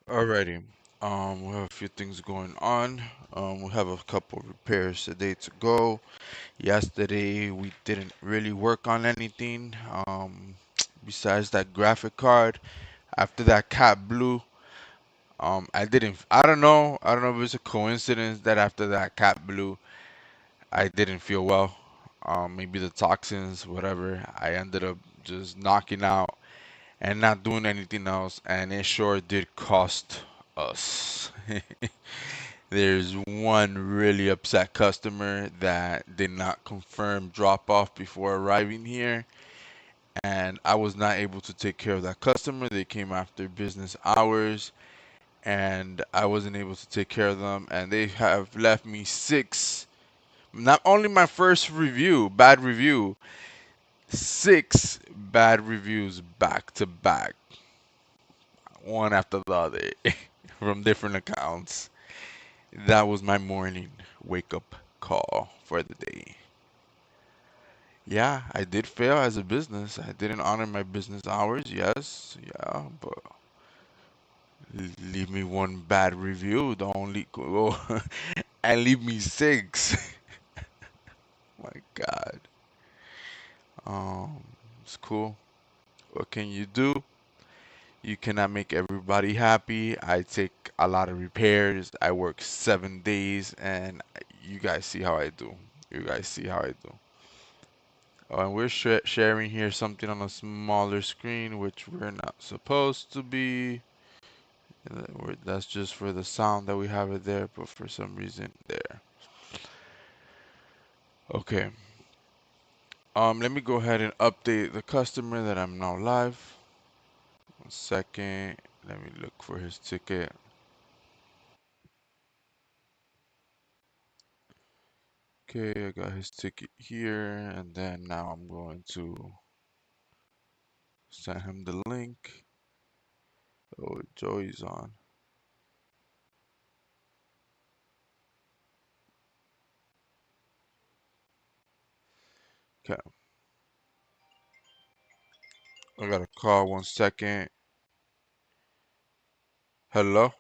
Alrighty. We have a few things going on. We have a couple repairs today to go. Yesterday we didn't really work on anything. Besides that graphic card. After that cat blew, I didn't. I don't know. I don't know if it's a coincidence that after that cat blew, I didn't feel well. Maybe the toxins, whatever. I ended up just knocking out and not doing anything else, and it sure did cost us. There's one really upset customer that did not confirm drop off before arriving here, and I was not able to take care of that customer. They came after business hours, and I wasn't able to take care of them, and they have left me six, not only my first review, bad review, six bad reviews back to back, one after the other, from different accounts. That was my morning wake up call for the day. Yeah, I did fail as a business. I didn't honor my business hours. Yes, yeah, but leave me one bad review. Don't go and leave me six. My God. Um, it's cool. What can you do? You cannot make everybody happy. I take a lot of repairs. I work 7 days, and you guys see how I do. You guys see how I do. Oh, and we're sharing here something on a smaller screen, which we're not supposed to be. That's just for the sound that we have it there, but for some reason there. Okay. Let me go ahead and update the customer that I'm now live. 1 second. Let me look for his ticket. Okay, I got his ticket here, and then now I'm going to send him the link. Oh, Joey's on. Okay, I got a call. 1 second. Hello?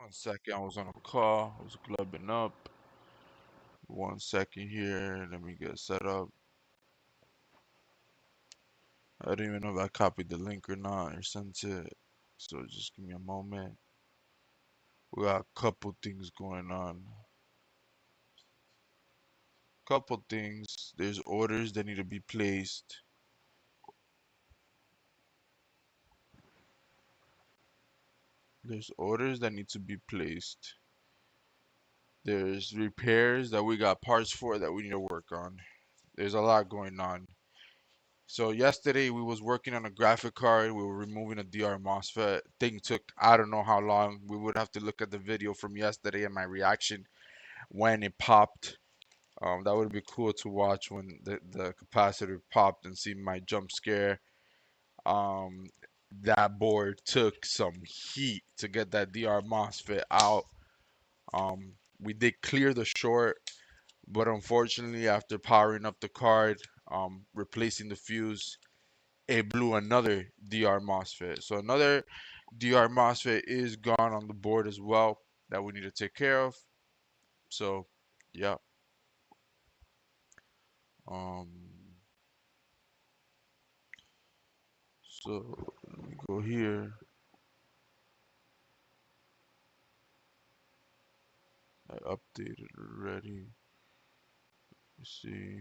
1 second, I was on a call. I was clubbing up. 1 second here. Let me get set up. I don't even know if I copied the link or not or sent it. So just give me a moment. We got a couple things going on. Couple things. There's orders that need to be placed. There's orders that need to be placed. There's repairs that we got parts for that we need to work on. There's a lot going on. So yesterday we was working on a graphic card. We were removing a DR MOSFET. Thing took I don't know how long. We would have to look at the video from yesterday and my reaction when it popped. That would be cool to watch when the capacitor popped and see my jump scare. Um, that board took some heat to get that DR MOSFET out. We did clear the short, but unfortunately, after powering up the card, replacing the fuse, it blew another DR MOSFET. So another DR MOSFET is gone on the board as well that we need to take care of. So, yeah. Um, so let me go here. I updated already. Let's see.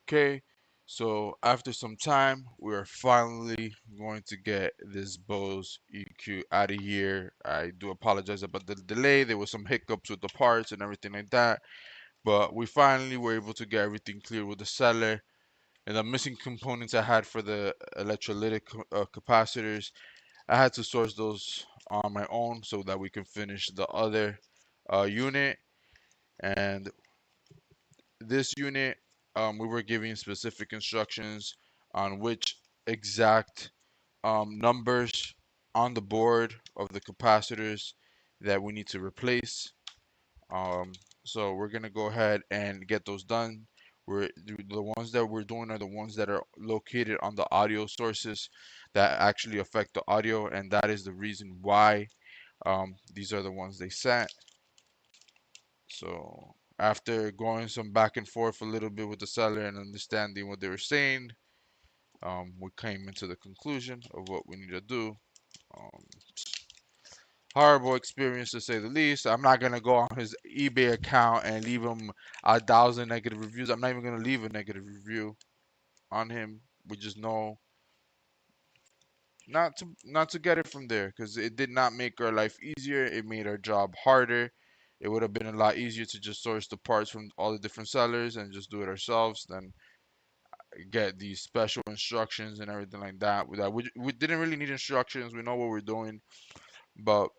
Okay, so after some time, we're finally going to get this Bose EQ out of here. I do apologize about the delay. There was some hiccups with the parts and everything like that, but we finally were able to get everything clear with the seller. And the missing components I had for the electrolytic capacitors, I had to source those on my own so that we can finish the other unit. And this unit, we were giving specific instructions on which exact numbers on the board of the capacitors that we need to replace. Um, so we're gonna go ahead and get those done. The ones that we're doing are the ones that are located on the audio sources that actually affect the audio, and that is the reason why these are the ones they sent. So after going some back and forth a little bit with the seller and understanding what they were saying, we came into the conclusion of what we need to do. Um, Horrible experience to say the least. I'm not gonna go on his eBay account and leave him 1,000 negative reviews. I'm not even gonna leave a negative review on him. We just know not to get it from there because it did not make our life easier. It made our job harder. It would have been a lot easier to just source the parts from all the different sellers and just do it ourselves than get these special instructions and everything like that. We didn't really need instructions. We know what we're doing, but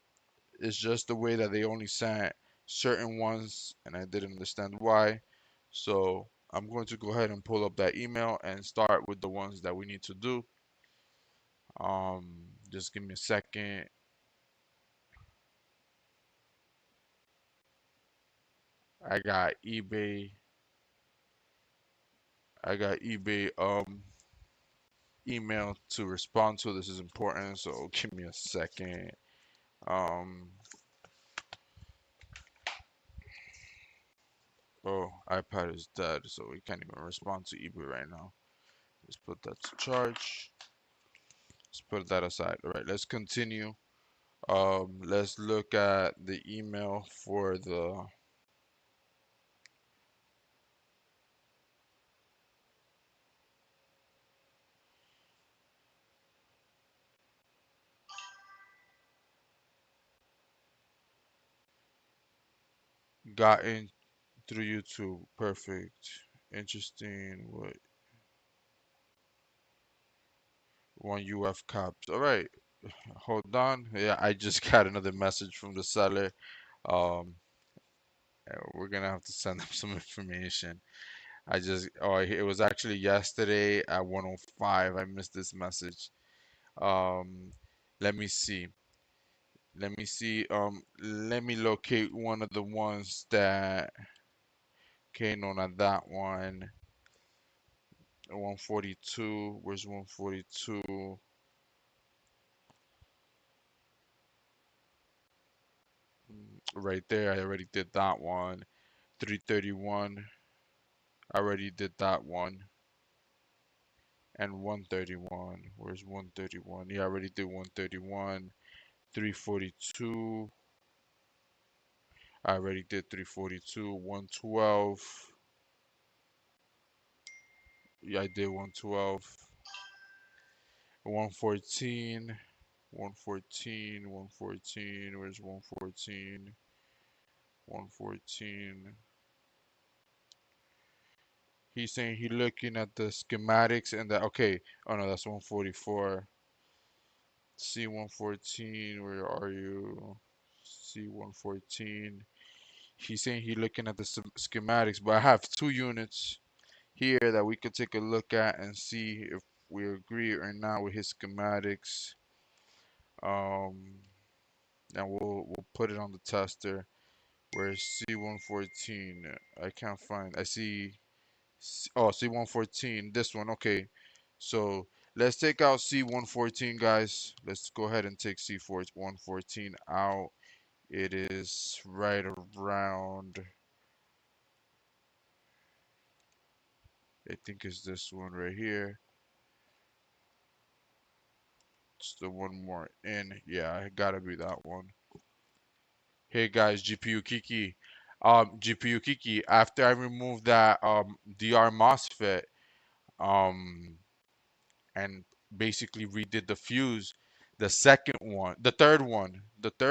it's just the way that they only sent certain ones, and I didn't understand why. So I'm going to go ahead and pull up that email and start with the ones that we need to do. Just give me a second. I got eBay. I got eBay email to respond to. This is important, so give me a second. Um, oh, iPad is dead, so we can't even respond to eBay right now. Let's put that to charge. Let's put that aside. All right, let's continue. Let's look at the email for the gotten through YouTube. Perfect. Interesting. What one UF caps. All right. Hold on. Yeah, I just got another message from the seller. Um, we're gonna have to send them some information. It was actually yesterday at 1:05. I missed this message. Um, let me see. Let me see. Let me locate one of the ones that came on at that one. 142. Where's 142? Right there. I already did that one. 331. I already did that one. And 131. Where's 131? Yeah, I already did 131. 342. I already did 342. 112. Yeah, I did 112. 114. 114. 114. Where's 114? 114. He's saying he looking at the schematics and that. Okay. Oh no, that's 144. C114. Where are you? C114. He's saying he looking at the schematics, but I have two units here that we could take a look at and see if we agree or not with his schematics. Um, and we'll put it on the tester. Where's C114? I can't find. I see. Oh, C114. This one. Okay. So let's take out C114, guys. Let's go ahead and take C114 out. It is right around. I think it's this one right here. It's the one more in. Yeah, it gotta be that one. Hey guys, GPU Kiki. GPU Kiki, after I removed that DR MOSFET, um, and basically redid the fuse, the third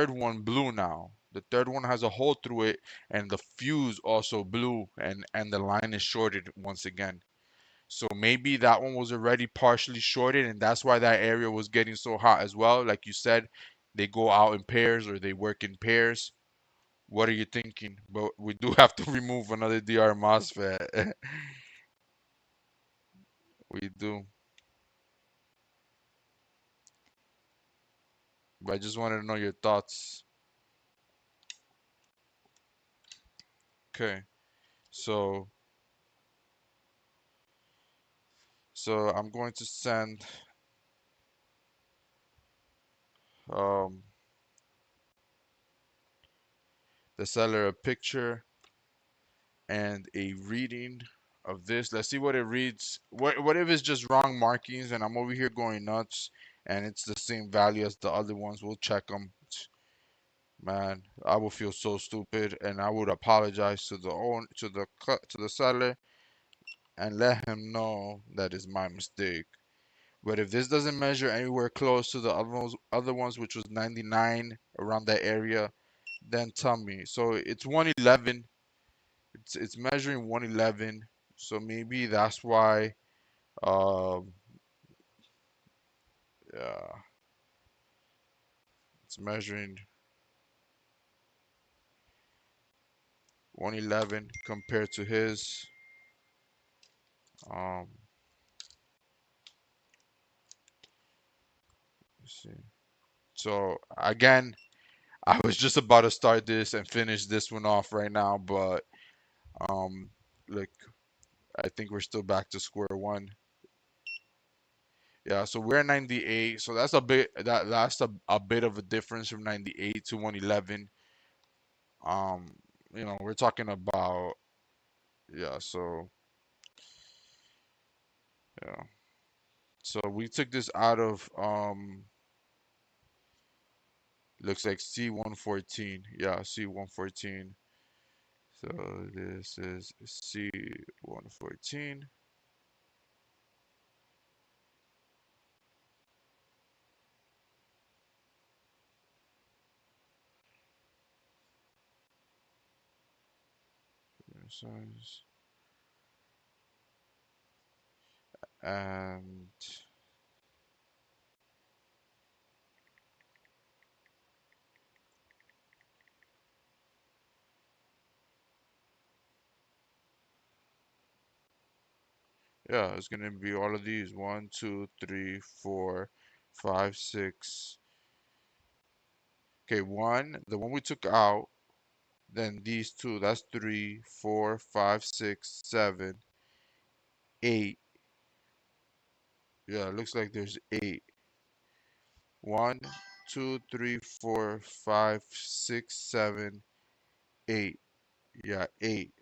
one blew now. The third one has a hole through it, and the fuse also blew, and the line is shorted once again. So maybe that one was already partially shorted, and that's why that area was getting so hot as well. Like you said, they go out in pairs or they work in pairs. What are you thinking? But we do have to remove another DR MOSFET. We do. But I just wanted to know your thoughts. Okay. So I'm going to send um the seller a picture and a reading of this. Let's see what it reads. What if it's just wrong markings and I'm over here going nuts and it's the same value as the other ones? We'll check them. Man, I would feel so stupid and I would apologize to the seller and let him know that is my mistake. But if this doesn't measure anywhere close to the other ones, which was 99 around that area, then tell me. So it's 111. It's measuring 111. So maybe that's why. Um, yeah, it's measuring 111 compared to his. Um, let's see. So again, I was just about to start this and finish this one off right now, but um, look, I think we're still back to square one. Yeah, so we're at 98. So that's a bit of a difference from 98 to 111. Um, we're talking about, yeah, so yeah. So we took this out of looks like C114. Yeah, C114. So this is C114. Size. And yeah, it's gonna be all of these. One, two, three, four, five, six. Okay, one, the one we took out, then these two, that's three, four, five, six, seven, eight. Yeah, it looks like there's 8. 1, 2, 3, 4, 5, 6, 7, 8. Yeah, 8.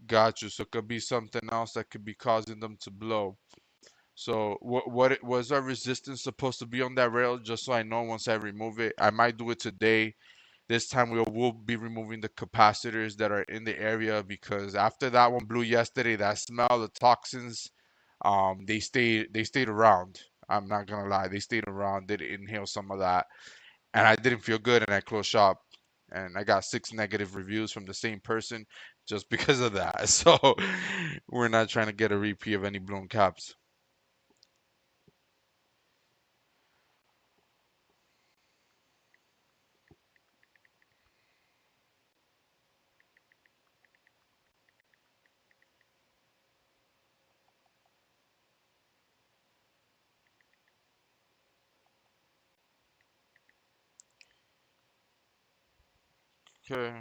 Got you. So it could be something else that could be causing them to blow. So was our resistance supposed to be on that rail? Just so I know once I remove it. I might do it today. This time we'll be removing the capacitors that are in the area because after that one blew yesterday, that smell, the toxins, they stayed around. I'm not gonna lie, they stayed around. Did inhale some of that, and I didn't feel good, and I closed shop, and I got 6 negative reviews from the same person just because of that. So we're not trying to get a repeat of any blown caps. Okay.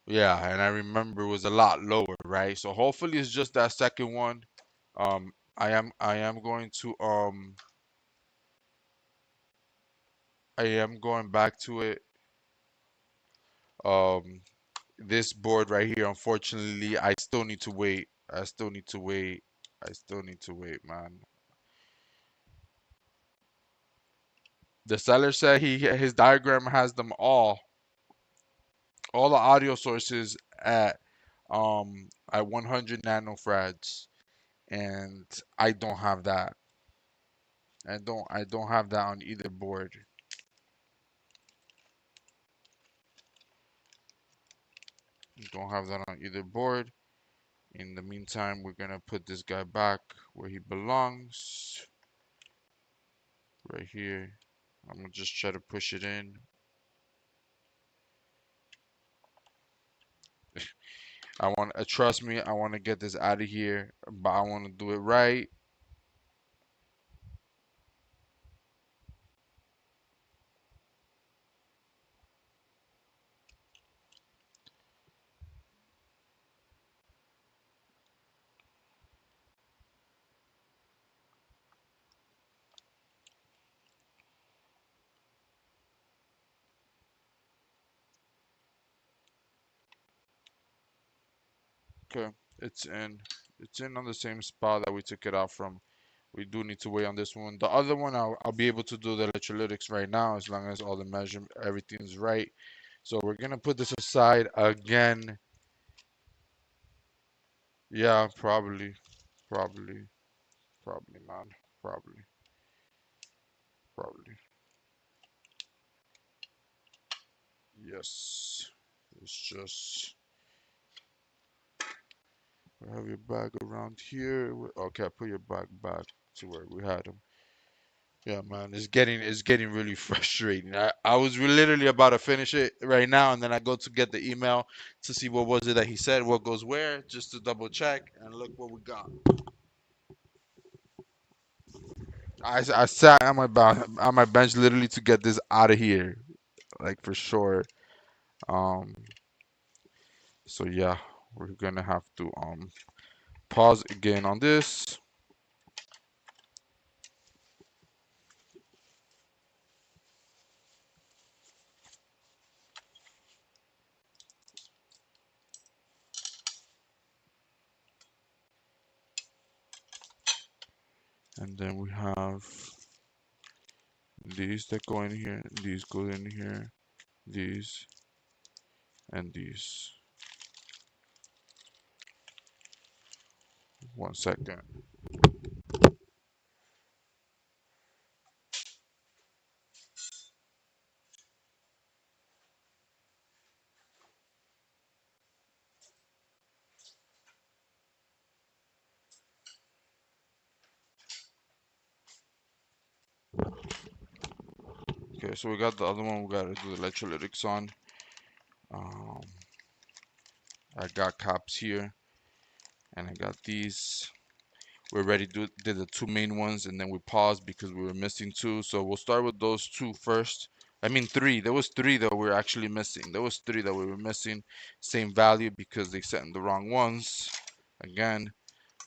Yeah, and I remember it was a lot lower, right? So hopefully it's just that second one. I am going to I am going back to it. Um, this board right here, unfortunately, I still need to wait. I still need to wait. I still need to wait, man. The seller said his diagram has them all the audio sources at 100 nanofarads, and I don't have that. I don't have that on either board. Don't have that on either board. In the meantime, we're gonna put this guy back where he belongs, right here. I'm gonna just try to push it in. Trust me, I want to get this out of here, but I want to do it right. Okay, it's in. It's in on the same spot that we took it out from. We do need to wait on this one. The other one, I'll be able to do the electrolytics right now as long as all the measurement, everything's right. So we're gonna put this aside again. Yeah, probably, probably, man, probably, probably. Yes. It's just have your bag around here. Okay, put your bag back to where we had them. Yeah, man, it's getting really frustrating. I was literally about to finish it right now, and then I go to get the email to see what was it that he said, what goes where, just to double check, and look what we got. I sat on my bench literally to get this out of here, like for sure. Um, so yeah, we're gonna have to pause again on this, and then we have these that go in here, these go in here, these and these. 1 second. Okay, so we got the other one. We gotta do the electrolytics on. Um, I got caps here, and I got these. We already did the two main ones, and then we paused because we were missing two. So we'll start with those two first. I mean three. There was three that we were actually missing. There was three that we were missing. Same value because they set in the wrong ones. Again,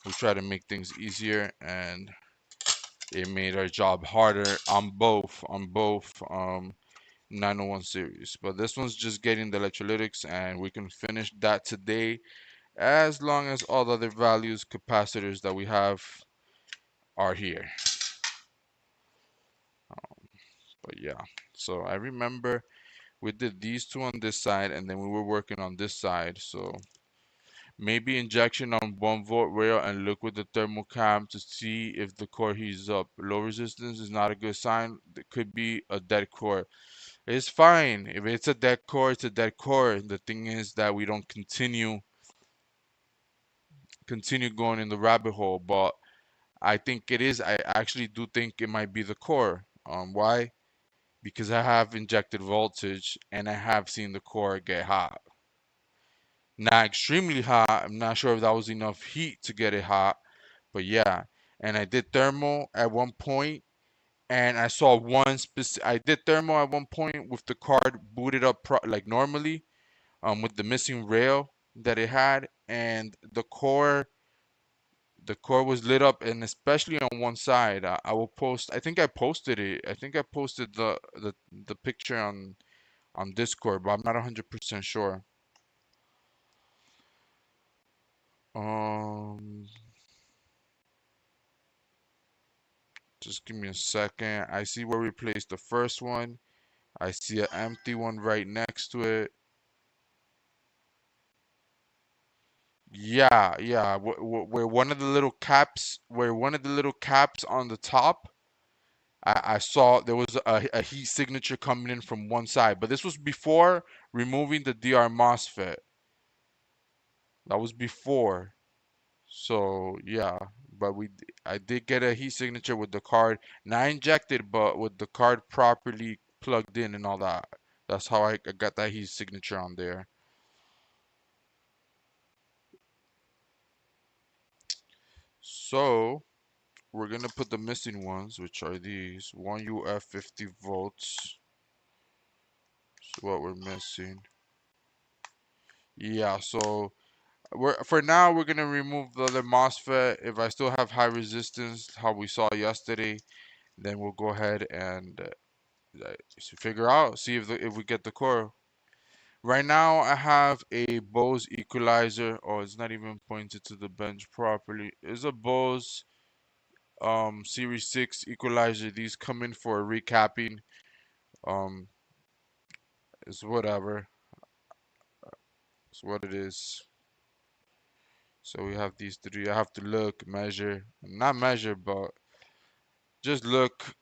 we try to make things easier, and it made our job harder on both 901 series. But this one's just getting the electrolytics, and we can finish that today as long as all the other values, capacitors that we have are here. But yeah, so I remember we did these two on this side, and then we were working on this side. So maybe injection on 1 volt rail and look with the thermocam to see if the core heats up. Low resistance is not a good sign. There could be a dead core. It's fine. If it's a dead core, it's a dead core. The thing is that we don't continue going in the rabbit hole. But I think it is. I actually do think it might be the core. Why? Because I have injected voltage and I have seen the core get hot. Not extremely hot. I'm not sure if that was enough heat to get it hot, but yeah. And I did thermal at one point, and I saw one specific. I did thermal at one point with the card booted up like normally, with the missing rail that it had, and the core was lit up, and especially on one side. I will post. I think I posted it. I think I posted the picture on Discord, but I'm not 100% sure. Um, just give me a second. I see where we placed the first one. I see an empty one right next to it. Yeah, yeah. Where one of the little caps, on the top, I saw there was a heat signature coming in from one side, but this was before removing the DR MOSFET. That was before. So yeah, but I did get a heat signature with the card, not injected, but with the card properly plugged in and all that. That's how I got that heat signature on there. So we're gonna put the missing ones, which are these. One UF 50 volts. So what we're missing. Yeah, so for now we're gonna remove the other MOSFET. If I still have high resistance, how we saw yesterday, then we'll go ahead and figure out, see if we get the core. Right now I have a Bose equalizer. Oh, it's not even pointed to the bench properly. It's a Bose Series 6 equalizer. These come in for recapping. Um, it's whatever. It's what it is. So we have these three. I have to look, measure, not measure, but just look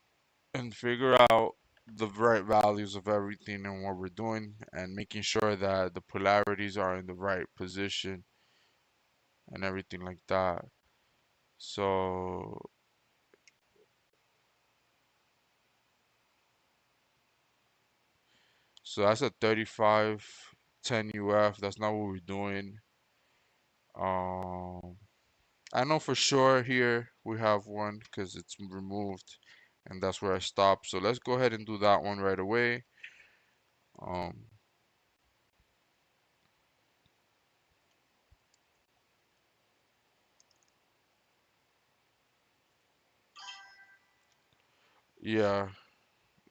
and figure out the right values of everything and what we're doing, and making sure that the polarities are in the right position and everything like that. So that's a 3510 UF. That's not what we're doing. Um, I know for sure here we have one because it's removed, and that's where I stopped. So let's go ahead and do that one right away. Um, yeah,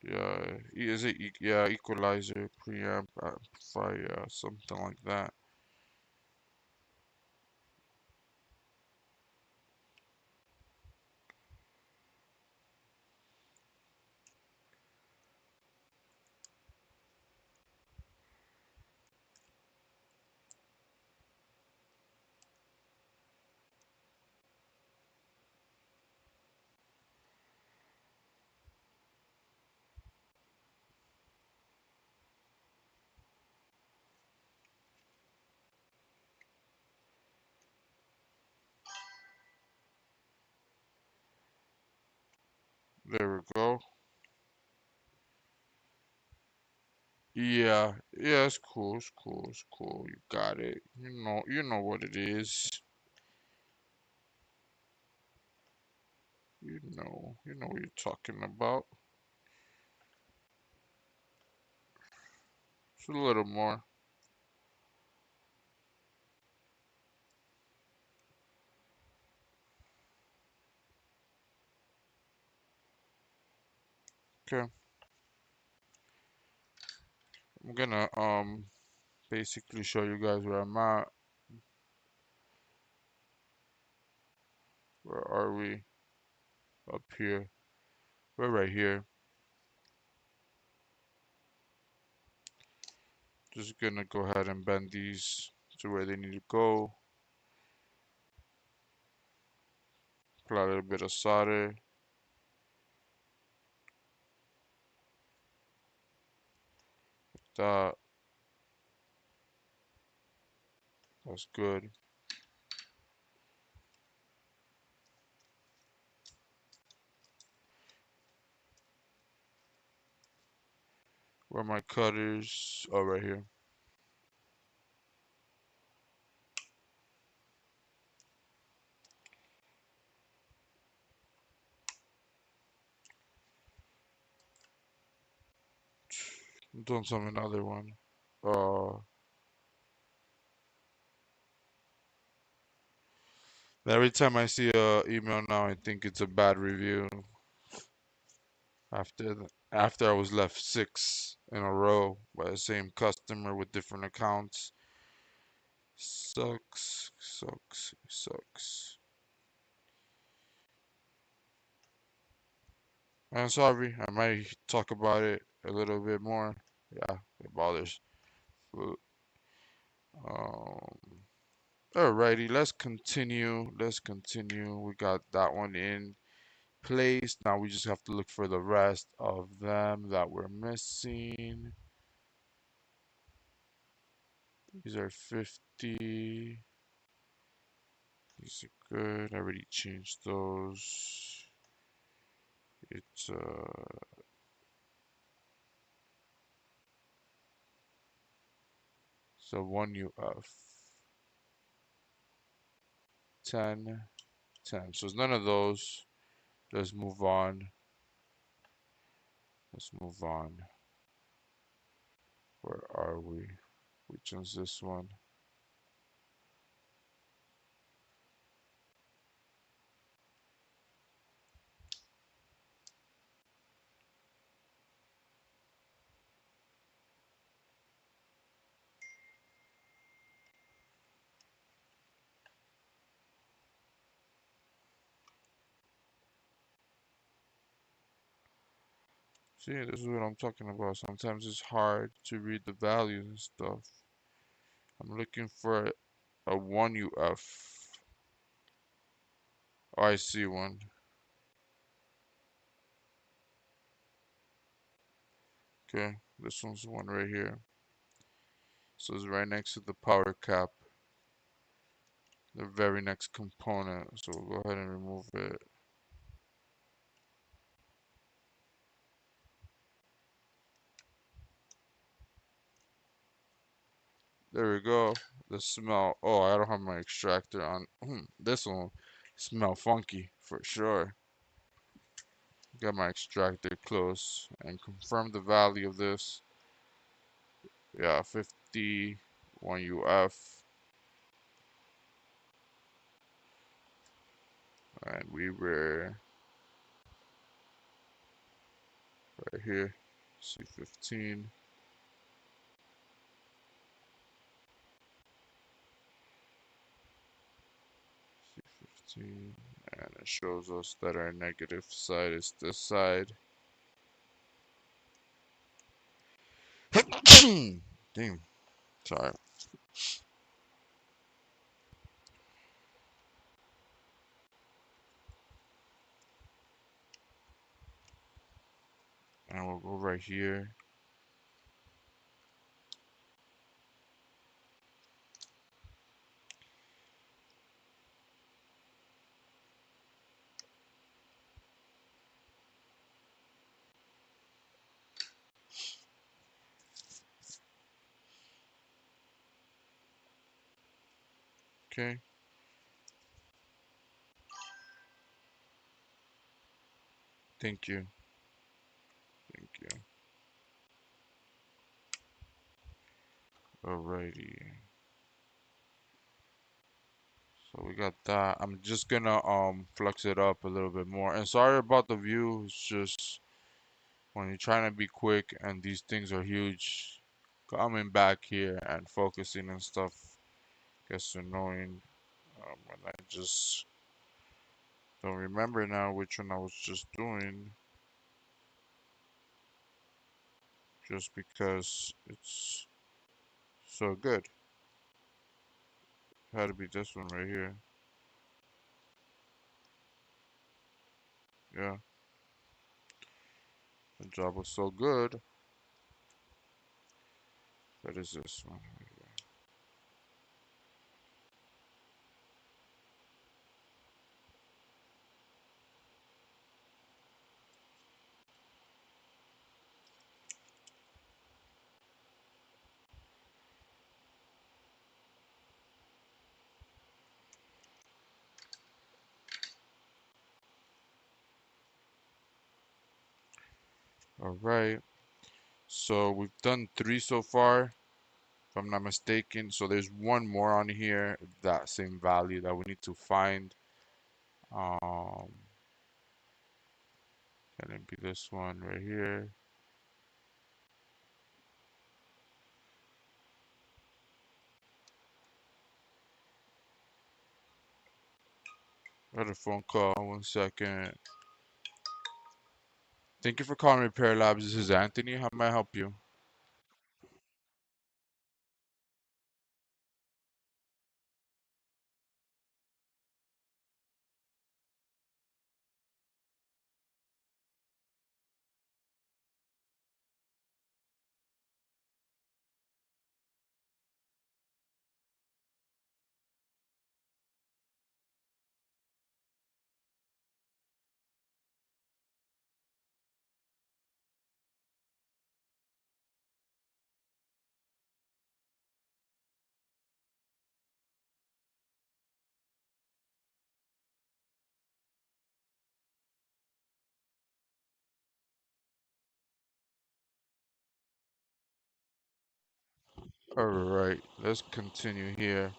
yeah, is it? Yeah, equalizer, preamp, amplifier, yeah, something like that. There we go. Yeah, yeah, it's cool, it's cool, it's cool. You got it. You know what it is. You know what you're talking about. Just a little more. Okay, I'm gonna basically show you guys where I'm at. Where are we? Up here. We're right here. Just gonna go ahead and bend these to where they need to go. Apply a little bit of solder. That that's good. Where are my cutters? Oh, right here. Don't tell me another one. Uh, every time I see a email now, I think it's a bad review. After I was left 6 in a row by the same customer with different accounts. Sucks, sucks, sucks. I'm sorry, I might talk about it a little bit more. Yeah, it bothers. But, Um, alrighty, let's continue. Let's continue. We got that one in place. Now we just have to look for the rest of them that we're missing. These are 50. These are good. I already changed those. It's a 1UF. 10, 10. So it's none of those. Let's move on. Let's move on. Where are we? Which one's this one? See, this is what I'm talking about. Sometimes it's hard to read the values and stuff. I'm looking for a 1UF. Oh, I see one. Okay, this one's the one right here. So it's right next to the power cap, the very next component. So we'll go ahead and remove it. There we go. The smell. Oh, I don't have my extractor on. This one smell funky for sure. Got my extractor close and confirm the value of this. Yeah, 51UF. And we were right here. C15. C15. And it shows us that our negative side is this side. Damn. Sorry. And we'll go right here. Okay. Thank you. Thank you. Alrighty. So we got that. I'm just gonna flex it up a little bit more. And sorry about the view. It's just when you're trying to be quick and these things are huge, coming back here and focusing and stuff gets annoying. And I just don't remember now which one I was just doing. Just because it's so good. Had to be this one right here. Yeah, the job was so good. That is this one. All right. So we've done 3 so far, if I'm not mistaken. So there's one more on here, that same value that we need to find. Um, can it be this one right here? I had a phone call. 1 second. Thank you for calling Repair Labs. This is Anthony. How may I help you? All right, let's continue here.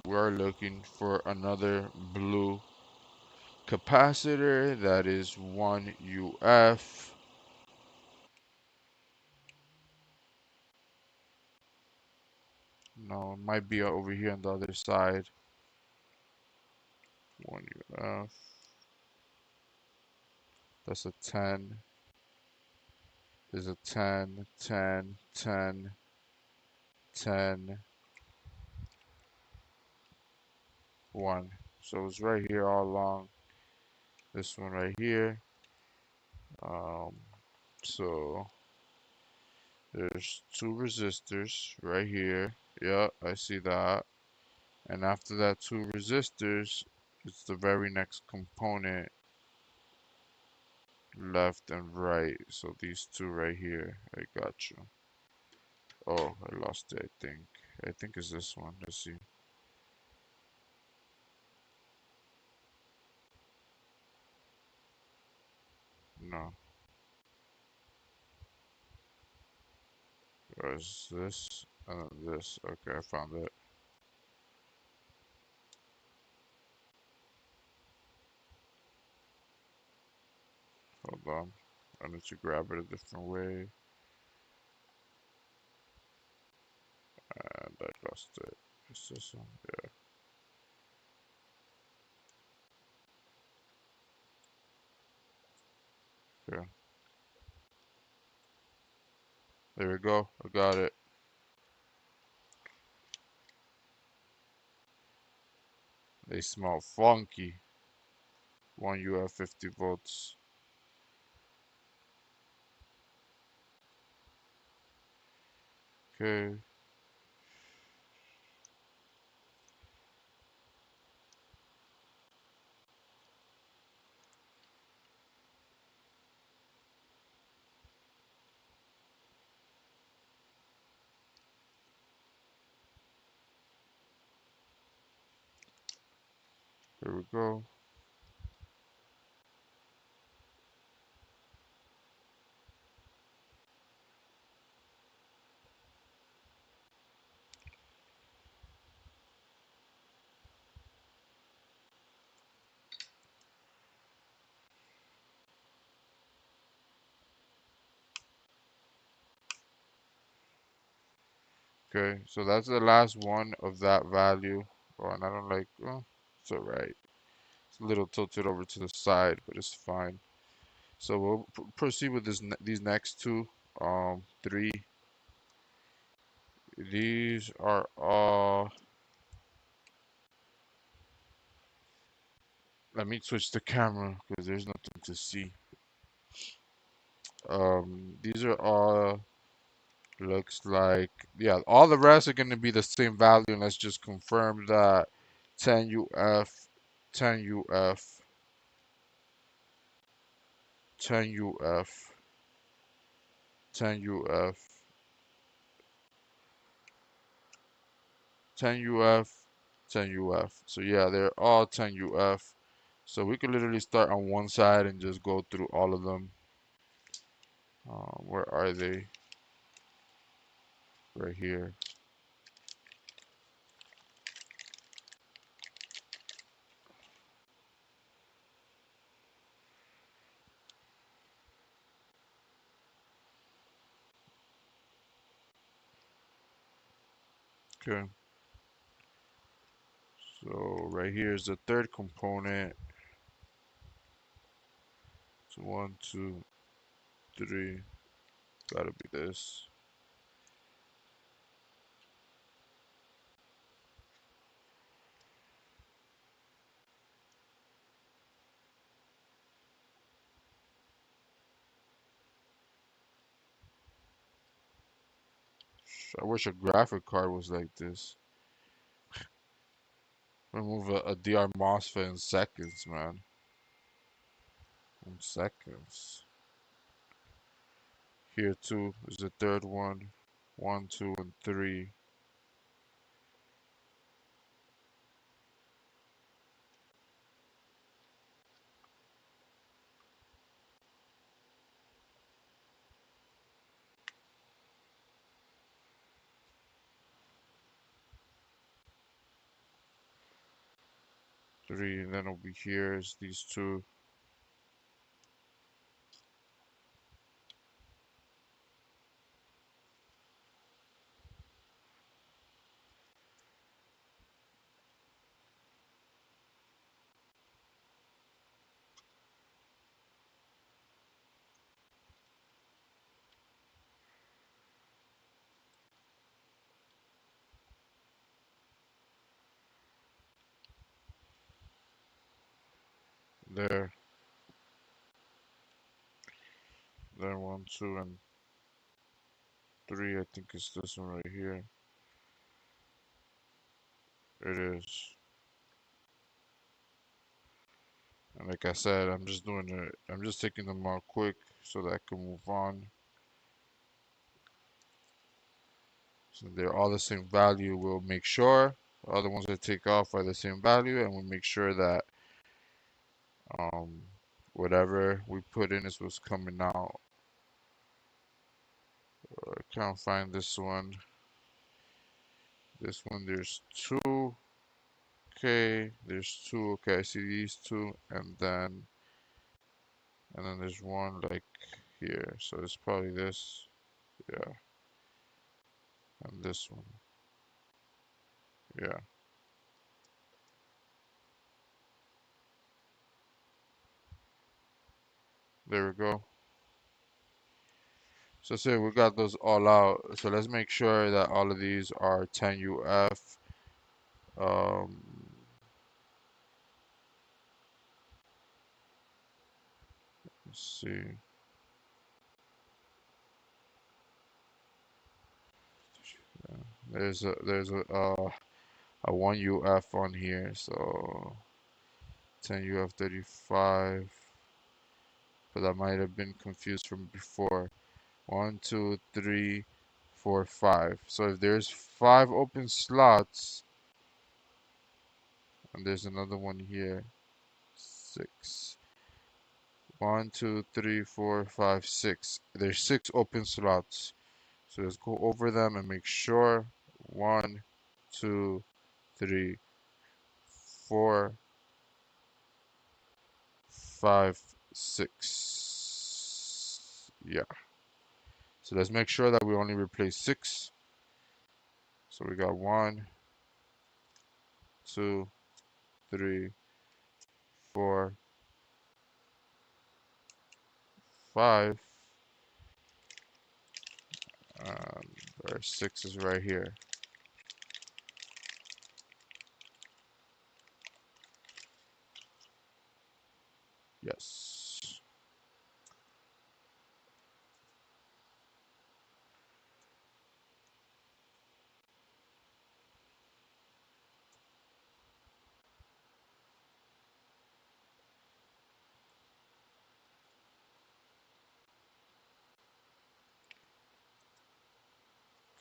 We're looking for another blue capacitor that is 1 UF. No, it might be over here on the other side. 1 UF. That's a 10. There's a 10, 10, 10, 10, 1. So it's right here all along. This one right here. Um, so there's 2 resistors right here. Yeah, I see that. And after that 2 resistors, it's the very next component, left and right. So these 2 right here. I got you. Oh, I lost it, I think. I think it's this one. Let's see. No. Where's this? This. Okay, I found it. Hold on. I need to grab it a different way. And I lost it. It's this one. Yeah. Okay. There we go. I got it. They smell funky. 1 UF 50 volts. Okay. There we go. Okay, so that's the last one of that value. Oh, and I don't like, oh, it's alright. It's a little tilted over to the side, but it's fine. So we'll proceed with these next two. Three. These are all. Let me switch the camera because there's nothing to see. These are all. Looks like, yeah, all the rest are going to be the same value. And let's just confirm that 10UF, 10UF, 10UF, 10UF, 10UF, 10UF. So yeah, they're all 10UF. So we could literally start on one side and just go through all of them. Where are they? Right here. Okay. So right here is the third component. So 1, 2, 3. Gotta be this. I wish a graphic card was like this. Remove a DR MOSFET in seconds, man. In seconds. Here too is the third one. 1, 2, and 3. Three, and then over here is these two. There. Then 1, 2, and 3. I think it's this one right here. It is. And like I said, I'm just doing it. I'm just taking them out quick so that I can move on. So they're all the same value. We'll make sure all the ones that take off are the same value, and we'll make sure that um, whatever we put in is what's coming out. I can't find this one. This one, there's two. Okay, there's two. Okay, I see these two, and then there's one like here. So it's probably this. Yeah, and this one. Yeah, there we go. So say we got those all out. So let's make sure that all of these are 10UF. Um, let's see. There's a 1UF on here, so 10UF35. But I might have been confused from before. 1, 2, 3, 4, 5. So if there's 5 open slots, And there's another one here. 6. 1, 2, 3, 4, 5, 6. There's 6 open slots. So let's go over them and make sure. 1, 2, 3, 4, 5, 6. Yeah. So let's make sure that we only replace 6. So we got 1, 2, 3, 4, 5. Our 6 is right here. Yes.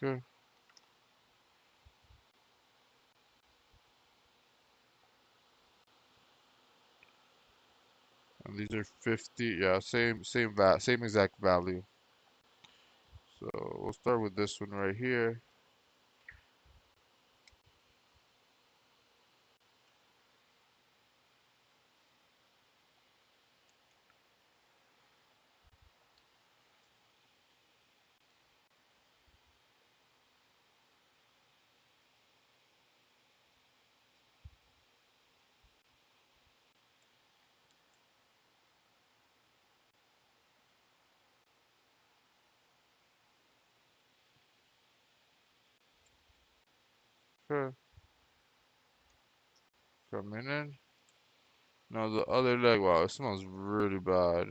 Okay. And these are 50. Yeah, same exact value. So we'll start with this one right here. Okay. Coming in. Now the other leg. Wow, it smells really bad.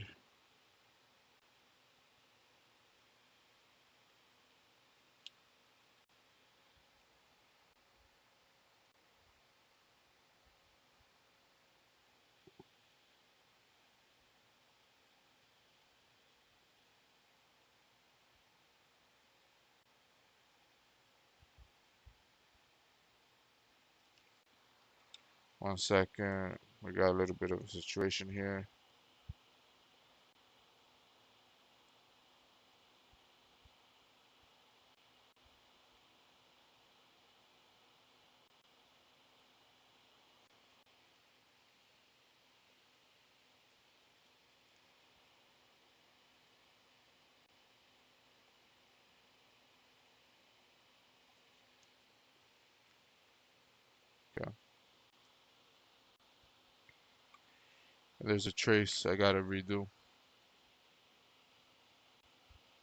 One second. We got a little bit of a situation here. Okay. There's a trace I gotta redo.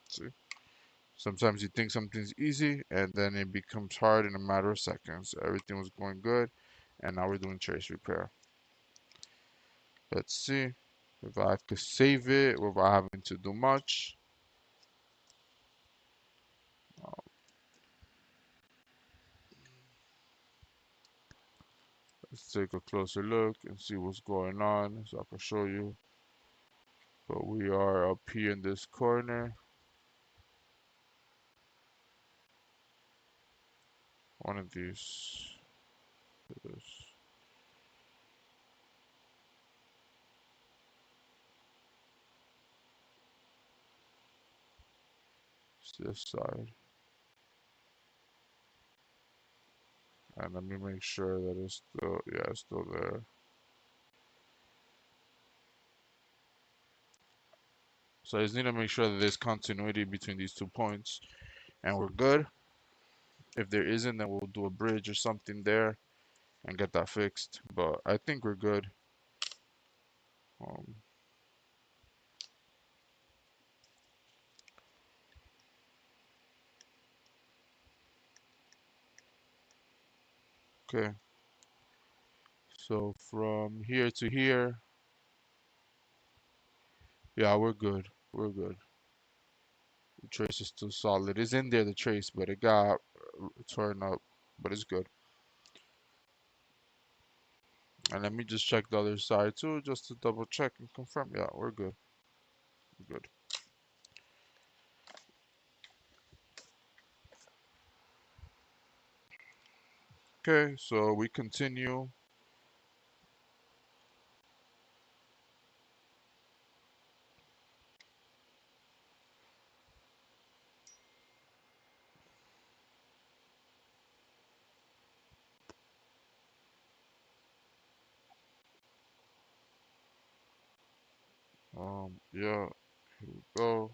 See? Sometimes you think something's easy and then it becomes hard in a matter of seconds. Everything was going good and now we're doing trace repair. Let's see if I have to save it without having to do much. Let's take a closer look and see what's going on so I can show you. But we are up here in this corner. One of these. This side. And let me make sure that it's still, yeah, it's still there. So I just need to make sure that there's continuity between these 2 points and we're good. If there isn't, then we'll do a bridge or something there and get that fixed. But I think we're good. Um, okay. So from here to here, yeah, we're good. We're good. The trace is still solid. It's in there, the trace, but it got torn up. But it's good. And let me just check the other side too, just to double check and confirm. Yeah, we're good. We're good. Okay, so we continue. Yeah, here we go.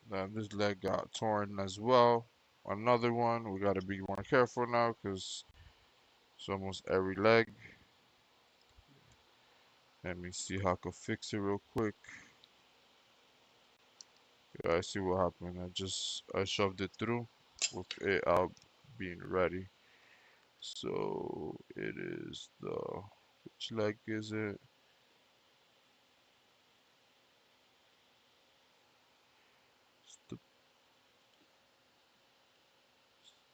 Now this leg got torn as well. Another one. We gotta be more careful now because it's almost every leg. Let me see how I can fix it real quick. Yeah, I see what happened. I shoved it through with it out being ready. So it is which leg is it? It's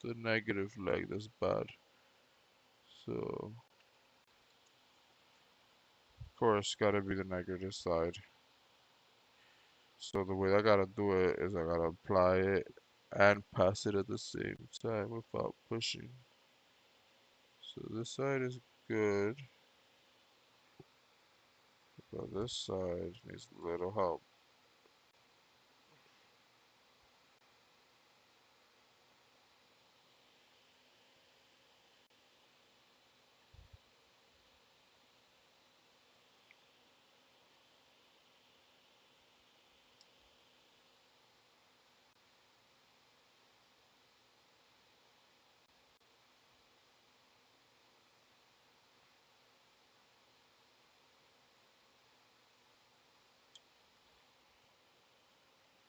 the negative leg. That's bad. So of course gotta be the negative side. So the way I gotta do it is I gotta apply it and pass it at the same time without pushing. So this side is good, but this side needs a little help.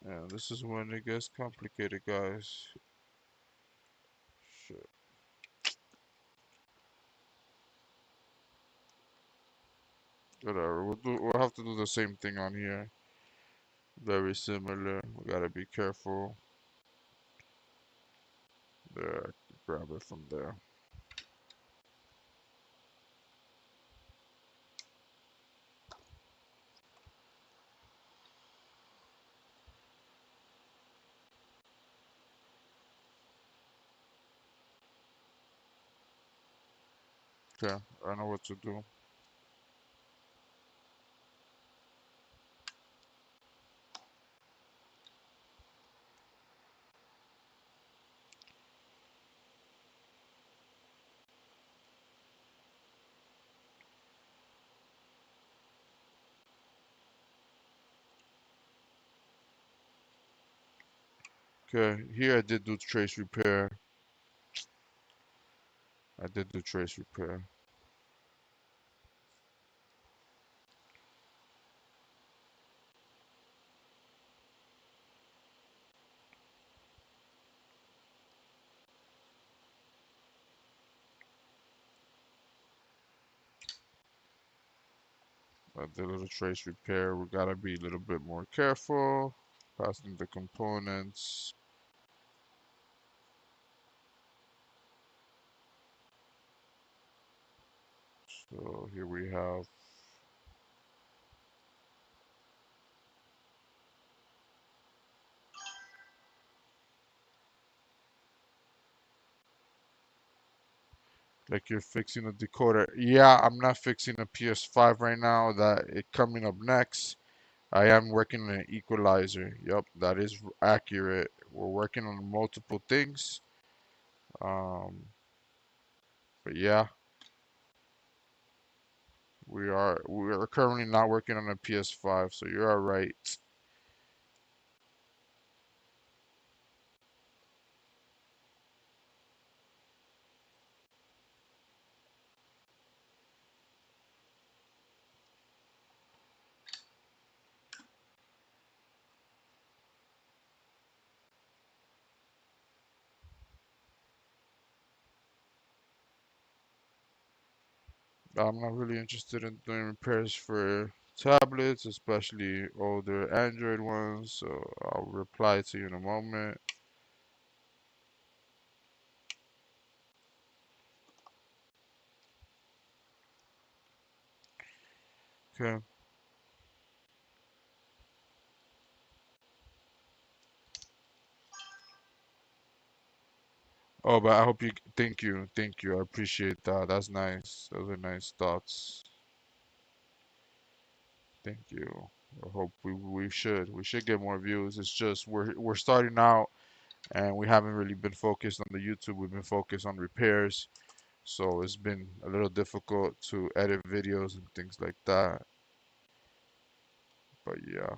And this is when it gets complicated, guys. Shit. Whatever. We'll have to do the same thing on here. Very similar. We gotta be careful. There, grab it from there. Okay, I know what to do. Okay, here I did do trace repair. I did do trace repair. I did a little trace repair. We gotta be a little bit more careful. Passing the components. So here we have like you're fixing a decoder. Yeah, I'm not fixing a PS5 right now. That it coming up next. I am working on an equalizer. Yep, that is accurate. We're working on multiple things. Um, but yeah, we are currently not working on a PS5, so you're all right. I'm not really interested in doing repairs for tablets, especially older Android ones. So I'll reply to you in a moment. Okay. Oh, but I hope you. Thank you. Thank you. I appreciate that. That's nice. Those are nice thoughts. Thank you. I hope we should get more views. It's just we're starting out. and we haven't really been focused on the YouTube. We've been focused on repairs, so it's been a little difficult to edit videos and things like that. But yeah,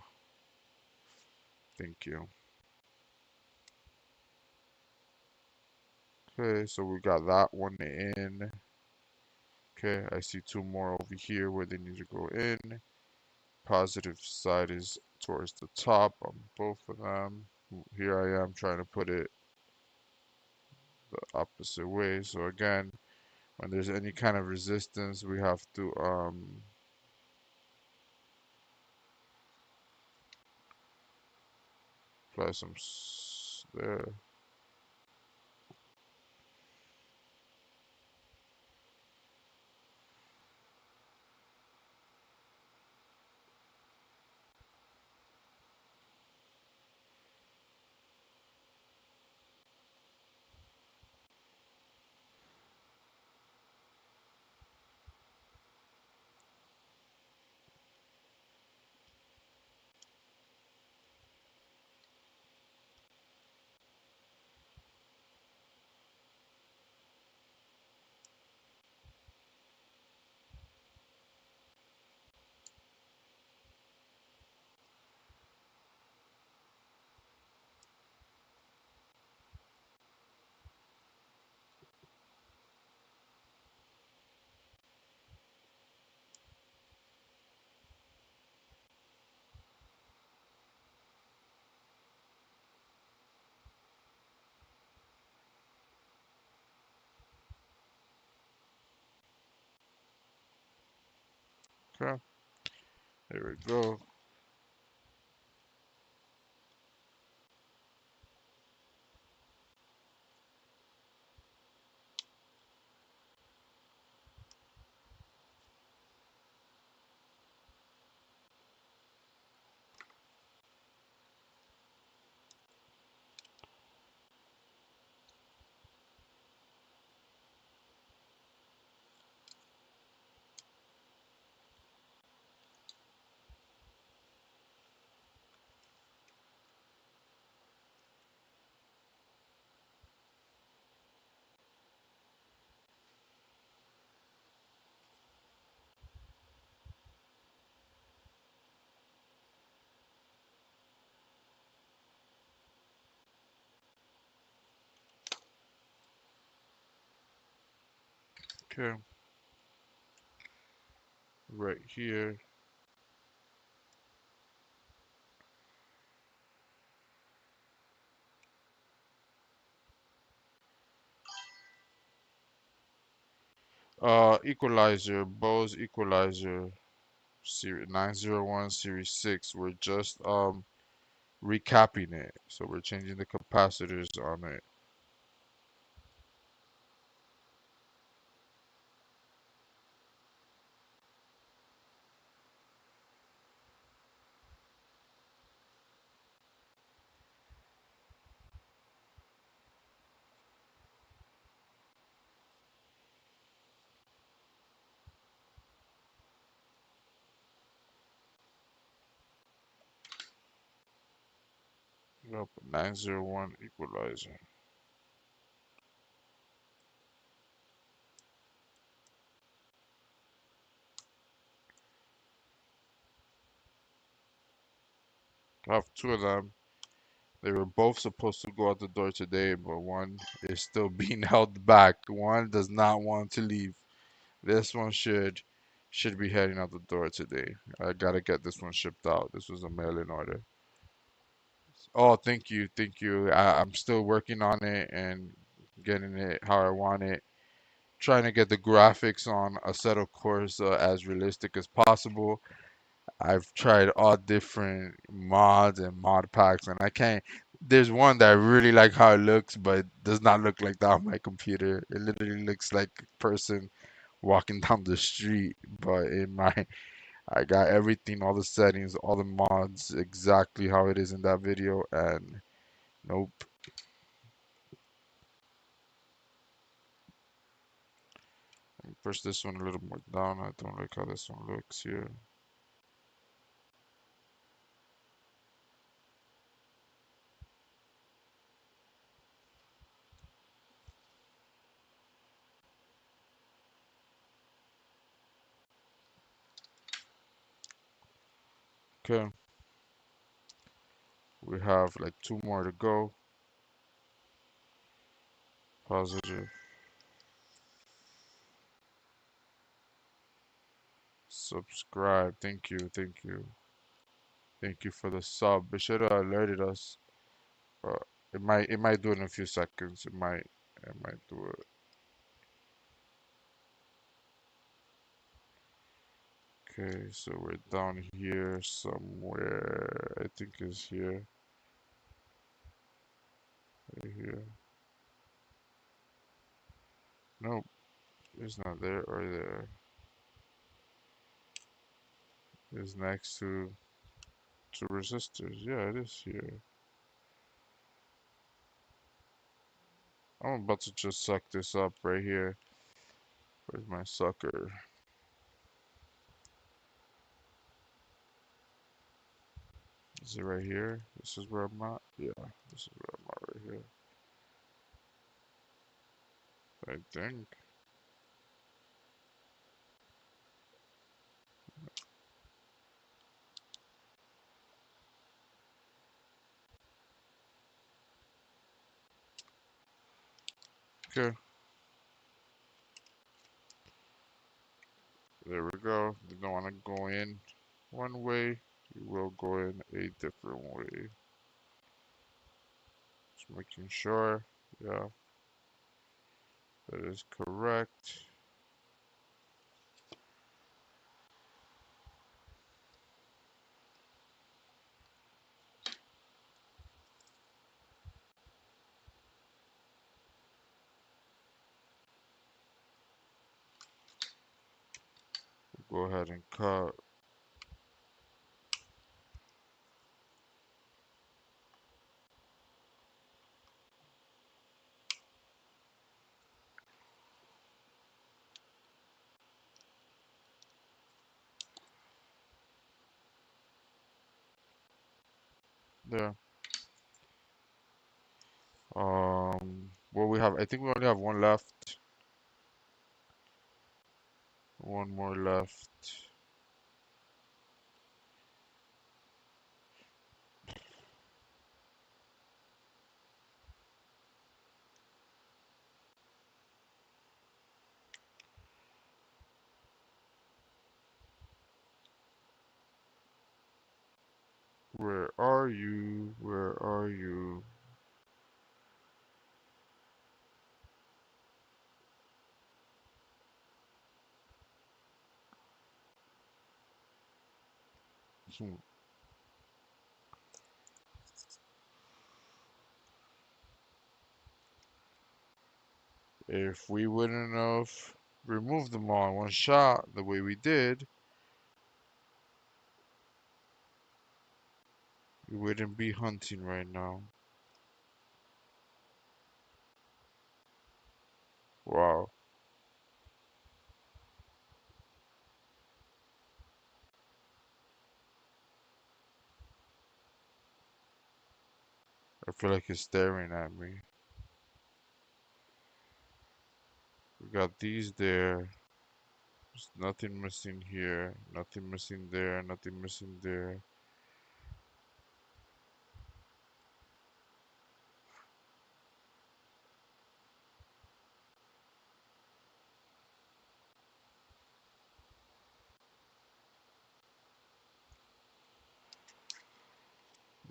thank you. Okay, so we got that one in. Okay, I see two more over here where they need to go in. Positive side is towards the top on both of them. Here I am trying to put it the opposite way. So again, when there's any kind of resistance, we have to apply some there. Okay, there we go. Okay, right here. Equalizer, Bose equalizer, series 901 series 6. We're just recapping it. So we're changing the capacitors on it. Yep, 901 equalizer. I have two of them. They were both supposed to go out the door today, but one is still being held back. One does not want to leave. This one should be heading out the door today. I gotta get this one shipped out. This was a mail-in order. Oh, thank you, thank you. I'm still working on it and getting it how I want it. Trying to get the graphics on a set of cores as realistic as possible. I've tried all different mods and mod packs, and I can't. There's one that I really like how it looks, but it does not look like that on my computer. It literally looks like a person walking down the street. But in my, I got everything, all the settings, all the mods, exactly how it is in that video, and nope. Let me push this one a little more down. I don't like how this one looks here. Okay, we have like two more to go. Positive. Subscribe. Thank you. Thank you. Thank you for the sub. It should have alerted us. Uh, it might do it in a few seconds. It might do it. Okay, so we're down here somewhere. I think it's here. Right here. Nope, it's not there or there. It's next to resistors. Yeah, it is here. I'm about to just suck this up right here. Where's my sucker? Is it right here? This is where I'm at? Yeah, this is where I'm at right here. I think. Okay, there we go. You don't want to go in one way, you will go in a different way. Just making sure. Yeah, that is correct. Go ahead and cut. There. Well, I think we only have one left. One more left. Where are you? Where are you? Hmm. If we wouldn't have removed them all in one shot the way we did, we wouldn't be hunting right now. Wow. I feel like it's staring at me. We got these there. There's nothing missing here. Nothing missing there. Nothing missing there.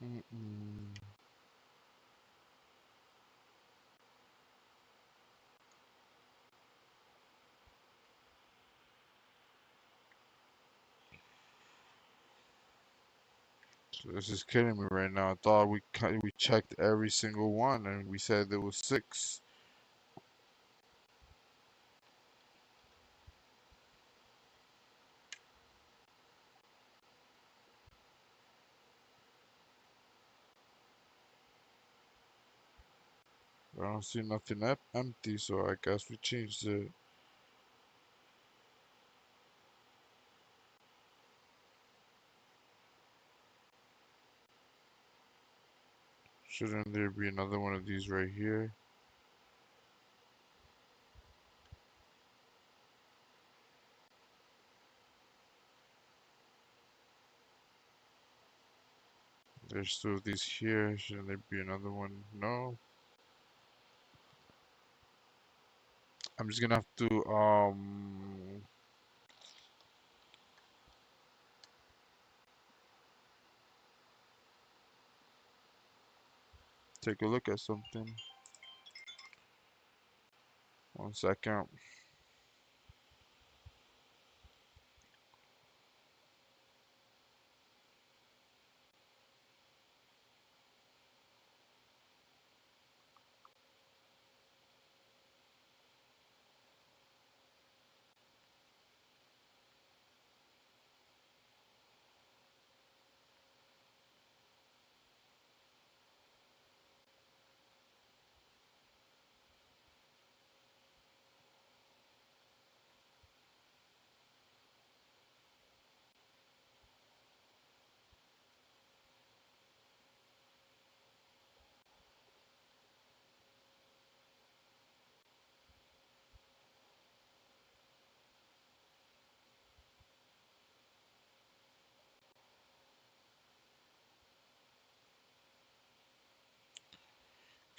Mm-mm. So this is killing me right now. I thought we checked every single one and we said there was 6. I don't see nothing empty, so I guess we changed it. Shouldn't there be another one of these right here? There's two of these here. Shouldn't there be another one? No. I'm just gonna have to take a look at something. 1 second.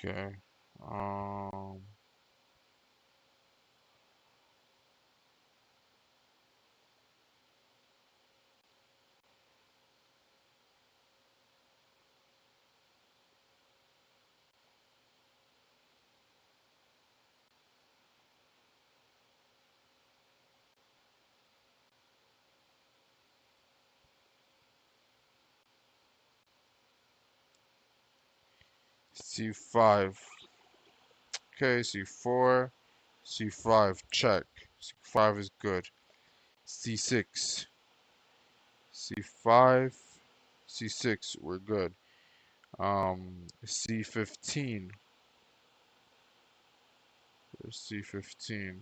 Okay. Um, C5. Okay, C4. C5. Check. C5 is good. C6. C5. C6. We're good. C15. There's C15.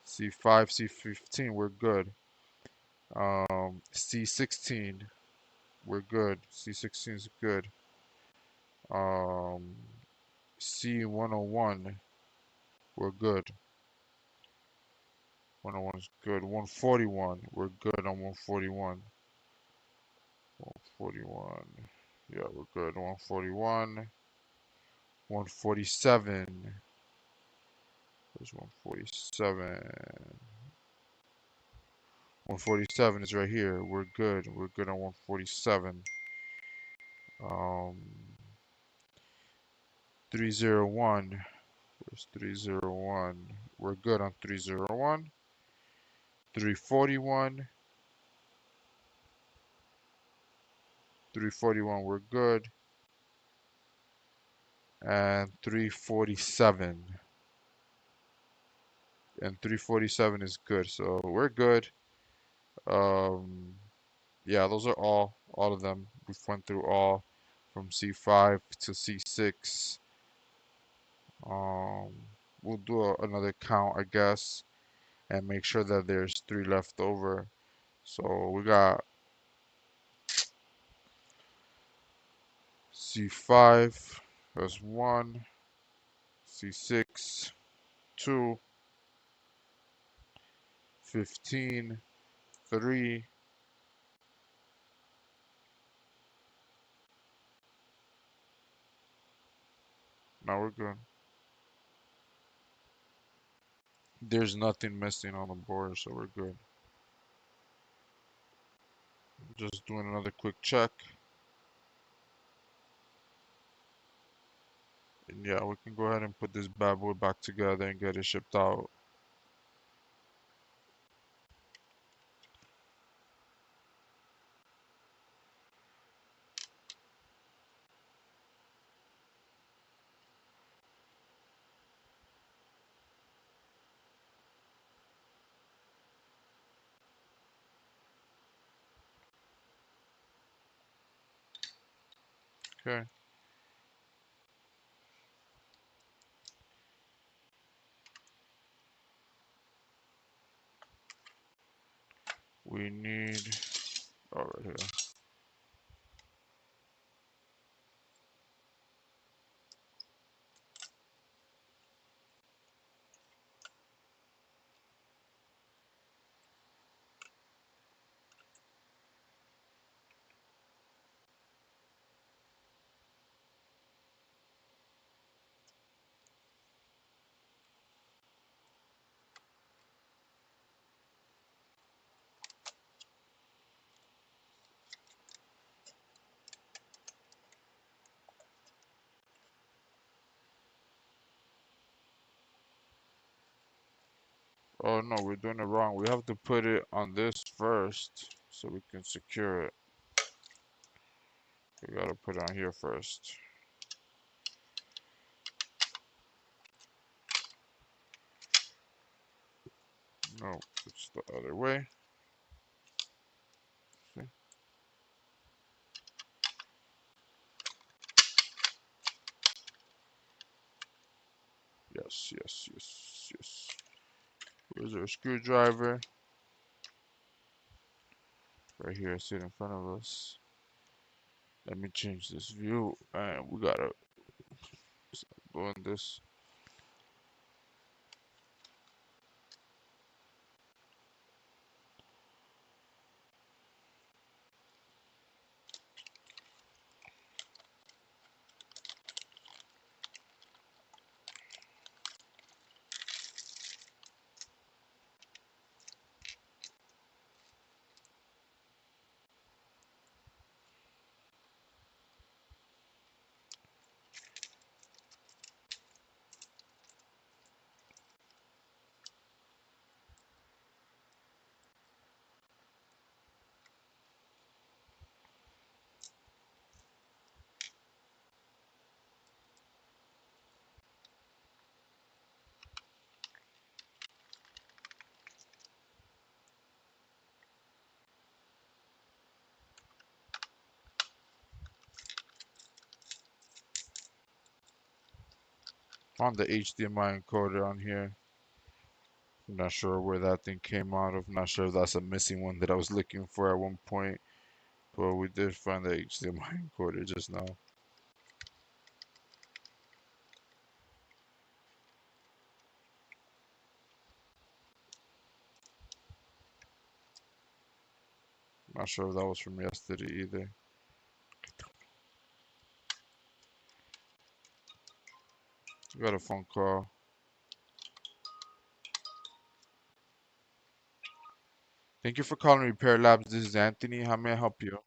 C5, C15. We're good. C16. We're good. C16 is good. Um, C101. We're good. 101 is good. 141. We're good on 141. 141. Yeah, we're good. 141. 147. There's 147. 147 is right here. We're good. We're good on 147. Um, 301. Where's 301? We're good on 301. 341. 341, we're good. And 347. And 347 is good. So we're good. Um, yeah, those are all of them. We've went through all from C5 to C6. Um, we'll do another count, I guess, and make sure that there's 3 left over. So we got C5, that's 1, C6, 2, 15, 3. Now we're good. There's nothing missing on the board, so we're good. Just doing another quick check. And yeah, we can go ahead and put this bad boy back together and get it shipped out. Okay. We need, oh, right here. Oh no, we're doing it wrong. We have to put it on this first so we can secure it. We gotta put it on here first. No, it's the other way. See? Yes, yes, yes, yes. Where's our screwdriver? Right here, sit in front of us. Let me change this view, and we gotta start doing this. Found the HDMI encoder on here. I'm not sure where that thing came out of. Not sure if that's a missing one that I was looking for at one point. But we did find the HDMI encoder just now. Not sure if that was from yesterday either. We got a phone call. Thank you for calling Repair Labs. This is Anthony. How may I help you?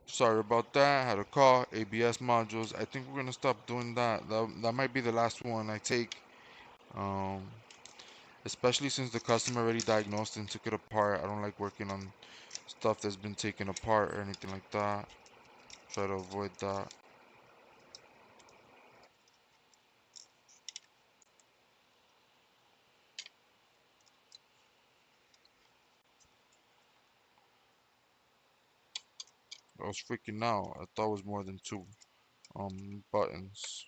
Sorry about that. Had a call. ABS modules. I think we're gonna stop doing that. That might be the last one I take. Um, Especially since the customer already diagnosed and took it apart. I don't like working on stuff that's been taken apart or anything like that. Try to avoid that. I was freaking out. I thought it was more than two buttons.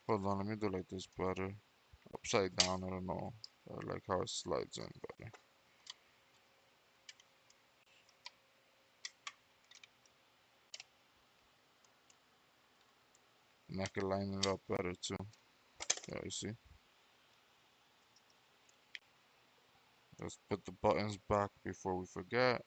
Hold on, let me do like this better. Upside down, I don't know. I like how it slides in better. And I can line it up better too. Yeah, you see? Let's put the buttons back before we forget.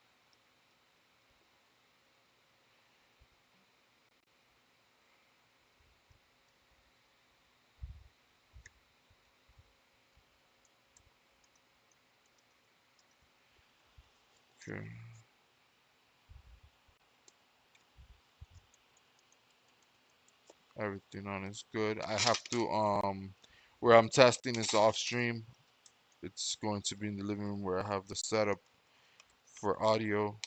Okay. Everything on is good. I have to where I'm testing is off stream. It's going to be in the living room where I have the setup for audio.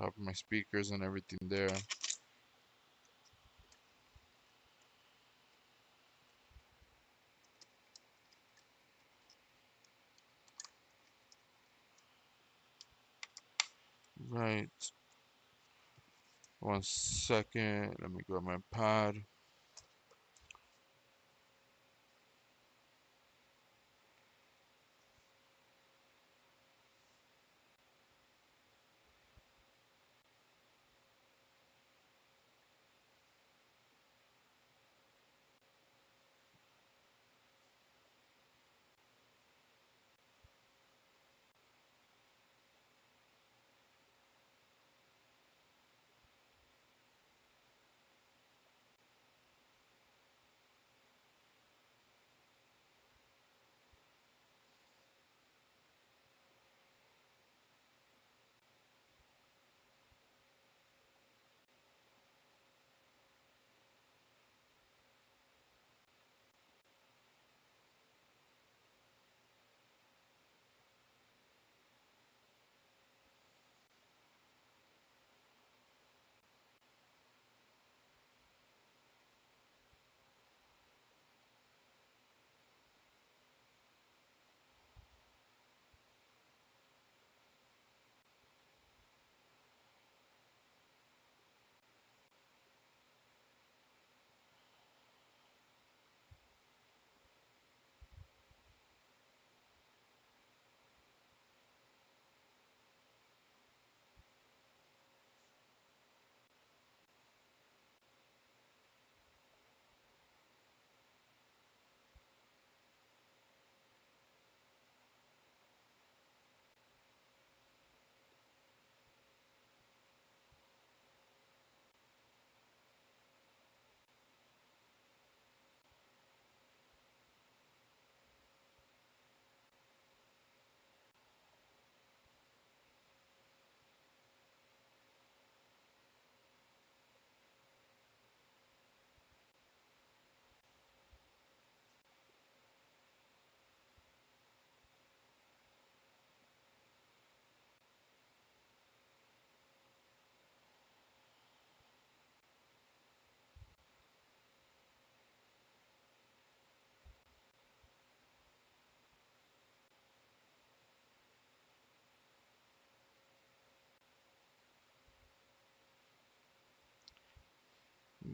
Have my speakers and everything there. Right. 1 second. Let me grab my pad.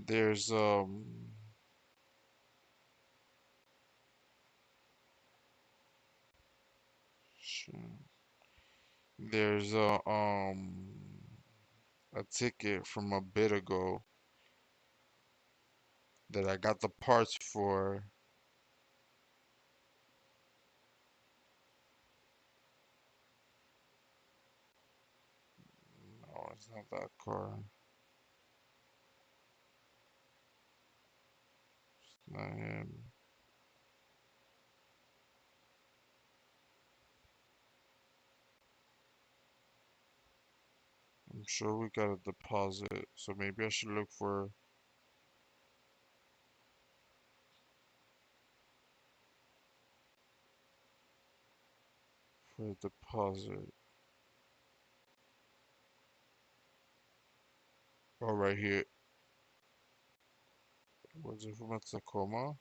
There's there's a ticket from a bit ago that I got the parts for. No, it's not that car. It's not him. sure we got a deposit, so maybe I should look for a deposit. Oh, right here. Was it from a Tacoma?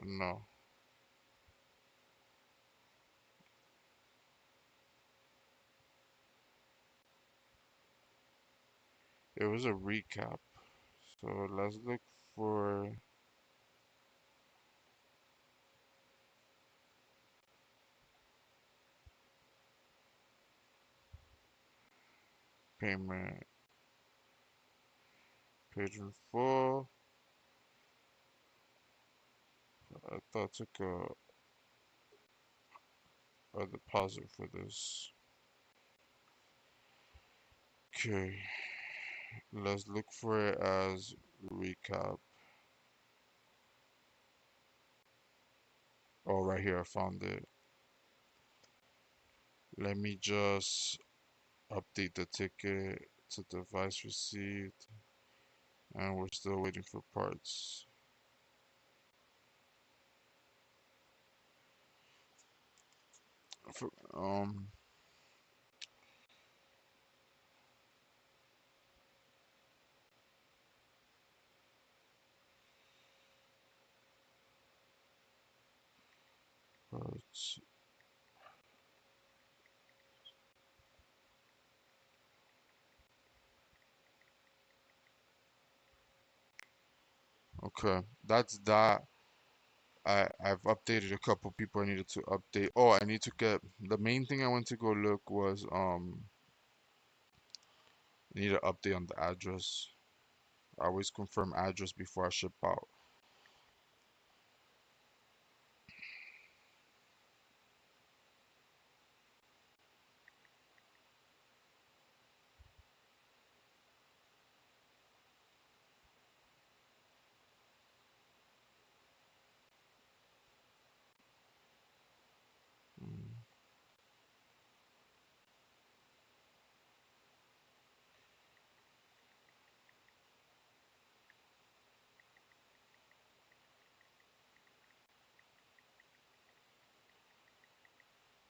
No. It was a recap. So let's look for payment. Page in full. I thought I took a deposit for this. Okay. Let's look for it as recap. Oh, right here, I found it. Let me just update the ticket to device received, and we're still waiting for parts. For, parts. Okay, that's that. I've updated a couple people I needed to update. Oh, I need to get the main thing I went to go look was I need an update on the address. I always confirm address before I ship out. Mm,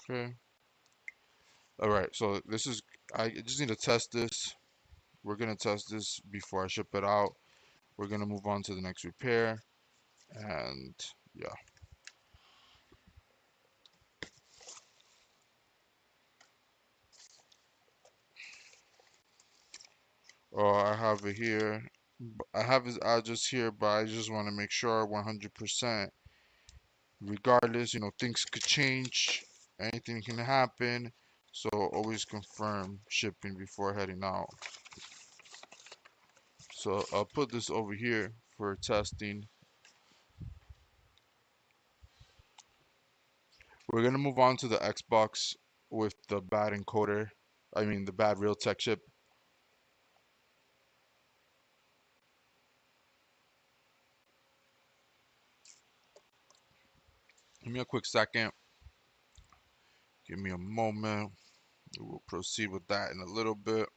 Okay. All right. So this is I just need to test this. We're gonna test this before I ship it out. We're gonna move on to the next repair, and yeah. Oh, I have it here. I have his address here, but I just want to make sure 100%. Regardless, things could change, anything can happen. So always confirm shipping before heading out. So I'll put this over here for testing. We're gonna move on to the Xbox with the bad encoder. I mean the bad Realtek chip. Give me a quick second. Give me a moment. We will proceed with that in a little bit.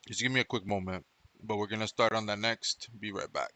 Just give me a quick moment. But we're gonna start on that next. Be right back.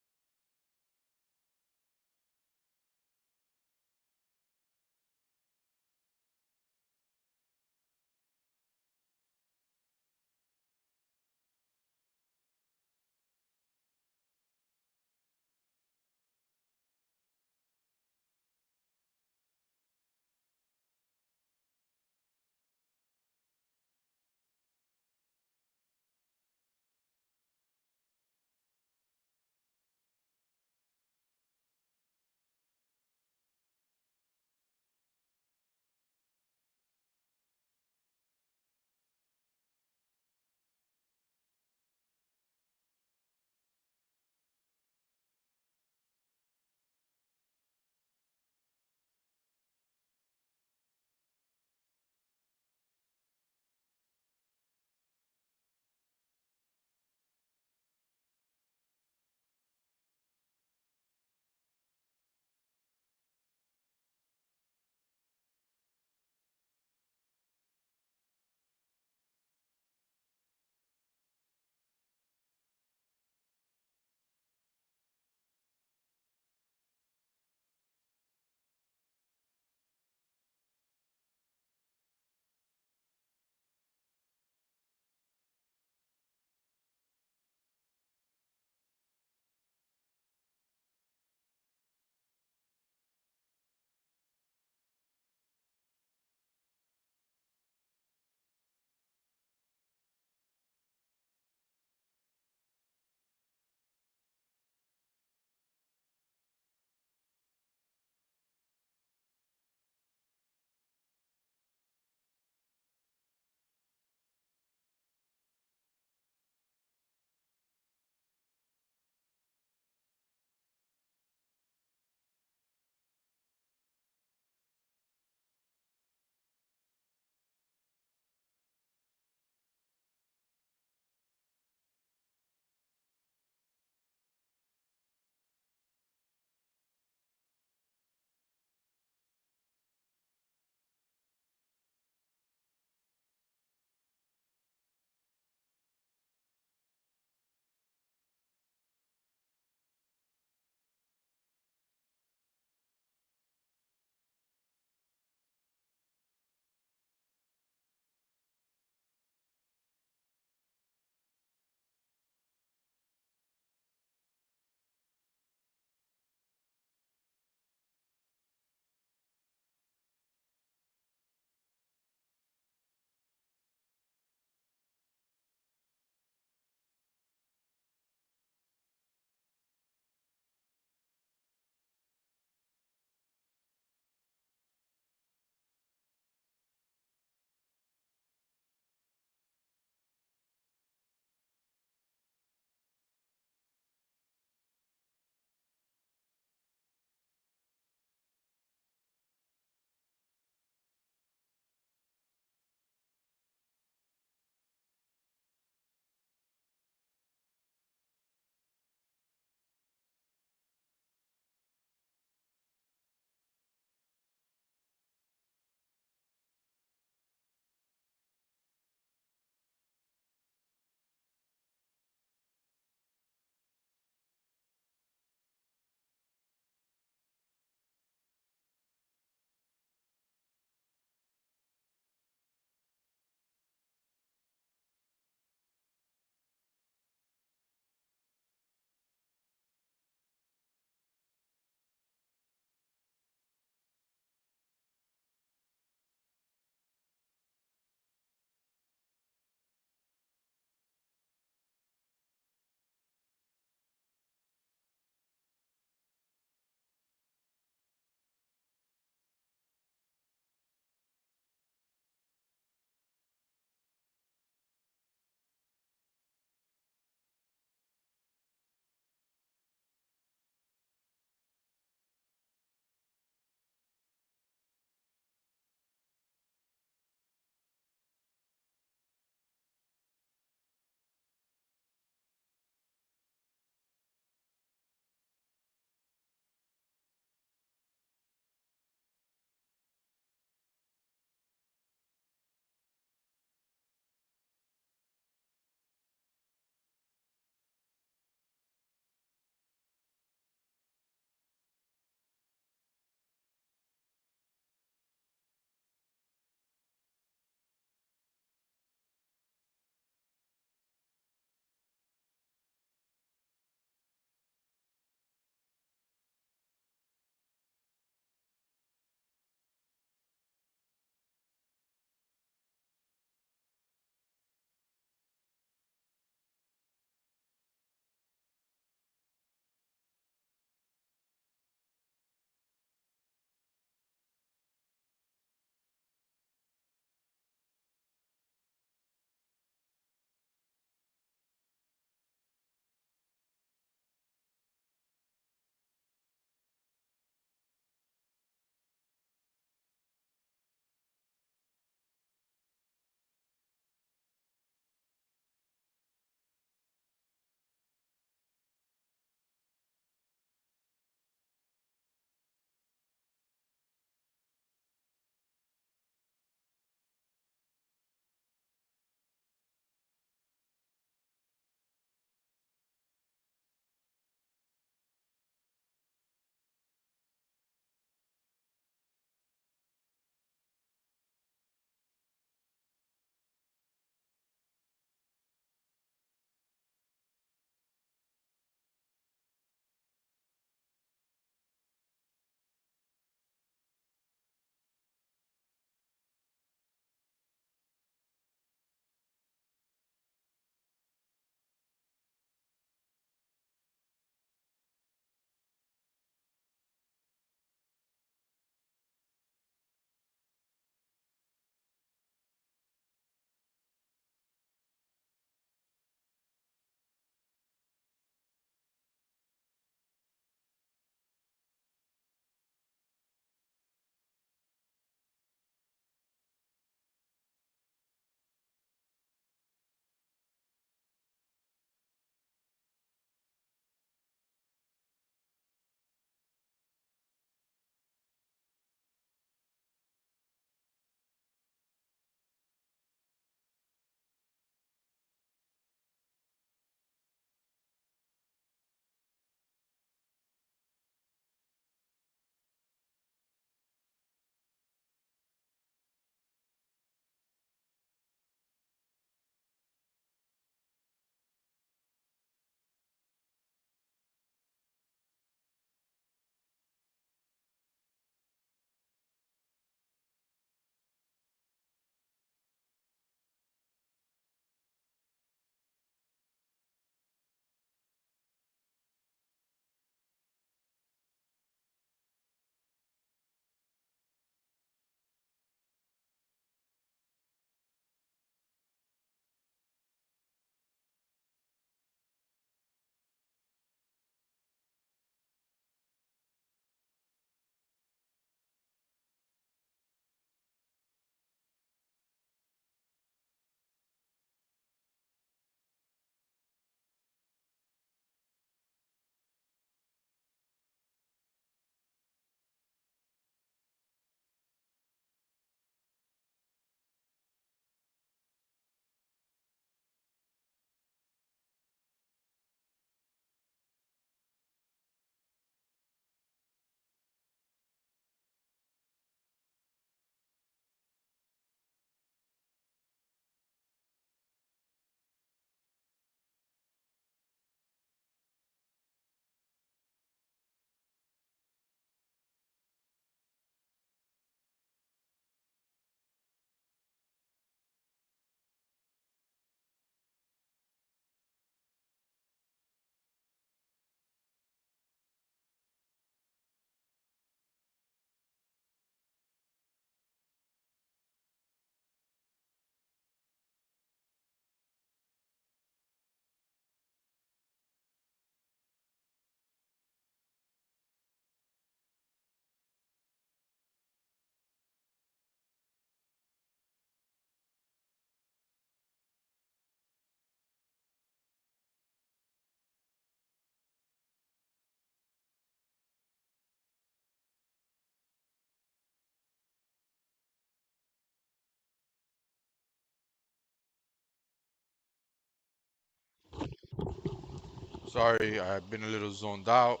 Sorry, I've been a little zoned out.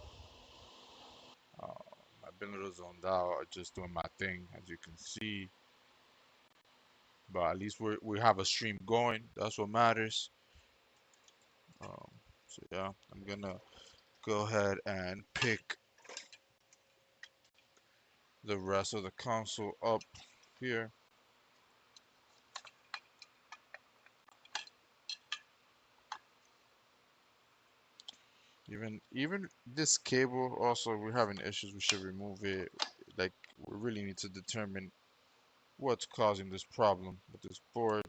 Um, I've been a little zoned out, just doing my thing, as you can see. But at least we have a stream going. That's what matters. Um, so yeah, I'm gonna go ahead and pick the rest of the console up here. Even this cable also, we're having issues. We should remove it. Like, we really need to determine what's causing this problem with this board,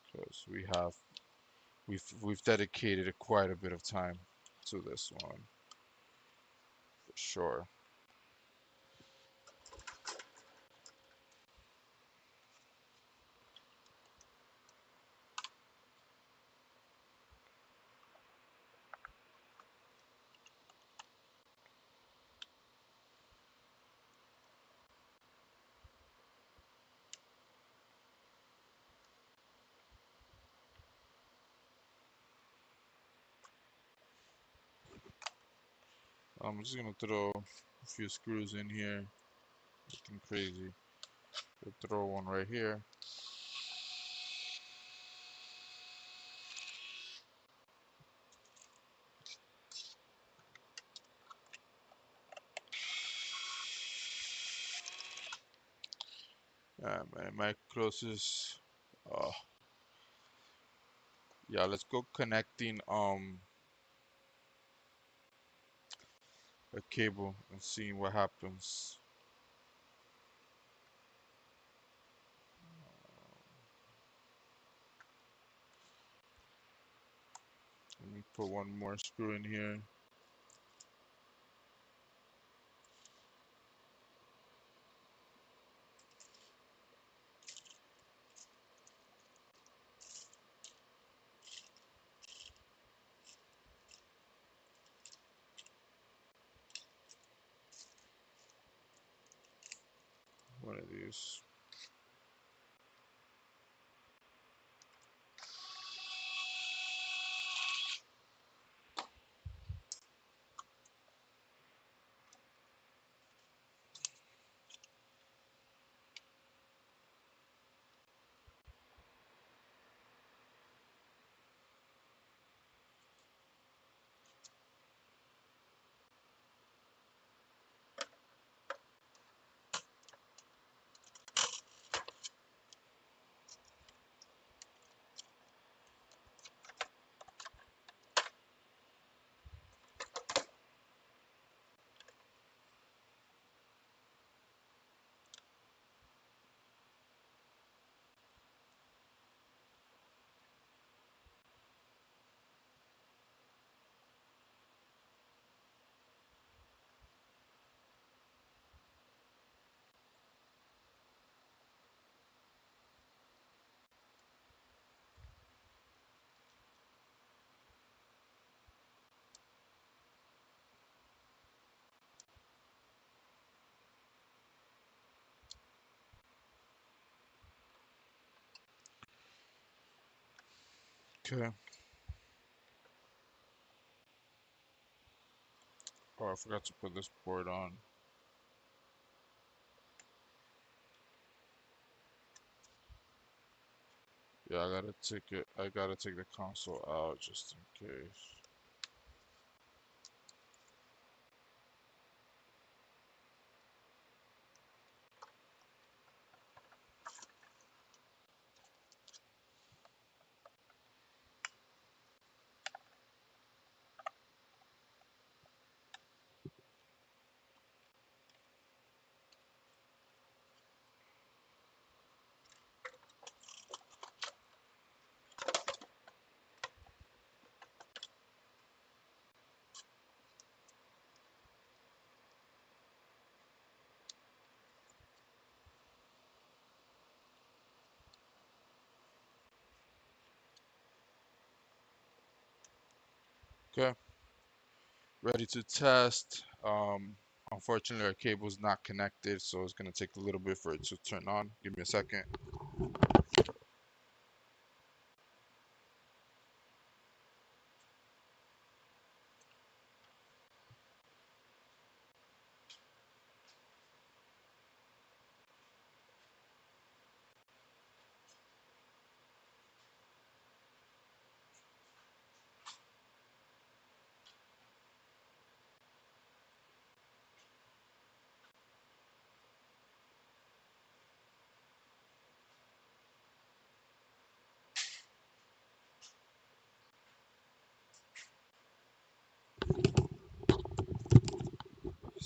because we've dedicated quite a bit of time to this one for sure. I'm just gonna throw a few screws in here. Nothing crazy. We'll throw one right here. Man, my closest. Uh, yeah, let's go connecting a cable and seeing what happens. Let me put one more screw in here. One of these. Okay. Oh, I forgot to put this board on. Yeah, I gotta take the console out just in case. Okay, ready to test. Unfortunately, our cable's not connected, so it's gonna take a little bit for it to turn on. Give me a second.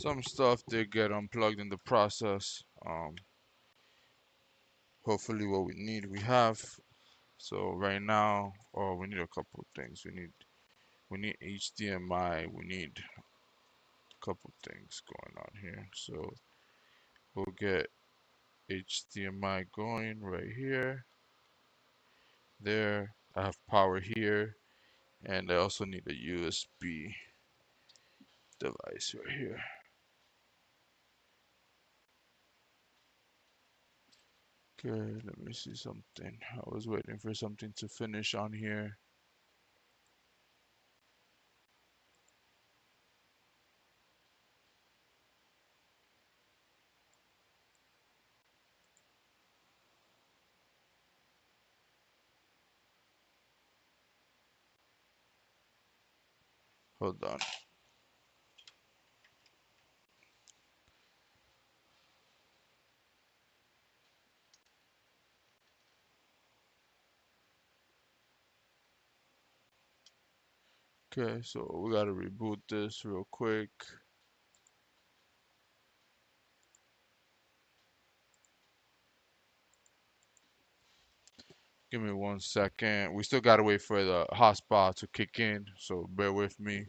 Some stuff did get unplugged in the process. Hopefully what we need we have. So right now, oh, we need a couple of things. We need HDMI. We need a couple things going on here. So we'll get HDMI going right here. There. I have power here, and I also need a USB device right here. Okay, let me see something. I was waiting for something to finish on here. Hold on. Okay, so we gotta reboot this real quick. Give me 1 second. We still gotta wait for the hotspot to kick in, so bear with me.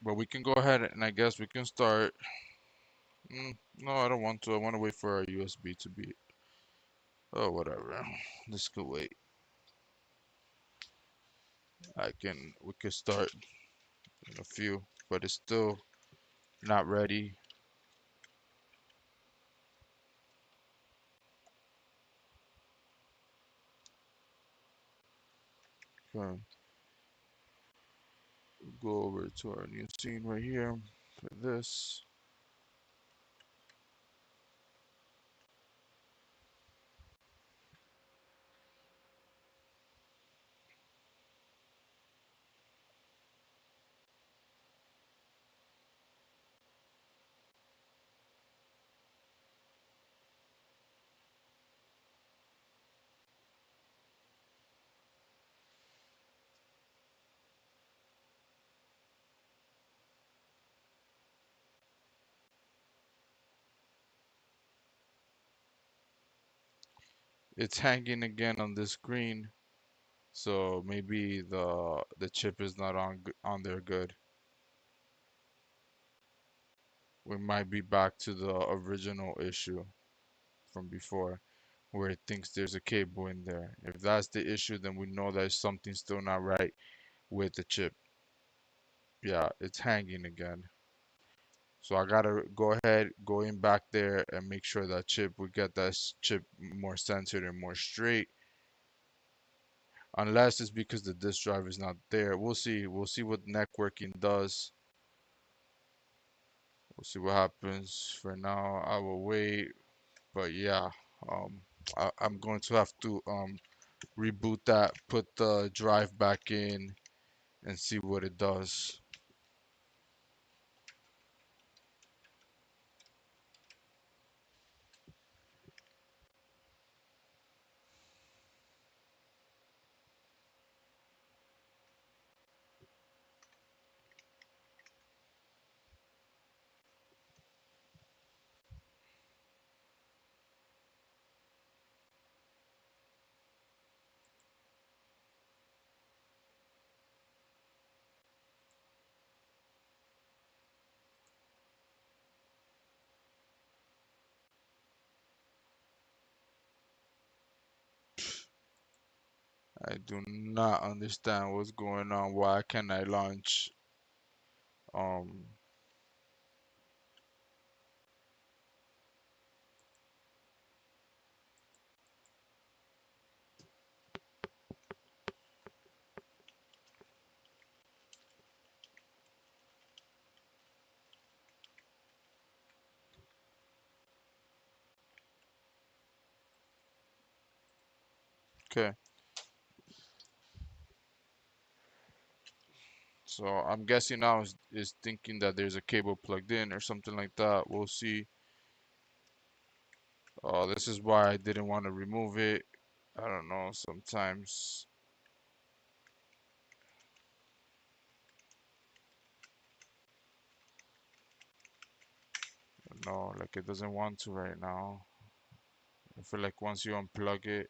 But we can go ahead and I guess we can start. No, I don't want to. I want to wait for our USB to be. Oh, whatever. This could wait. We could start in a few, but it's still not ready. Okay. Go over to our new scene right here for this. It's hanging again on the screen, so maybe the chip is not on there good. We might be back to the original issue from before, where it thinks there's a cable in there. If that's the issue, then we know there's something still not right with the chip. Yeah, it's hanging again. So I gotta go ahead, go in back there and make sure that we get that chip more centered and more straight. Unless it's because the disk drive is not there. We'll see. We'll see what networking does. We'll see what happens. For now, I will wait. But yeah, um, I'm going to have to reboot that, put the drive back in, and see what it does. I do not understand what's going on. Why can't I launch? Um, okay, so I'm guessing now is thinking that there's a cable plugged in or something like that. We'll see. This is why I didn't want to remove it. I don't know. Sometimes No, like it doesn't want to right now. I feel like once you unplug it,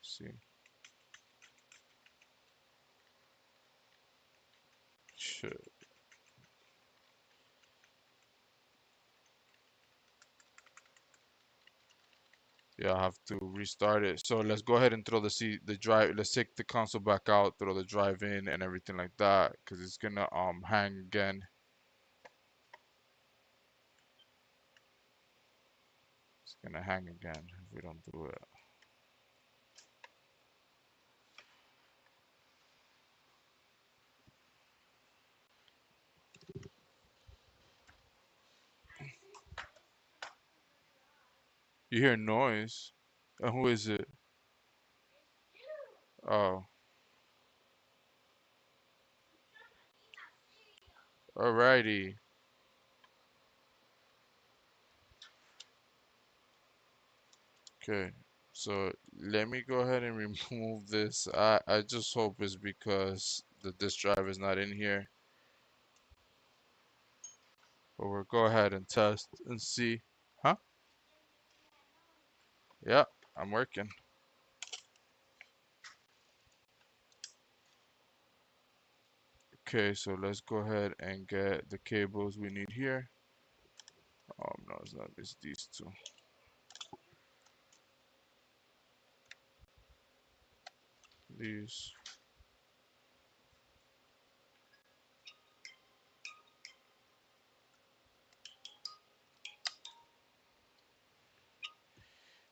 see, shit. Yeah, I have to restart it. So let's go ahead and throw the drive. Let's take the console back out, throw the drive in, and everything like that, because it's gonna hang again. It's gonna hang again if we don't do it. You hear noise? Who is it? Oh, alrighty. Okay, so let me go ahead and remove this. I just hope it's because the disk drive is not in here. But we'll go ahead and test and see. Huh? Yeah, I'm working. Okay, so let's go ahead and get the cables we need here. No, it's not. It's these two. These.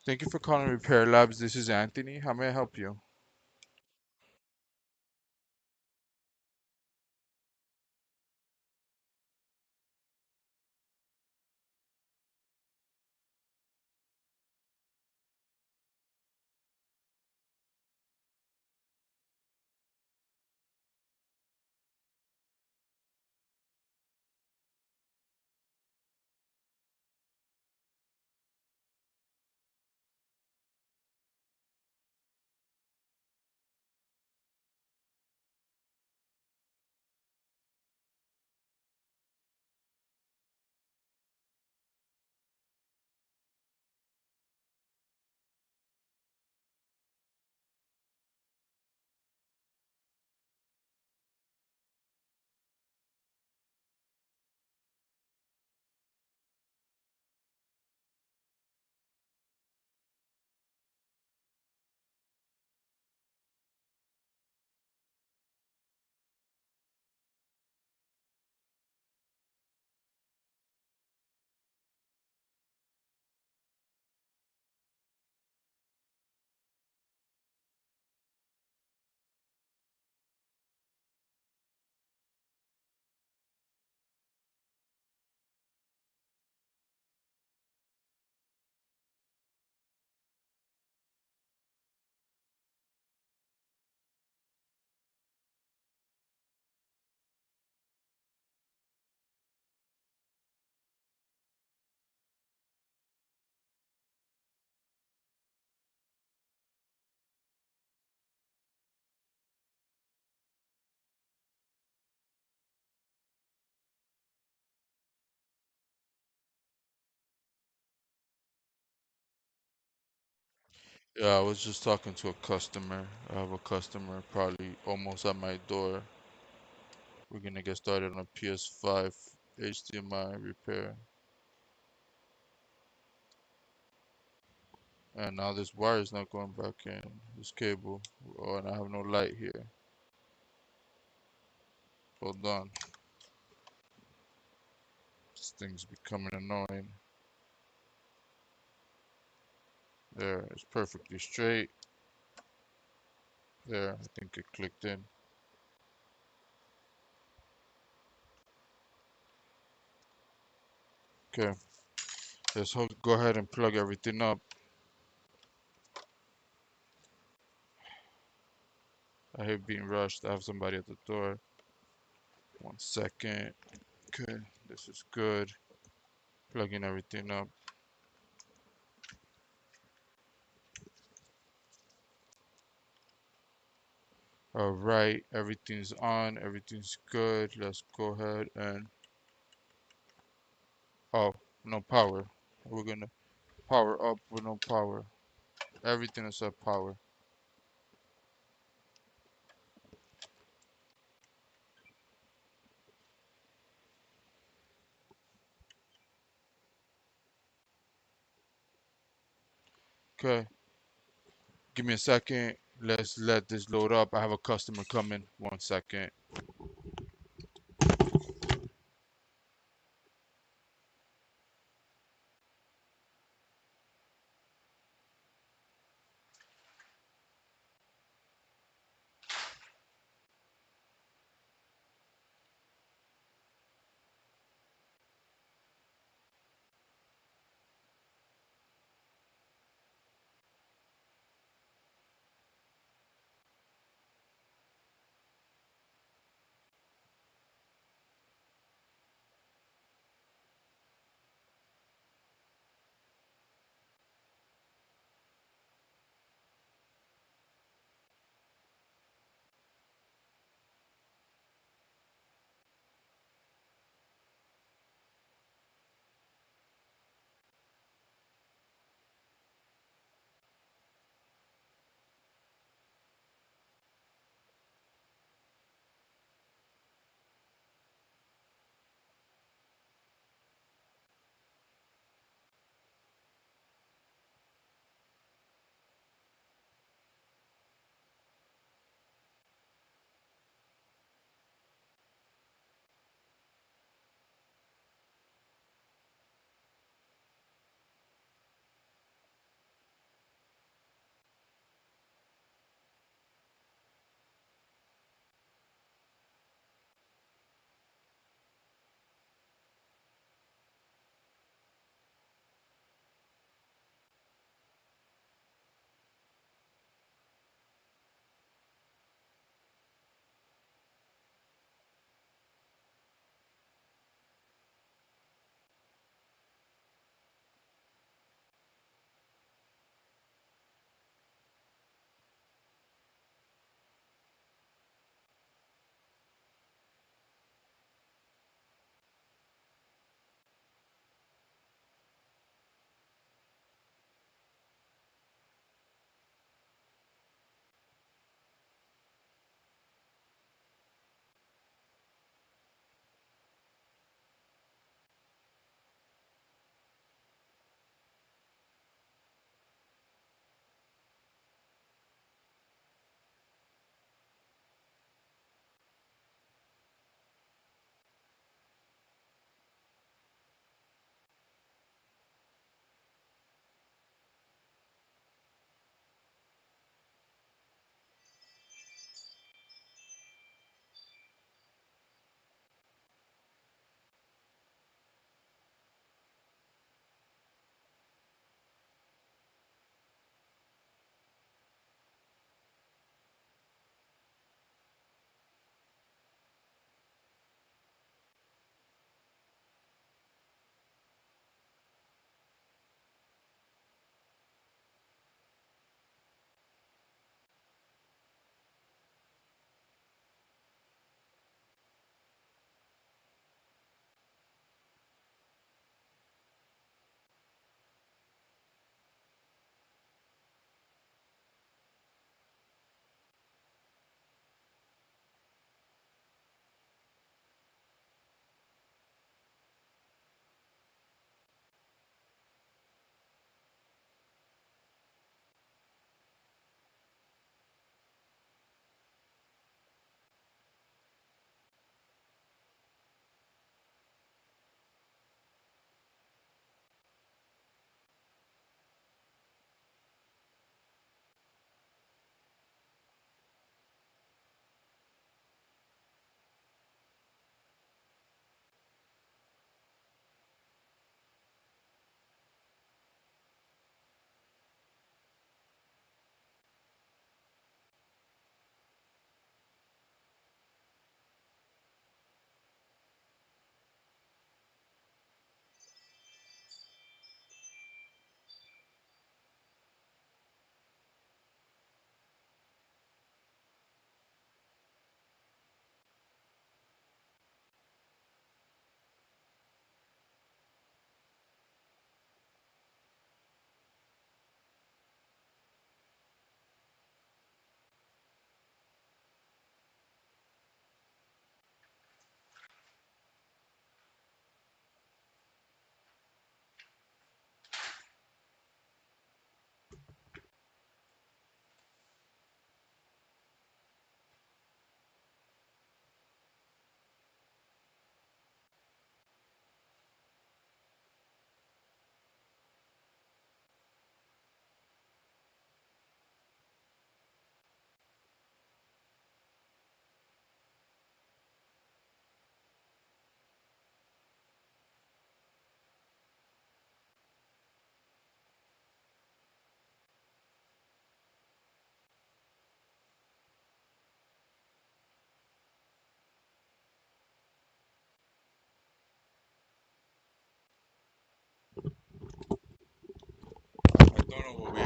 Thank you for calling Repair Labs. This is Anthony. How may I help you? Yeah, I was just talking to a customer. I have a customer probably almost at my door. We're gonna get started on a PS5 HDMI repair. And now this wire is not going back in. This cable. Oh, and I have no light here. Hold on. This thing's becoming annoying. There, it's perfectly straight. There, I think it clicked in. Okay, let's go ahead and plug everything up. I hate being rushed. I have somebody at the door. 1 second. Okay, this is good. Plugging everything up. All right, everything's on. Everything's good. Let's go ahead and Oh, no power. We're gonna power up with no power. Everything except power. Okay, give me a second. Let's let this load up. I have a customer coming. 1 second.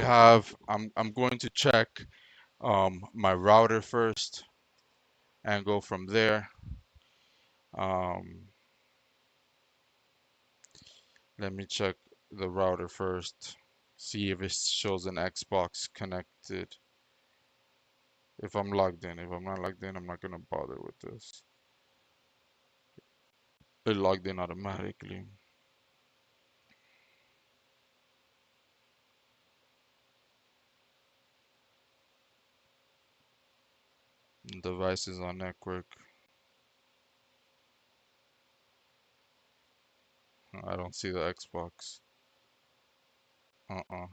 I'm going to check my router first and go from there. Um, Let me check the router first. See if it shows an Xbox connected. If I'm logged in. If I'm not logged in, I'm not gonna bother with this. It logged in automatically. Devices on network. I don't see the Xbox. Uh-uh.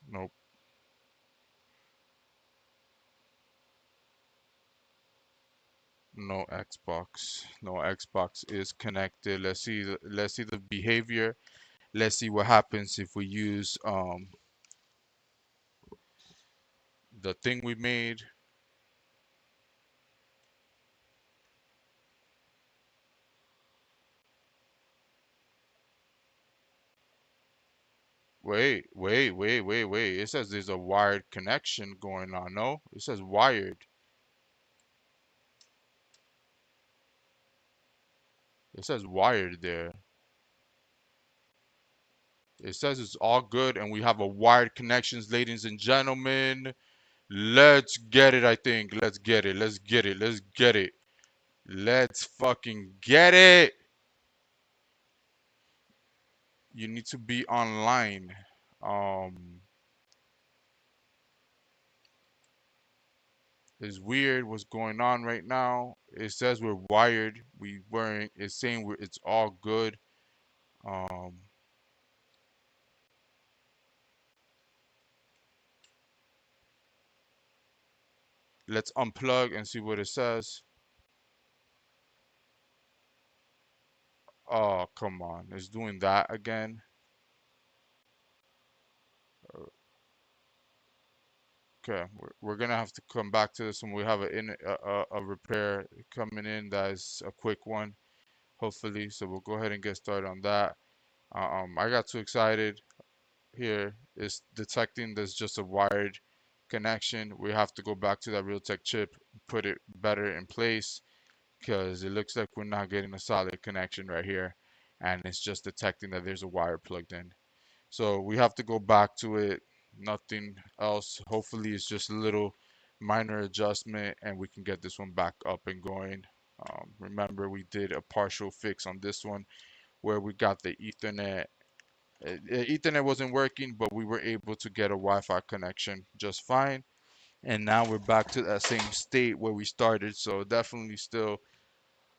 Nope. No Xbox. No Xbox is connected. Let's see the behavior. Let's see what happens if we use the thing we made. Wait. It says there's a wired connection going on. No, it says wired. It says wired there. It says it's all good and we have a wired connections, ladies and gentlemen. Let's get it, I think. Let's get it. Let's get it. Let's get it. Let's fucking get it. You need to be online. Um, it's weird what's going on right now. It says we're wired. We weren't. It's saying it's all good. Um, let's unplug and see what it says. Oh, come on. It's doing that again. Okay, we're gonna have to come back to this when we have a repair coming in that is a quick one, hopefully. So we'll go ahead and get started on that. I got too excited here. It's detecting there's just a wired connection. We have to go back to that Realtek chip, put it better in place because it looks like we're not getting a solid connection right here, and it's just detecting that there's a wire plugged in. So we have to go back to it. Nothing else. Hopefully, it's just a little minor adjustment and we can get this one back up and going. Remember, we did a partial fix on this one where we got the Ethernet. Ethernet wasn't working, but we were able to get a Wi-Fi connection just fine. And now we're back to that same state where we started. So definitely still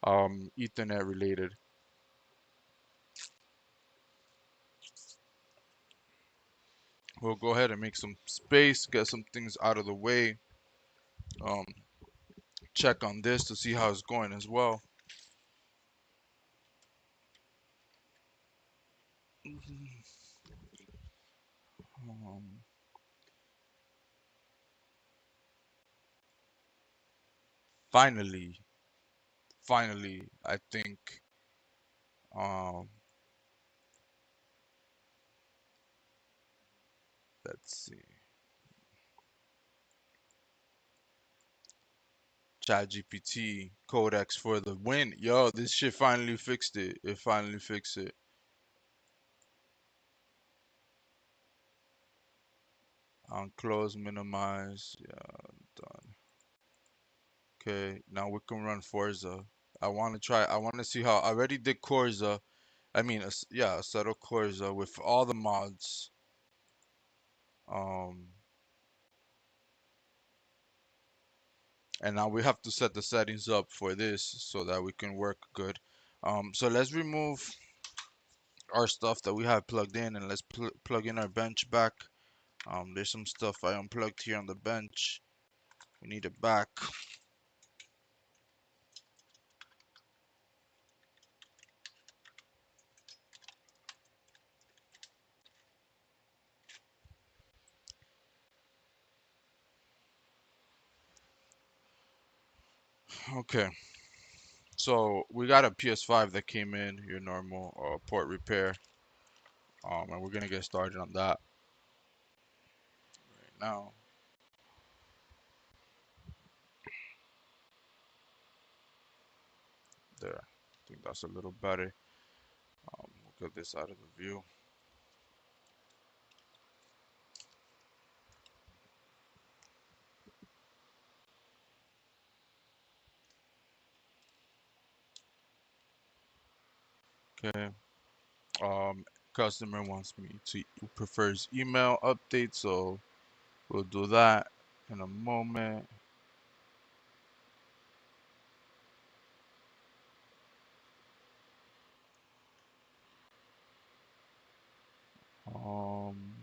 Ethernet related. We'll go ahead and make some space, get some things out of the way. Um, check on this to see how it's going as well. Um, finally, finally, I think, um, let's see. ChatGPT codecs for the win. Yo, this shit finally fixed it. It finally fixed it. On close, minimize. Yeah, done. Okay, now we can run Forza. I want to try. I want to see how. I already did Corza. I mean, yeah, a set of Corza with all the mods. Um, and now we have to set the settings up for this so that we can work good. So let's remove our stuff that we have plugged in and let's plug in our bench back. There's some stuff I unplugged here on the bench. We need it back. Okay, so we got a PS5 that came in, your normal port repair. And we're gonna get started on that right now. There, I think that's a little better. We'll get this out of the view. Okay. Um, Customer wants me to prefers email updates, so we'll do that in a moment. Um,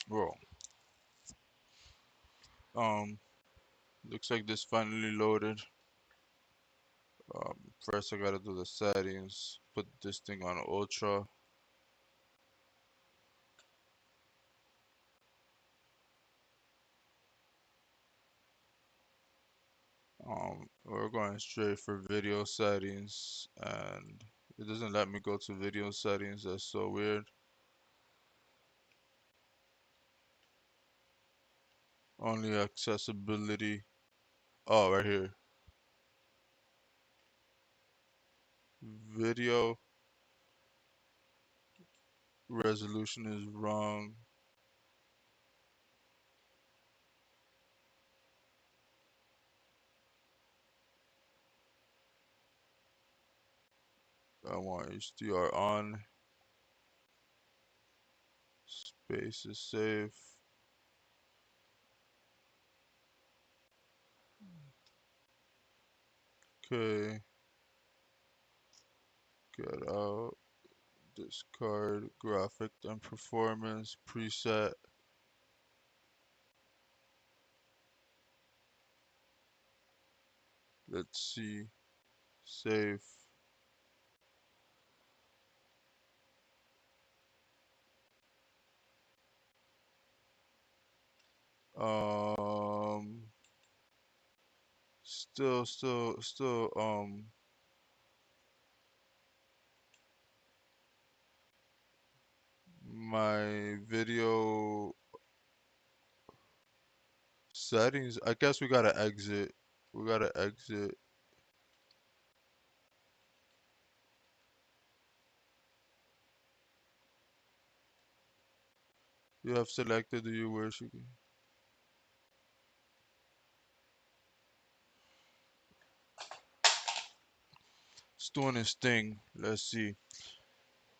well, um, looks like this finally loaded. First I gotta do the settings, put this thing on ultra. We're going straight for video settings, and it doesn't let me go to video settings. That's so weird. Only accessibility. Oh, right here. Video resolution is wrong. I want HDR on. Space is safe. Okay. Get out. Discard graphic and performance preset. Let's see. Save. Um. Still. My video settings. I guess we gotta exit. We gotta exit. You have selected. Do you wish? It's doing its thing. Let's see.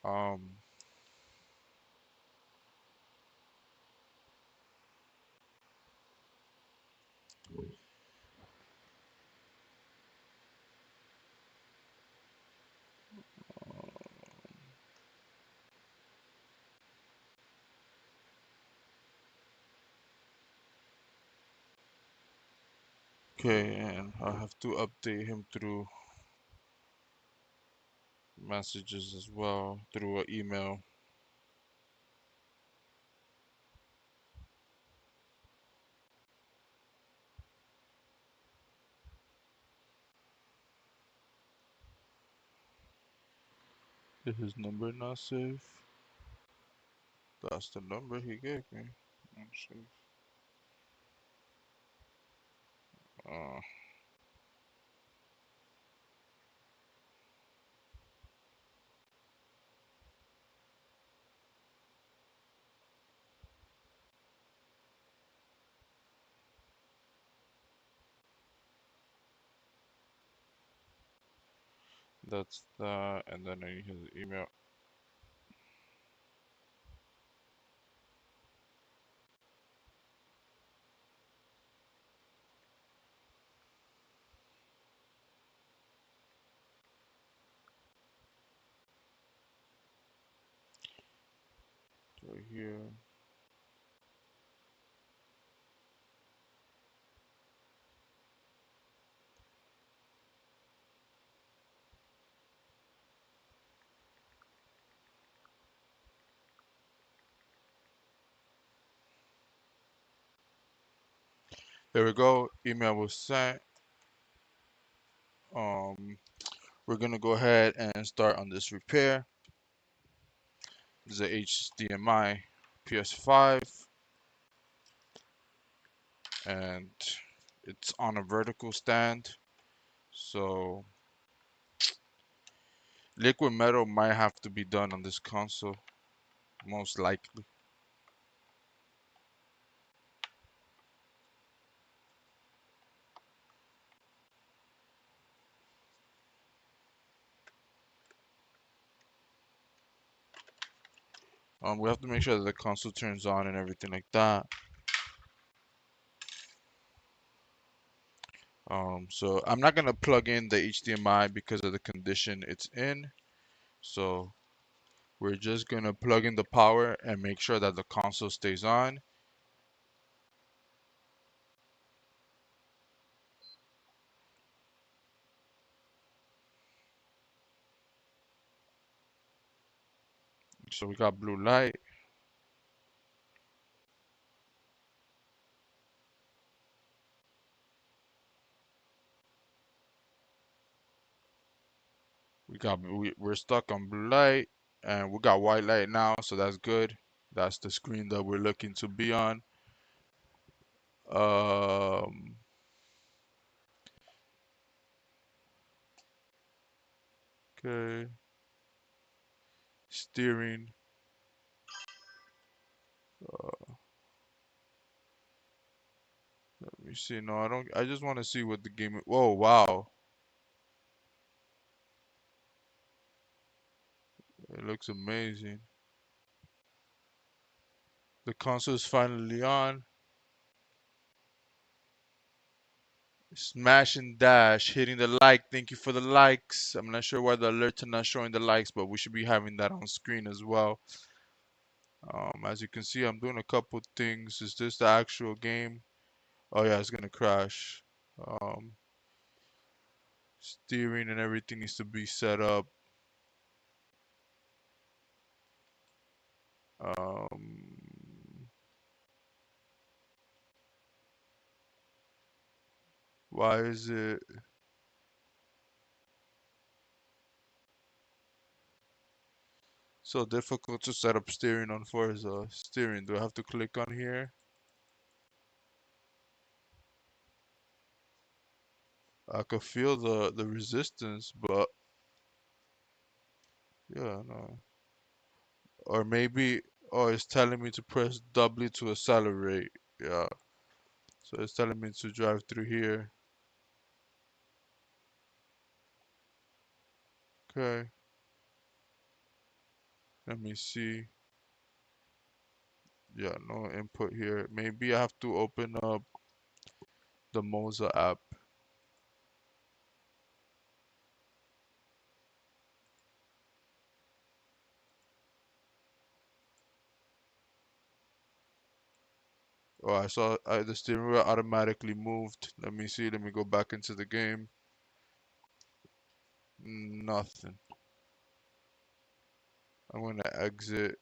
Um. Okay, and I have to update him through messages as well, through an email. Is his number not safe? That's the number he gave me. Not safe. Uh, that's that, and then I need his email. right here. There we go. Email was sent. Um, we're gonna go ahead and start on this repair. This is a HDMI PS5, and it's on a vertical stand. So liquid metal might have to be done on this console, most likely. We have to make sure that the console turns on and everything like that. So I'm not gonna plug in the HDMI because of the condition it's in. So we're just gonna plug in the power and make sure that the console stays on. So we got blue light. We're stuck on blue light, and we got white light now, so that's good. That's the screen that we're looking to be on. Um, okay, steering. Let me see. No, I don't. I just want to see what the game. Whoa, wow! It looks amazing. The console is finally on. Smash and dash, hitting the like. Thank you for the likes. I'm not sure why the alerts are not showing the likes, but we should be having that on screen as well. As you can see, I'm doing a couple things. Is this the actual game? Oh yeah, it's gonna crash. Um, Steering and everything needs to be set up. Um, why is it so difficult to set up steering on Forza? Steering, do I have to click on here? I could feel the resistance, but yeah, no. Or maybe, oh, it's telling me to press W to accelerate. Yeah, so it's telling me to drive through here. Okay, let me see. Yeah, no input here. Maybe I have to open up the Moza app. Oh, I saw the steering wheel automatically moved. Let me see. Let me go back into the game. Nothing. I'm gonna exit.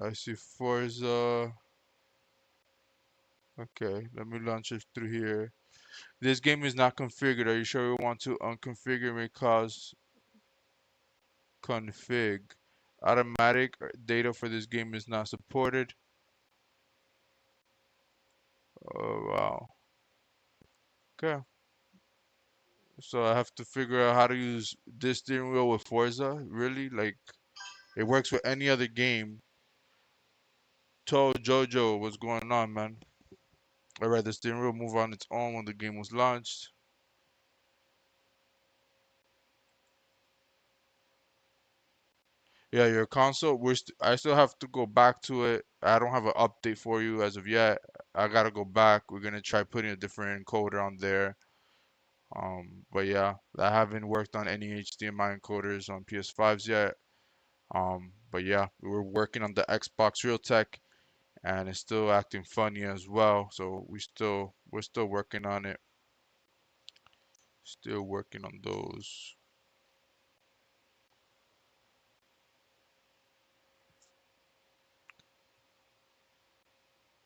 I see Forza. Okay, let me launch it through here. This game is not configured. Are you sure you want to unconfigure? May cause config. Automatic data for this game is not supported. Oh wow. Okay. So I have to figure out how to use this steering wheel with Forza. Really? Like it works with any other game. Told Jojo what's going on, man. Alright, the steering wheel moved on its own when the game was launched. Yeah, your console. I still have to go back to it. I don't have an update for you as of yet. I gotta go back. We're gonna try putting a different encoder on there. But yeah, I haven't worked on any HDMI encoders on PS5s yet. But yeah, we're working on the Xbox Realtek, and it's still acting funny as well. So we're still working on it. Still working on those.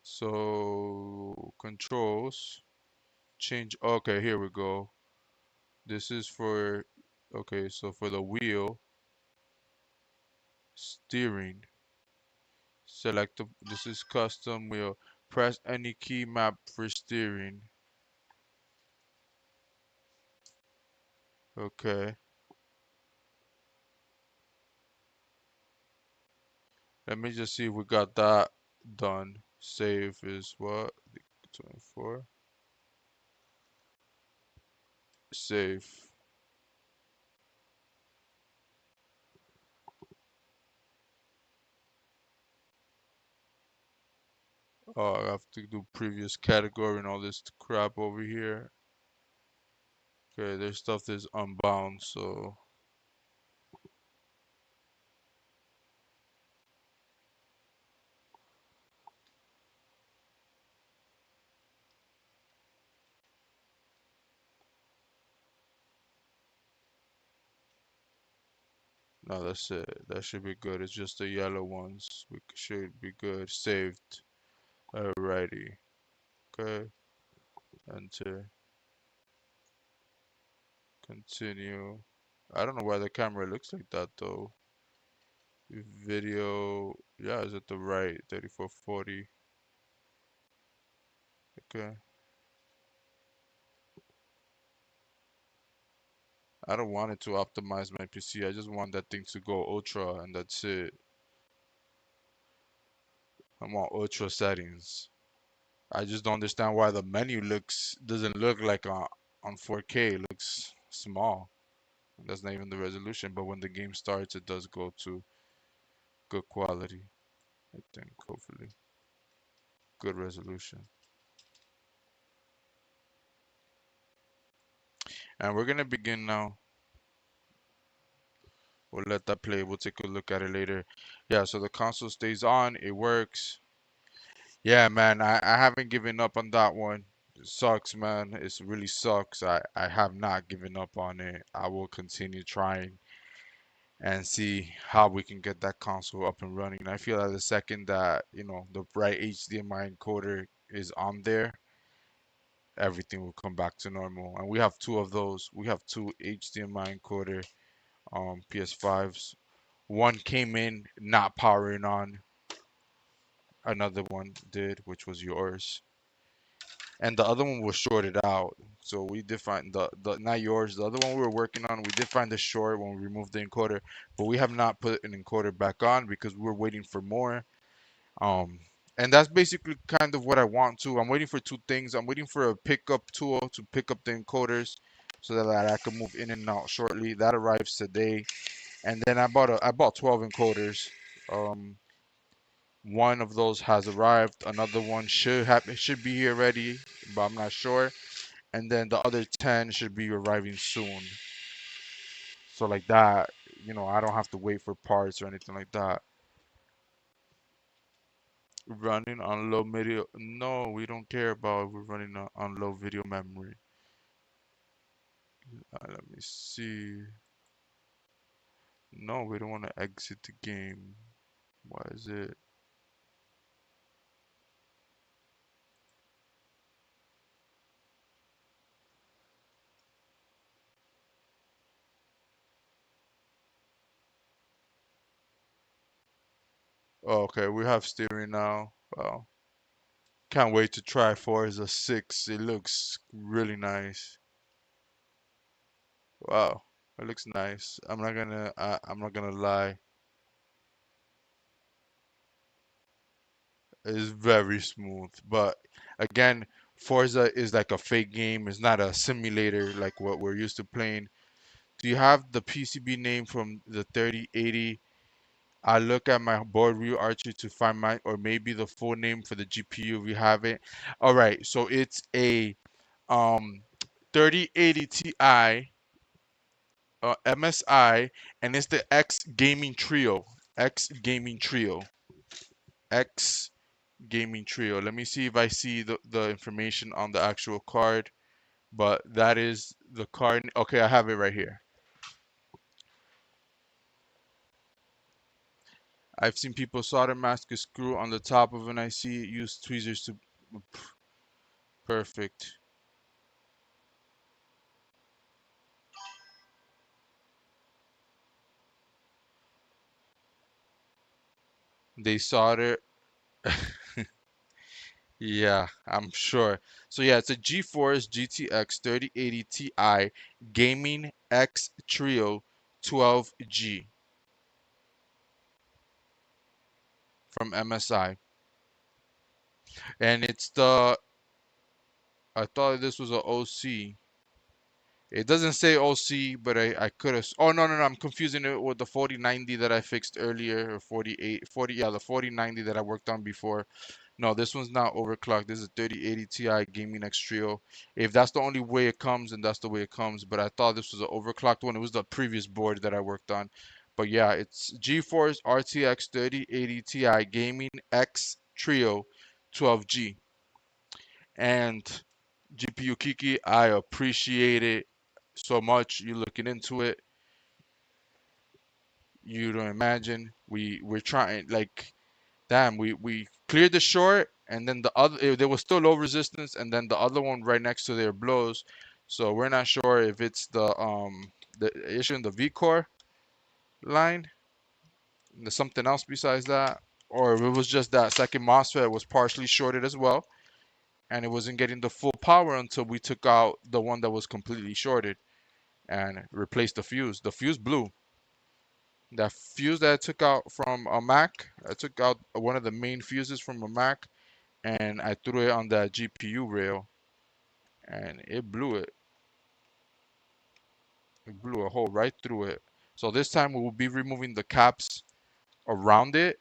So controls change. Okay, here we go. This is for, okay, so for the wheel, steering, this is custom wheel. Press any key map for steering. Okay, let me just see if we got that done. Save is what? 24. Save. Oh, I have to do previous category and all this crap over here. Okay, there's stuff that's unbound, so no, that's it. That should be good. It's just the yellow ones. We should be good. Saved. Alrighty. Okay. Enter. Continue. I don't know why the camera looks like that though. Video. Yeah, is it the right? 3440. Okay. I don't want it to optimize my PC. I just want that thing to go ultra and that's it. I want ultra settings. I just don't understand why the menu doesn't look like on 4K. It looks small. That's not even the resolution, but when the game starts, it does go to good quality. I think, hopefully, good resolution. And we're gonna begin now. We'll let that play. We'll take a look at it later. Yeah, so the console stays on. It works. Yeah, man, I haven't given up on that one. It sucks, man. It really sucks. I have not given up on it. I will continue trying and see how we can get that console up and running. I feel that the second that, the right HDMI encoder is on there, everything will come back to normal. And we have two of those. We have two HDMI encoder PS5s. One came in not powering on, another one did, which was yours. And the other one was shorted out. So we did find the not yours, the other one we were working on, we did find the short when we removed the encoder, but we have not put an encoder back on because we were waiting for more. Um, and that's basically kind of what I want to. I'm waiting for two things. I'm waiting for a pickup tool to pick up the encoders so that I can move in and out shortly. That arrives today. And then I bought 12 encoders. Um, one of those has arrived. Another one should be here ready, but I'm not sure. And then the other 10 should be arriving soon. So like that, I don't have to wait for parts or anything like that. Running on low video. No, we don't care about if we're running on low video memory. Let me see. No, we don't want to exit the game. Why is it? Oh, okay, we have steering now. Wow. Can't wait to try Forza 6. It looks really nice. Wow. It looks nice. I'm not gonna lie. It's very smooth. But again, Forza is like a fake game. It's not a simulator like what we're used to playing. Do you have the PCB name from the 3080 I look at my board view archive to find my, or maybe the full name for the GPU if we have it. All right, so it's a 3080 Ti MSI, and it's the X Gaming Trio. X Gaming Trio. X Gaming Trio. Let me see if I see the information on the actual card, but that is the card. Okay, I have it right here. I've seen people solder mask a screw on the top of an IC, use tweezers to. Perfect. They solder. Yeah, I'm sure. So yeah, it's a GeForce GTX 3080 Ti Gaming X Trio 12G from MSI. And it's the, I thought this was a OC. It doesn't say OC, but I could have. Oh, no, no, no. I'm confusing it with the 4090 that I fixed earlier, or 40, yeah, the 4090 that I worked on before. No, this one's not overclocked. This is a 3080 Ti Gaming X Trio. If that's the only way it comes, then that's the way it comes. But I thought this was an overclocked one. It was the previous board that I worked on. But yeah, it's GeForce RTX 3080 Ti Gaming X Trio 12G. And GPU Kiki, I appreciate it so much. You looking into it, you don't imagine. We're trying, like, damn, we cleared the short, and then the other, there was still low resistance, and then the other one right next to there blows. So we're not sure if it's the issue in the V core line, there's something else besides that, or if it was just that second MOSFET was partially shorted as well, and it wasn't getting the full power until we took out the one that was completely shorted and replaced the fuse. The fuse blew. That fuse that I took out from a Mac, I took out one of the main fuses from a Mac, and I threw it on that GPU rail, and it blew it. It blew a hole right through it. So this time we will be removing the caps around it,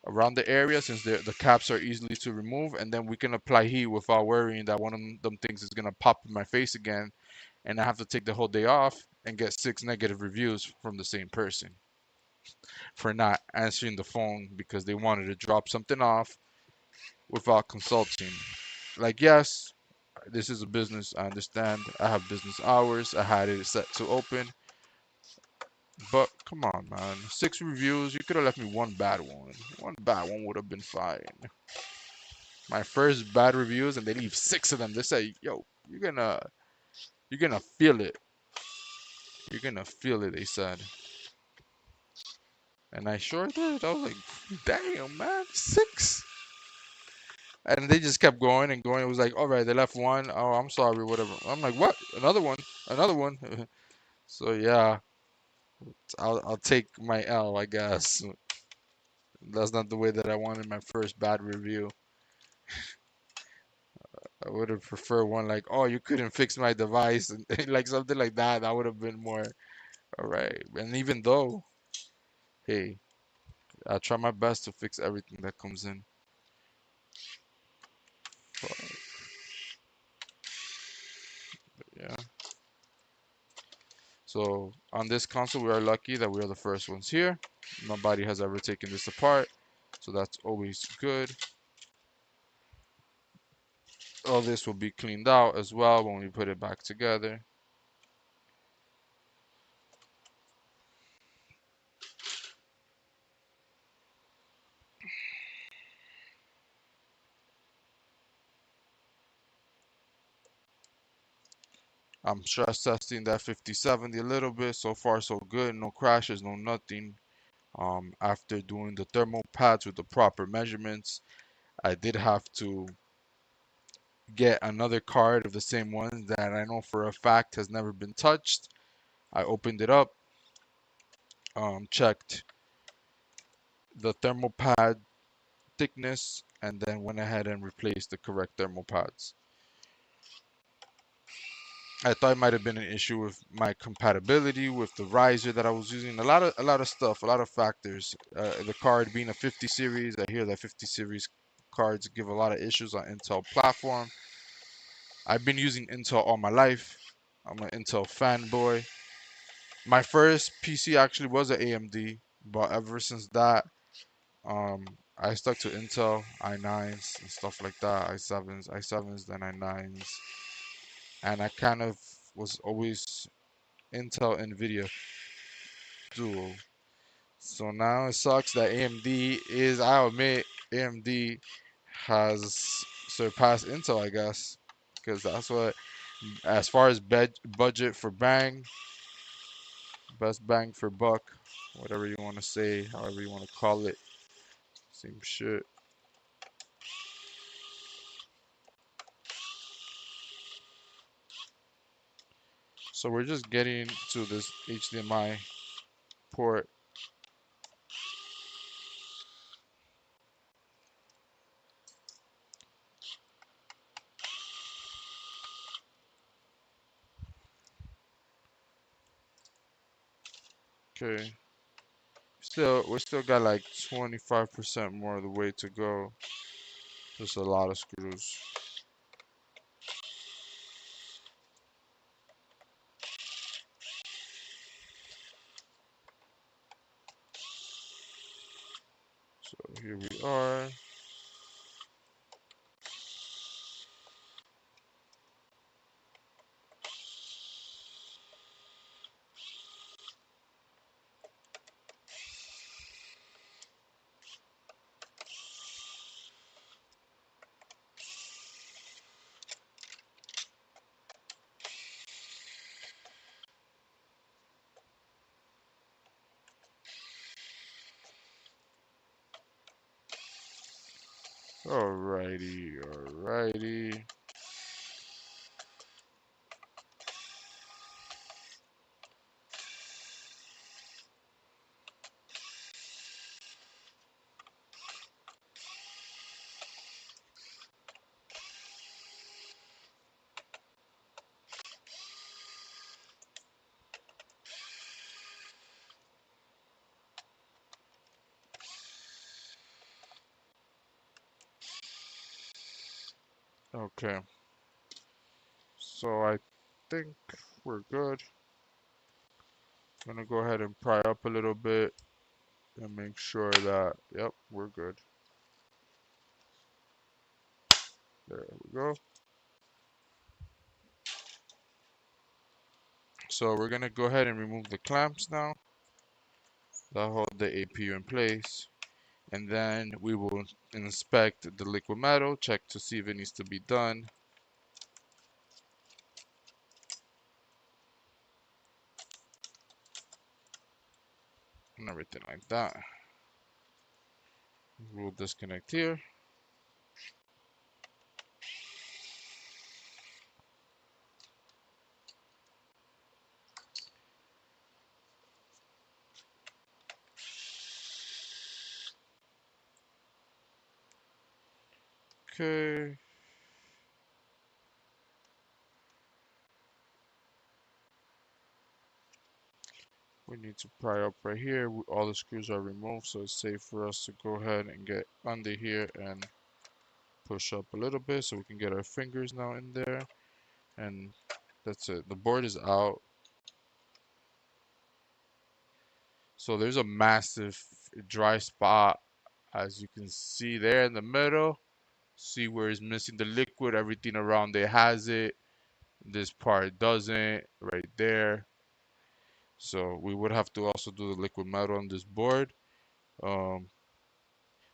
around the area, since the caps are easily to remove, and then we can apply heat without worrying that one of them things is gonna pop in my face again, and I have to take the whole day off and get 6 negative reviews from the same person for not answering the phone because they wanted to drop something off without consulting. Like, yes, this is a business. I understand. I have business hours. I had it set to open. But come on, man. 6 reviews. You could have left me one bad one. One bad one would have been fine. My first bad reviews, and they leave 6 of them. They say, "Yo, you're gonna feel it. You're gonna feel it." They said, and I sure did. I was like, "Damn, man, 6." And they just kept going and going. It was like, all right, they left one. Oh, I'm sorry, whatever. I'm like, what? Another one? Another one? So yeah, I'll take my L, I guess. That's not the way that I wanted my first bad review. I would have preferred one like, oh, you couldn't fix my device, and like something like that. That would have been more all right. And even though, hey, I try my best to fix everything that comes in. But yeah. So on this console, we are lucky that we are the first ones here. Nobody has ever taken this apart, so that's always good. All this will be cleaned out as well when we put it back together. I'm stress testing that 5070 a little bit. So far, so good. No crashes, no nothing. After doing the thermal pads with the proper measurements, I did have to get another card of the same one that I know for a fact has never been touched. I opened it up, checked the thermal pad thickness, and then went ahead and replaced the correct thermal pads. I thought it might have been an issue with my compatibility with the riser that I was using. A lot of stuff, a lot of factors. The card being a 50 series, I hear that 50 series cards give a lot of issues on Intel platform. I've been using Intel all my life. I'm an Intel fanboy. My first PC actually was an AMD, but ever since that, um, I stuck to Intel i9s and stuff like that, i7s, then i9s, and I kind of was always Intel Nvidia duo. So now it sucks that AMD is, I'll admit, AMD has surpassed Intel, I guess, because that's what, as far as budget for bang, best bang for buck, whatever you want to say, however you want to call it, same shit. So we're just getting to this HDMI port. Okay, we still got like 25% more of the way to go. Just a lot of screws. So here we are. Alrighty, alrighty. Okay, so I think we're good. Gonna go ahead and pry up a little bit and make sure that, yep, we're good. There we go. So we're gonna go ahead and remove the clamps now that hold the APU in place. And then we will inspect the liquid metal, check to see if it needs to be done. And everything like that. We'll disconnect here. Okay. We need to pry up right here. All the screws are removed, so it's safe for us to go ahead and get under here and push up a little bit so we can get our fingers now in there. And that's it. The board is out. So there's a massive dry spot, as you can see there in the middle. See where it's missing the liquid, everything around it has it. This part doesn't, right there. So we would have to also do the liquid metal on this board. Um,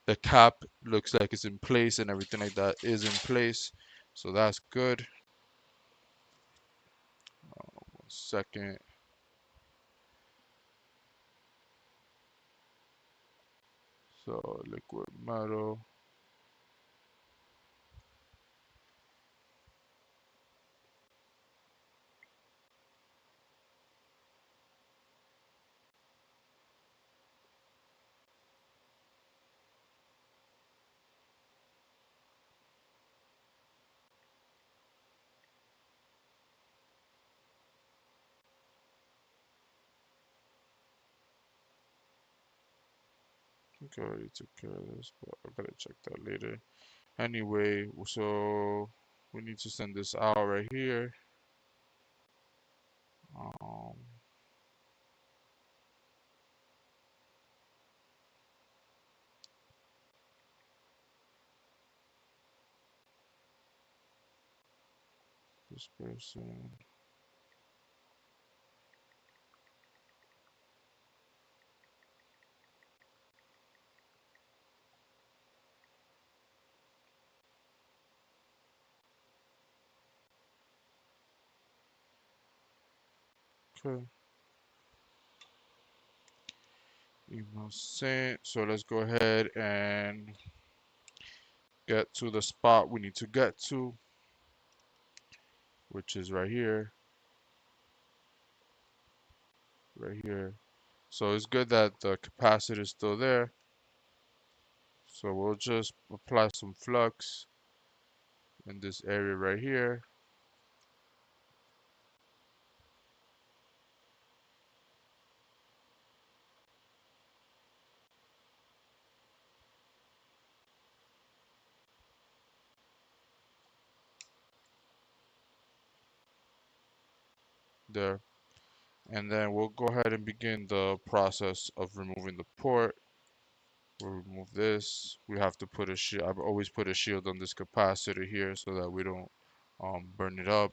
the cap looks like it's in place and everything like that is in place. So that's good. 1 second. So liquid metal. I already took care of this, but I gotta check that later. Anyway, so we need to send this out right here. Um, this person. Okay. Email sent. So let's go ahead and get to the spot we need to get to, which is right here, right here. So it's good that the capacitor is still there. So we'll just apply some flux in this area right here. There. And then we'll go ahead and begin the process of removing the port. We'll remove this. We have to put a shield. I've always put a shield on this capacitor here so that we don't burn it up.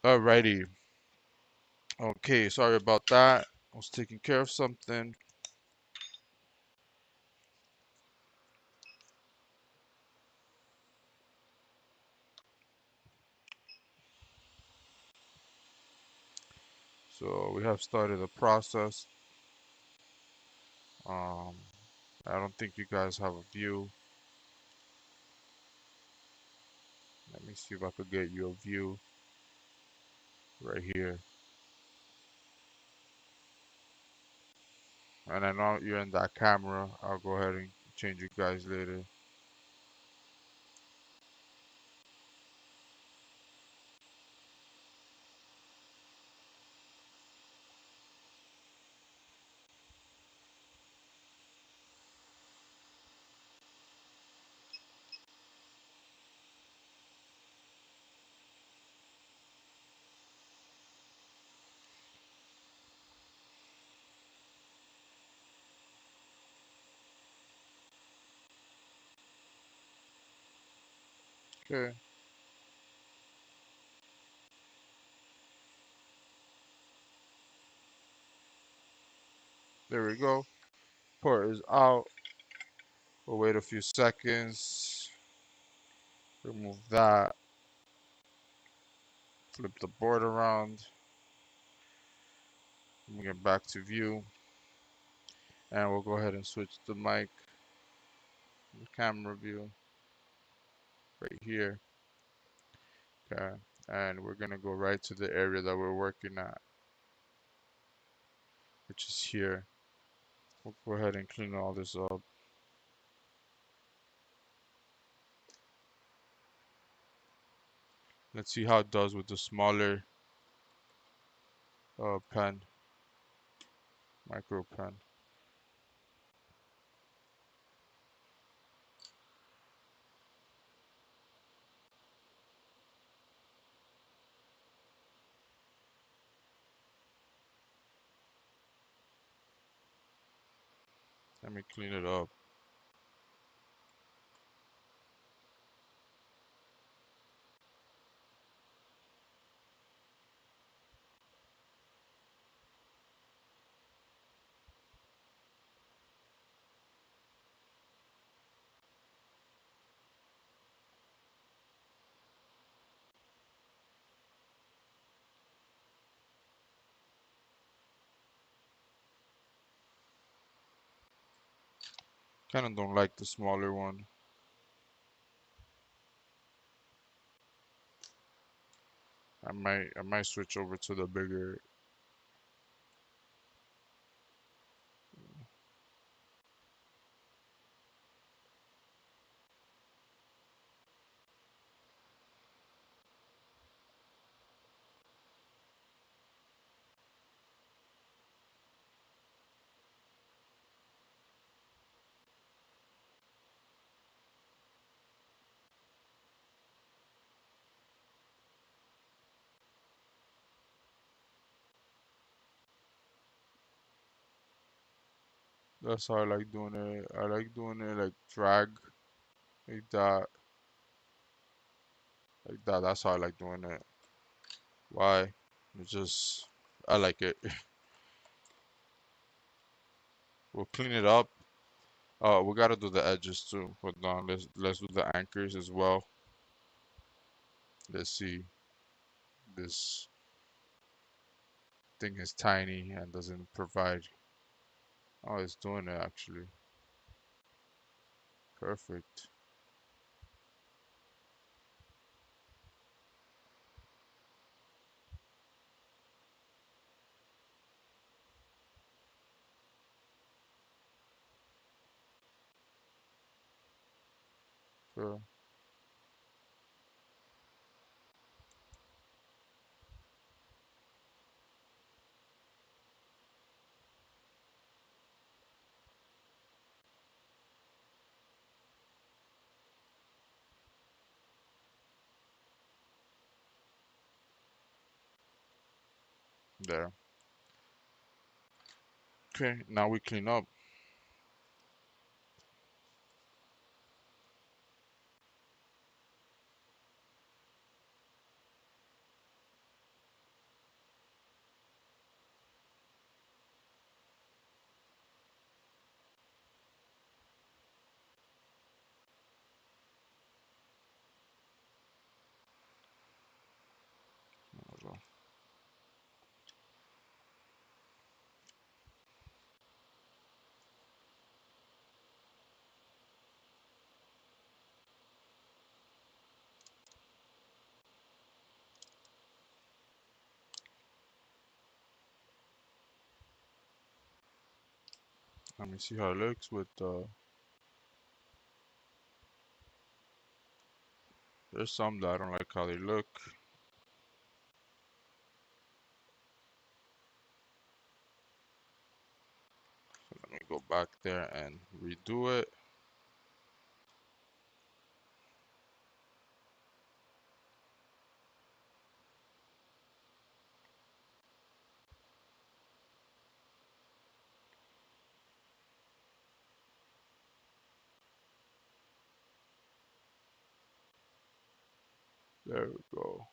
Alrighty. Okay, sorry about that. I was taking care of something. So we have started the process. Um, I don't think you guys have a view. Let me see if I could get you a view right here. And I know you're in that camera. I'll go ahead and change you guys later. Okay, there we go. Port is out. We'll wait a few seconds. Remove that. Flip the board around. Bring it back to view, and we'll go ahead and switch the mic, the camera view right here. Okay, and we're gonna go right to the area that we're working at, which is here. We'll go ahead and clean all this up. Let's see how it does with the smaller pen, micro pen. Let me clean it up. Kind of don't like the smaller one. I might switch over to the bigger. That's how I like doing it. I like doing it like drag, like that, like that. That's how I like doing it. Why? It's just I like it. We'll clean it up. We gotta do the edges too. Hold on. Let's do the anchors as well. Let's see. This thing is tiny and doesn't provide. Oh, it's doing it actually. Perfect. So there. Okay, now we clean up. Let me see how it looks with there's some that I don't like how they look. Let me go back there and redo it. There we go.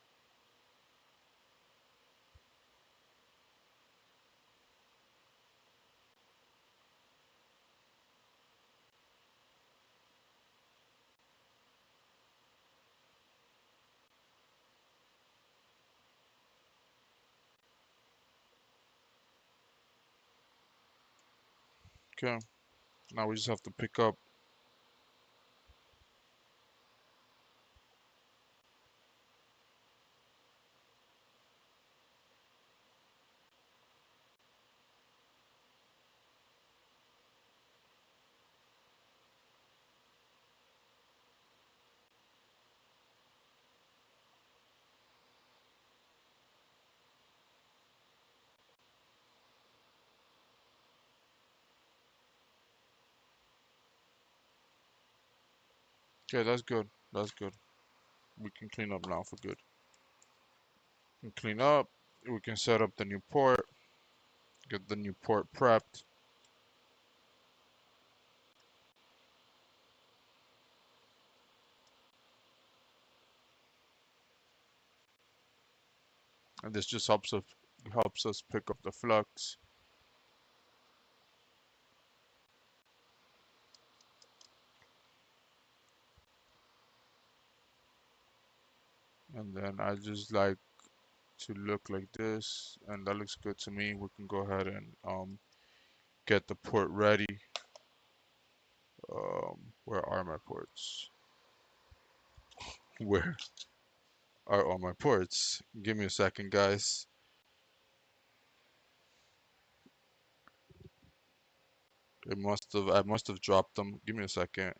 Okay, now we just have to pick up. Okay, that's good. That's good. We can clean up now for good. We can clean up. We can set up the new port. Get the new port prepped. And this just helps us pick up the flux. And then I just like to look like this, and that looks good to me. We can go ahead and get the port ready. Where are my ports? Where are all my ports? Give me a second, guys. I must have dropped them. Give me a second.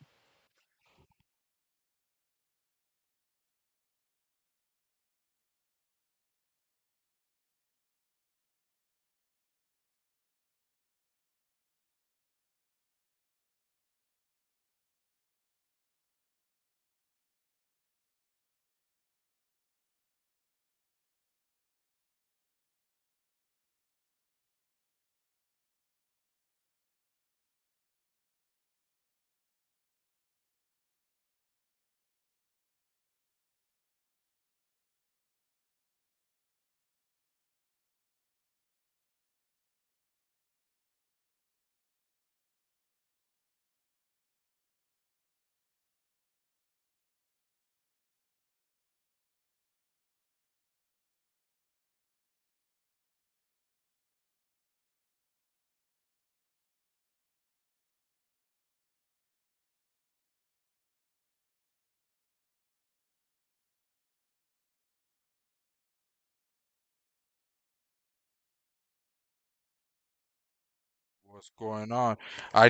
What's going on? I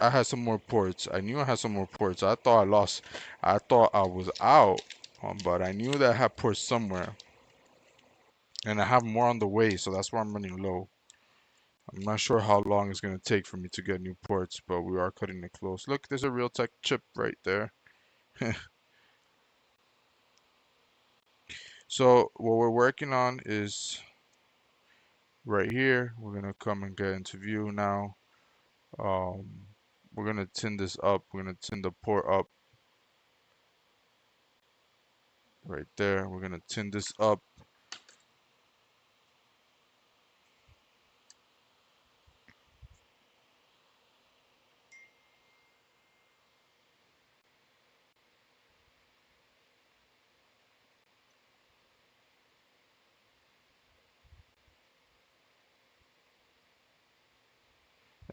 had some more ports. I knew I had some more ports. I thought I lost. I thought I was out, but I knew that I had ports somewhere, and I have more on the way. So that's why I'm running low. I'm not sure how long it's gonna take for me to get new ports, but we are cutting it close. Look, there's a Realtek chip right there. So what we're working on is right here. We're gonna come and get into view now. Um, we're gonna tin this up. We're gonna tin the port up right there. We're gonna tin this up.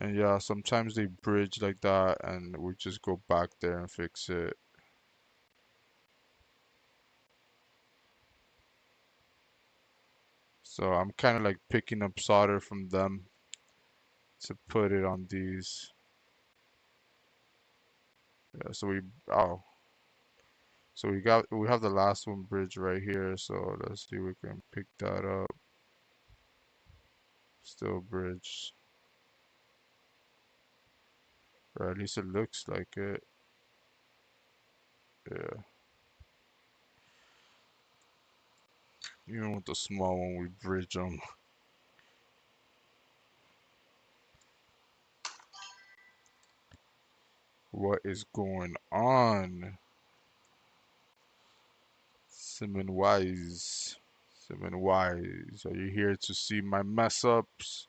And yeah, sometimes they bridge like that, and we just go back there and fix it. So I'm kind of like picking up solder from them to put it on these. Yeah, oh, so we have the last one bridge right here. So let's see if we can pick that up. Still bridge, or at least it looks like it. Yeah, even with the small one, we bridge them. What is going on? Simon Wise. Simon Wise. Are you here to see my mess ups?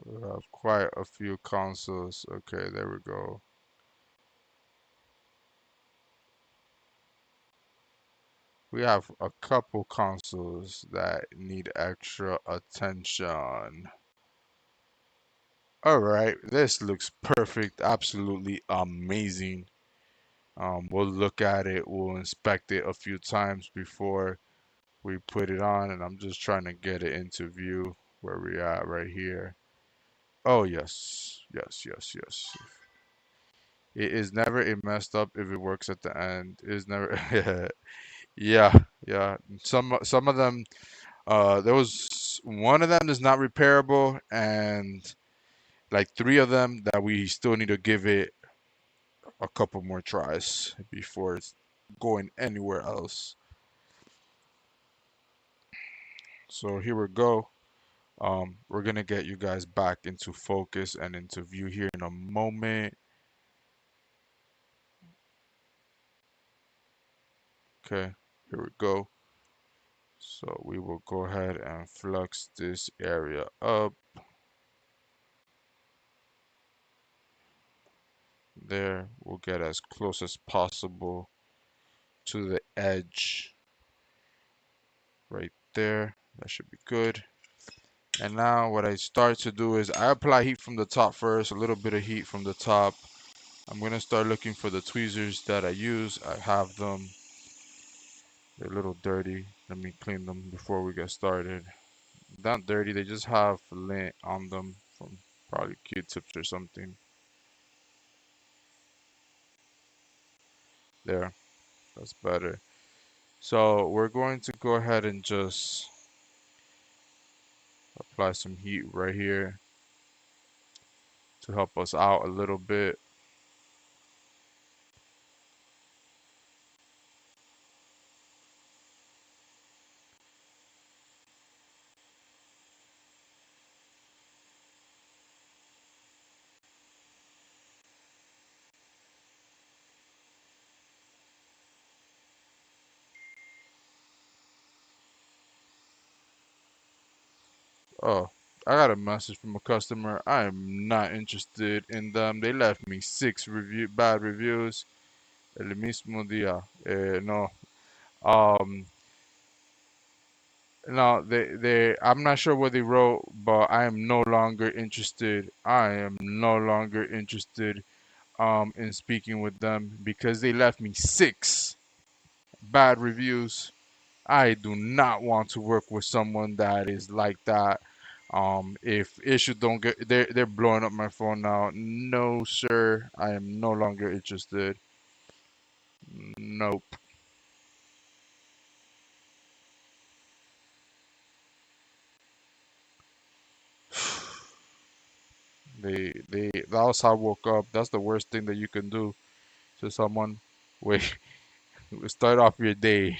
We have quite a few consoles. Okay, there we go. We have a couple consoles that need extra attention. All right, this looks perfect, absolutely amazing. We'll look at it, we'll inspect it a few times before we put it on, and I'm just trying to get it into view where we at right here. Oh yes, yes, yes, yes. It is never a messed up if it works at the end. It is never. Yeah, yeah. Some of them. There was one of them that's not repairable, and like three of them that we still need to give it a couple more tries before it's going anywhere else. So here we go. We're gonna get you guys back into focus and into view here in a moment. Okay, here we go. So we will go ahead and flux this area up. There, we'll get as close as possible to the edge right there. That should be good. And now what I start to do is I apply heat from the top first, a little bit of heat from the top. I'm gonna start looking for the tweezers that I use. I have them. They're a little dirty. Let me clean them before we get started. Not dirty, they just have lint on them from probably Q-tips or something. There, that's better. So we're going to go ahead and just apply some heat right here to help us out a little bit. Oh, I got a message from a customer. I am not interested in them. They left me 6 bad reviews el mismo día. No, um, no, I'm not sure what they wrote, but I am no longer interested. I am no longer interested in speaking with them because they left me 6 bad reviews. I do not want to work with someone that is like that. If issues don't get, they're blowing up my phone now. No, sir, I am no longer interested. Nope. That's how I woke up. That's the worst thing that you can do to someone. Wait, start off your day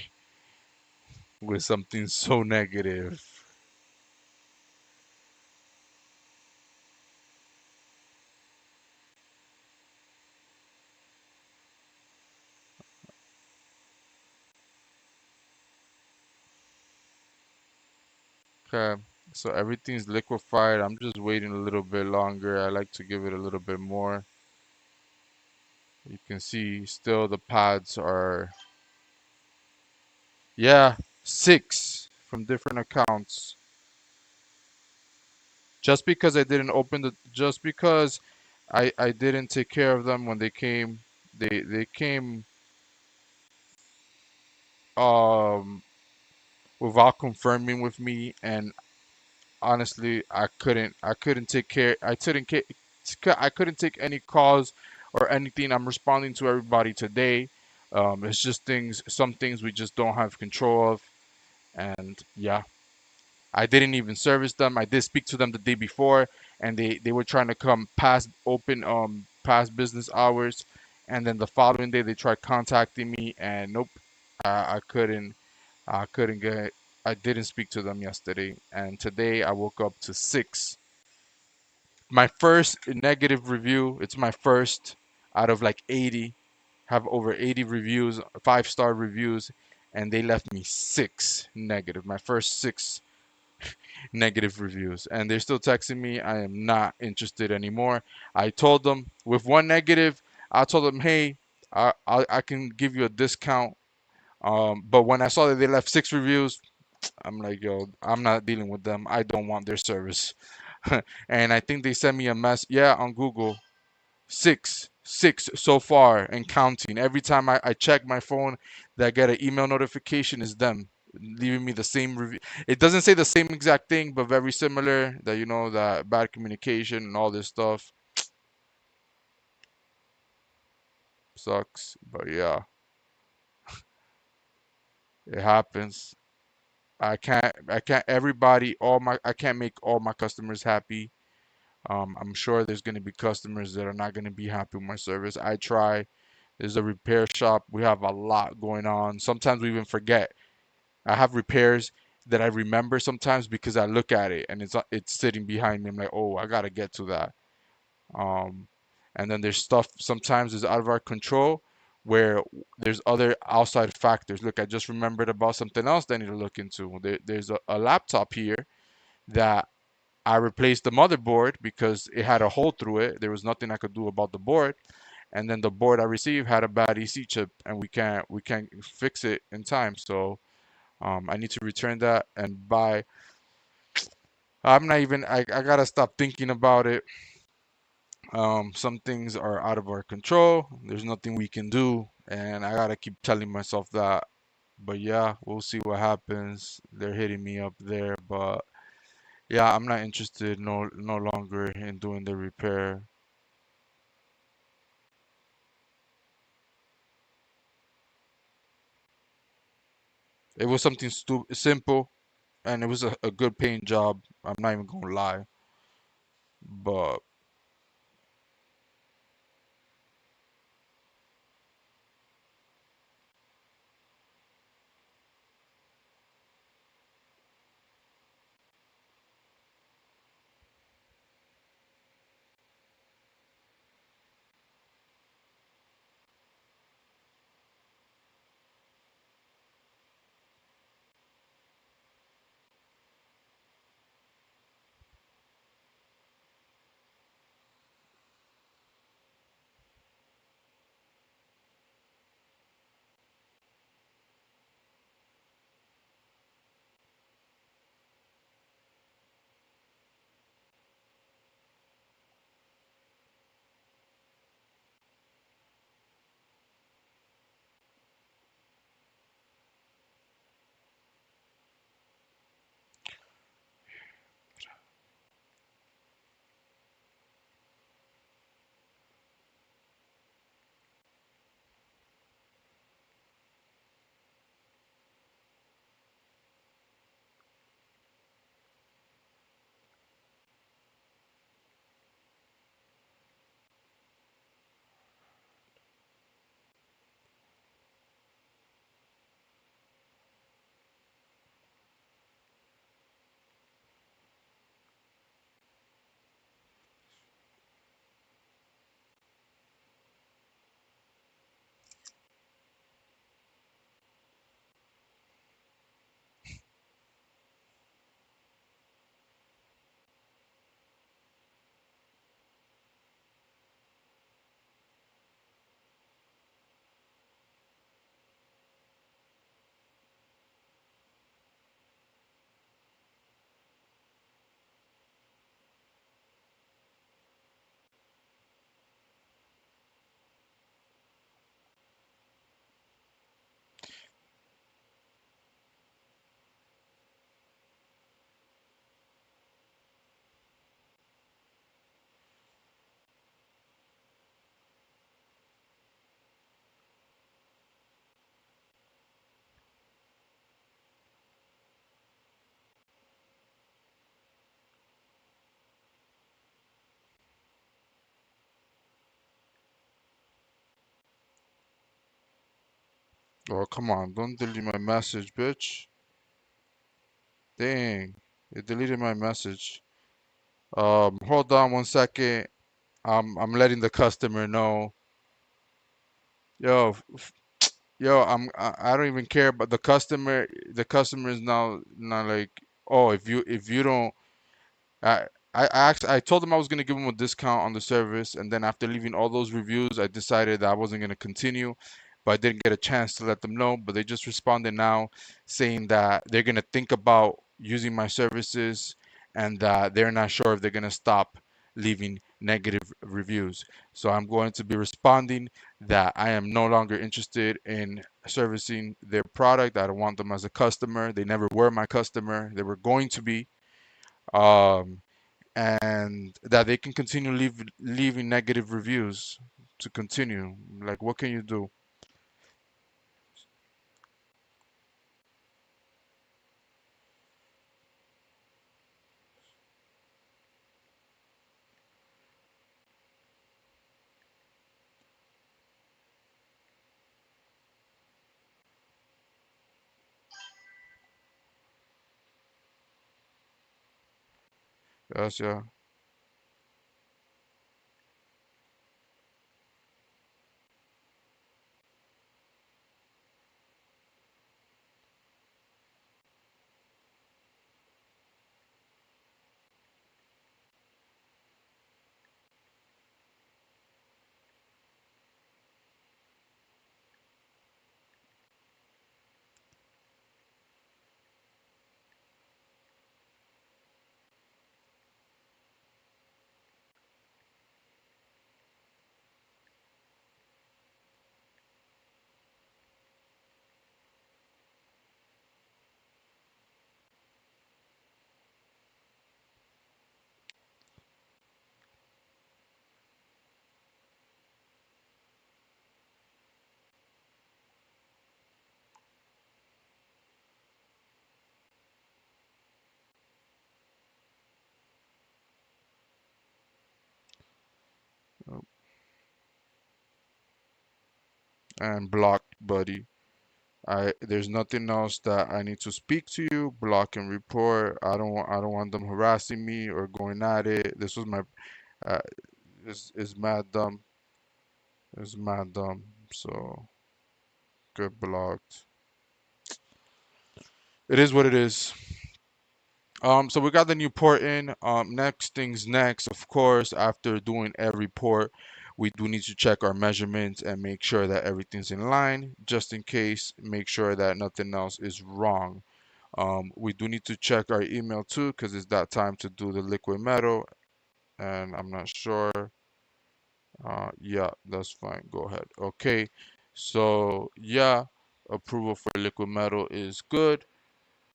with something so negative. Okay, so everything's liquefied. I'm just waiting a little bit longer. I like to give it a little bit more. You can see still the pads are, yeah, 6 from different accounts. Just because I didn't take care of them when they came, they came um without confirming with me, and honestly I couldn't take care I couldn't take any calls or anything. I'm responding to everybody today. It's just some things we just don't have control of, and yeah, I didn't even service them. I did speak to them the day before, and they were trying to come past business hours, and then the following day they tried contacting me, and nope, I couldn't. I couldn't get. I didn't speak to them yesterday, and today I woke up to 6. My first negative review. It's my first out of like 80. Have over 80 reviews, 5-star reviews, and they left me 6 negative. My first 6 negative reviews, and they're still texting me. I am not interested anymore. I told them with one negative, I told them, hey, I can give you a discount. But when I saw that they left 6 reviews, I'm like, yo, I'm not dealing with them. I don't want their service. And I think they sent me a mess. Yeah, on Google, six so far and counting. Every time I check my phone, that I get an email notification is them leaving me the same review. It doesn't say the same exact thing, but very similar. That that bad communication and all this stuff sucks. But yeah, it happens. I can't everybody all my I can't make all my customers happy. I'm sure there's going to be customers that are not going to be happy with my service. I try. There's a repair shop. We have a lot going on. Sometimes we even forget. I have repairs that I remember sometimes because I look at it and it's sitting behind me. I'm like, oh, I gotta get to that. Um, and then there's stuff sometimes is out of our control where there's other outside factors. Look, I just remembered about something else that I need to look into. There's a laptop here that I replaced the motherboard because it had a hole through it. There was nothing I could do about the board. And then the board I received had a bad EC chip, and we can't fix it in time. So I need to return that and buy. I'm not even. I gotta stop thinking about it. Some things are out of our control. There's nothing we can do, and I gotta keep telling myself that. But yeah, we'll see what happens. They're hitting me up there, but yeah, I'm not interested no longer in doing the repair. It was something simple, and it was a good paying job. I'm not even gonna lie, but oh come on, don't delete my message, bitch. Dang, it deleted my message. Hold on 1 second. I'm letting the customer know. Yo, yo, I don't even care, but the customer is now like, oh, if you don't, I I told them I was gonna give them a discount on the service, and then after leaving all those reviews, I decided that I wasn't gonna continue, but I didn't get a chance to let them know. But they just responded now, saying that they're gonna think about using my services, and that they're not sure if they're going to stop leaving negative reviews. So I'm going to be responding that I am no longer interested in servicing their product. I don't want them as a customer. They never were my customer. They were going to be. Um, and that they can continue leaving negative reviews to continue. Like, what can you do? Yes, yeah. And blocked, buddy. There's nothing else that I need to speak to you. Block and report. I don't want them harassing me or going at it. This was my uh, is mad dumb. It's mad dumb. So get blocked. It is what it is. So we got the new port in. Next things next, of course, after doing every port, we do need to check our measurements and make sure that everything's in line, just in case, make sure that nothing else is wrong. We do need to check our email too, because it's that time to do the liquid metal, and I'm not sure. Yeah, that's fine. Go ahead. Okay, so yeah, approval for liquid metal is good,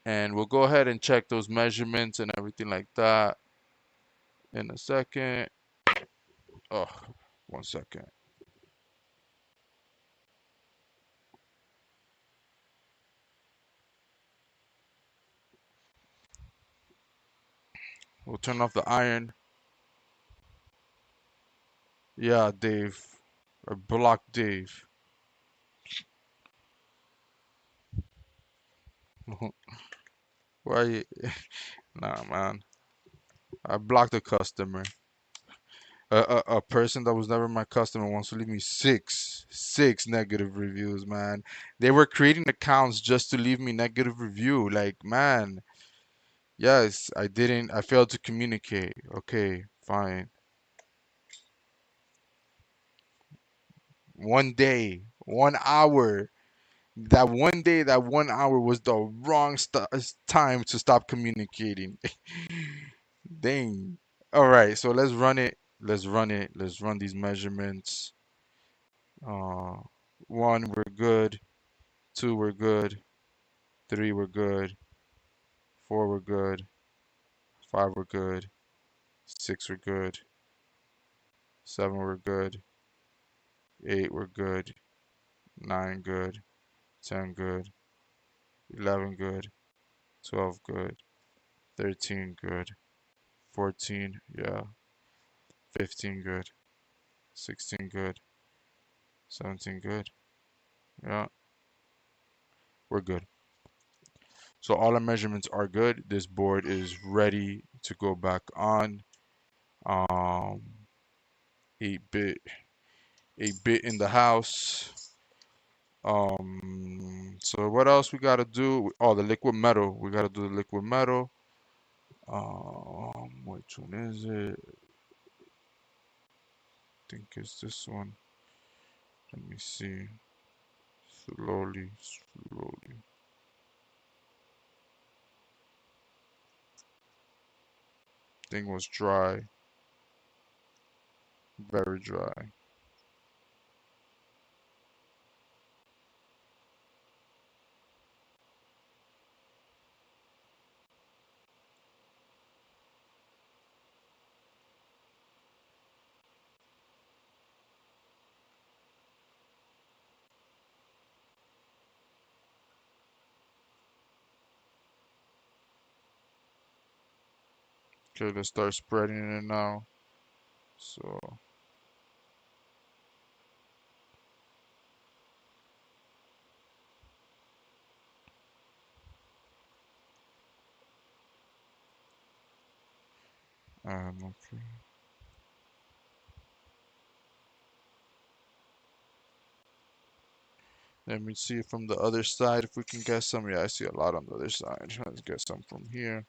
and we'll go ahead and check those measurements and everything like that in a second. Oh, 1 second. We'll turn off the iron. Yeah, Dave. Or block Dave. Why? Nah, man. I blocked a customer. A person that was never my customer wants to leave me six negative reviews, man. They were creating accounts just to leave me negative review. Like, man, yes, I didn't. I failed to communicate. Okay, fine. 1 day, 1 hour. That 1 day, that 1 hour was the wrong time to stop communicating. Dang. All right, so let's run it. Let's run it. Let's run these measurements. Uh, one, we're good. Two, we're good. Three, we're good. Four, we're good. Five, we're good. Six, we're good. Seven, we're good. Eight, we're good. Nine, good. 10, good. 11, good. 12, good. 13, good. 14, yeah. 15, good. 16, good. 17, good. Yeah, we're good. So all our measurements are good. This board is ready to go back on. Um, 8-bit, 8-bit in the house. So what else we gotta do? Oh, the liquid metal. We gotta do the liquid metal. Which one is it? I think it's this one. Let me see. Slowly, slowly. Thing was dry, very dry. Okay, let's start spreading it now. So, okay. Let me see from the other side if we can get some. Yeah, I see a lot on the other side. Let's get some from here.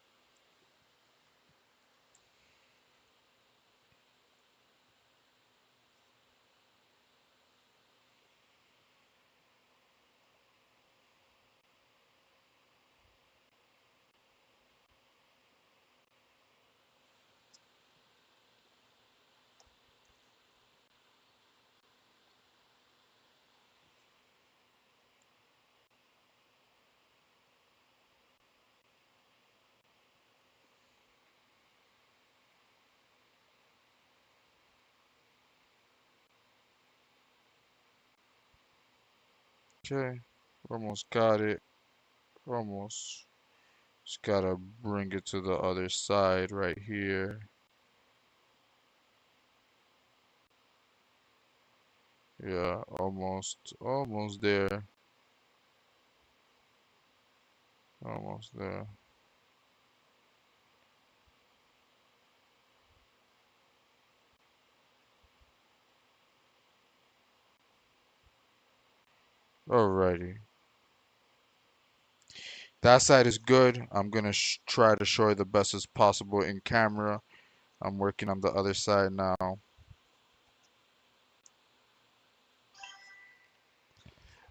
Okay, almost got it. Almost. Just gotta bring it to the other side right here. Yeah, almost there. Almost there. Alrighty. That side is good. I'm gonna try to show it the best as possible in camera. I'm working on the other side now.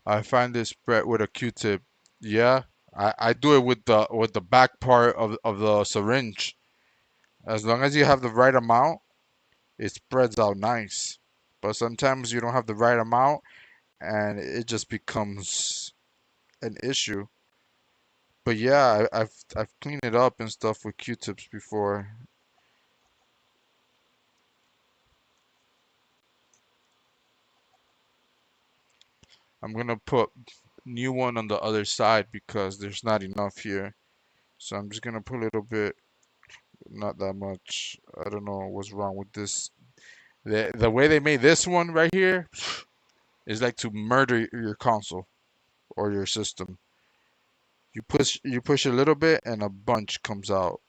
I find this spread with a Q-tip. Yeah, I do it with the back part of the syringe. As long as you have the right amount, it spreads out nice. But sometimes you don't have the right amount and it just becomes an issue. But yeah, I've cleaned it up and stuff with Q-tips before. I'm gonna put new one on the other side because there's not enough here. So I'm just gonna put a little bit, not that much. I don't know what's wrong with this. The way they made this one right here is like to murder your console or your system. You push a little bit and a bunch comes out.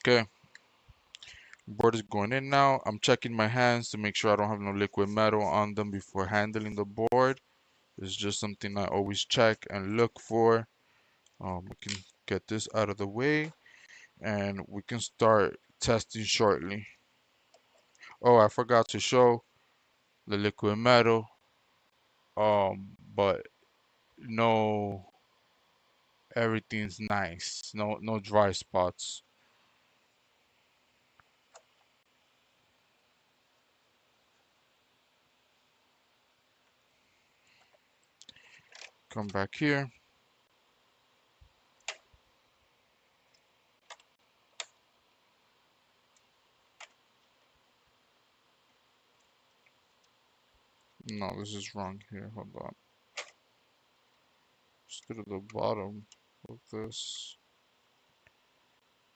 Okay, board is going in now. I'm checking my hands to make sure I don't have no liquid metal on them before handling the board. It's just something I always check and look for. We can get this out of the way and we can start testing shortly. Oh, I forgot to show the liquid metal. But no, everything's nice. No dry spots. Come back here. No, this is wrong here. Hold on. Just go to the bottom of this.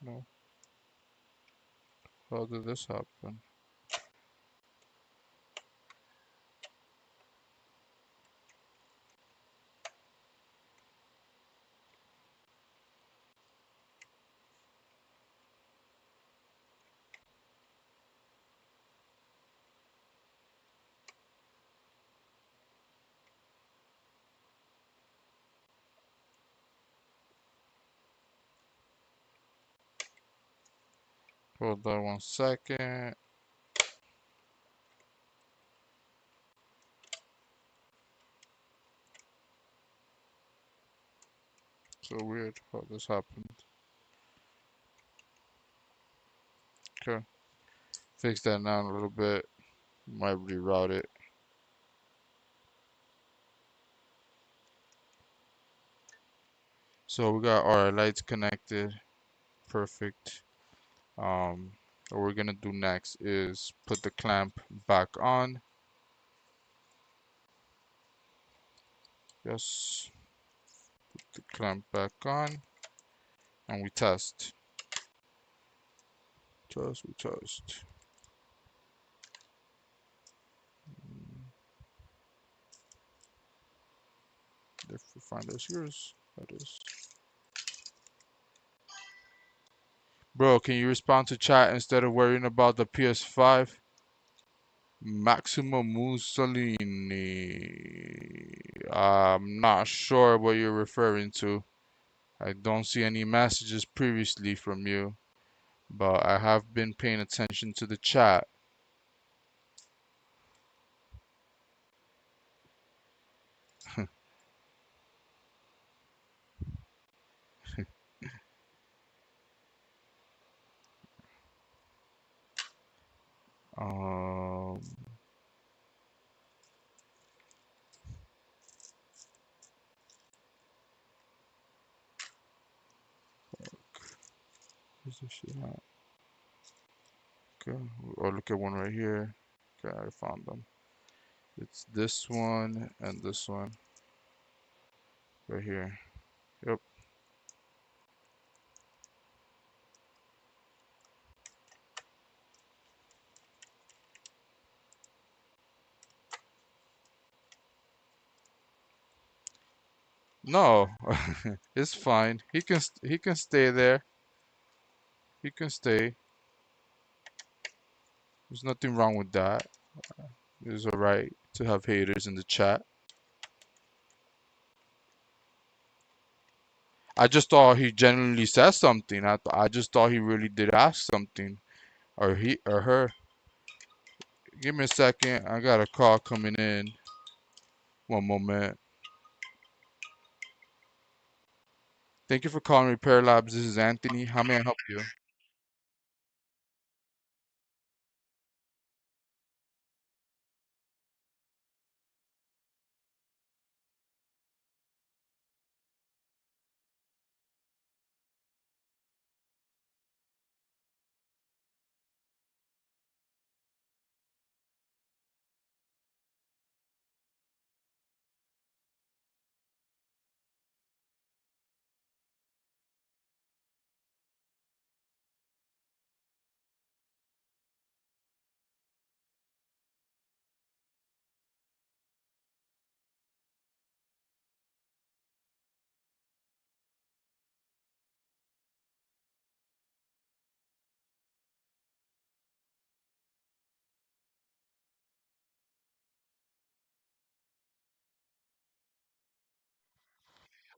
No, how did this happen? Hold on 1 second. So weird how this happened. Okay. Fix that now a little bit. Might reroute it. So we got our lights connected. Perfect. What we're gonna do next is put the clamp back on. Yes. Put the clamp back on. And we test. We test. If we find those yours, that is. Bro, can you respond to chat instead of worrying about the PS5? Maximo Mussolini. I'm not sure what you're referring to. I don't see any messages previously from you, but I have been paying attention to the chat. Um, where's this shit at? Okay, oh, look at one right here. Okay, I found them. It's this one and this one right here. Yep. No, it's fine. He can stay there. He can stay. There's nothing wrong with that. It's alright to have haters in the chat. I just thought he genuinely said something. I just thought he really did ask something, or he or her. Give me a second. I got a call coming in. One moment. Thank you for calling Repair Labs. This is Anthony. How may I help you?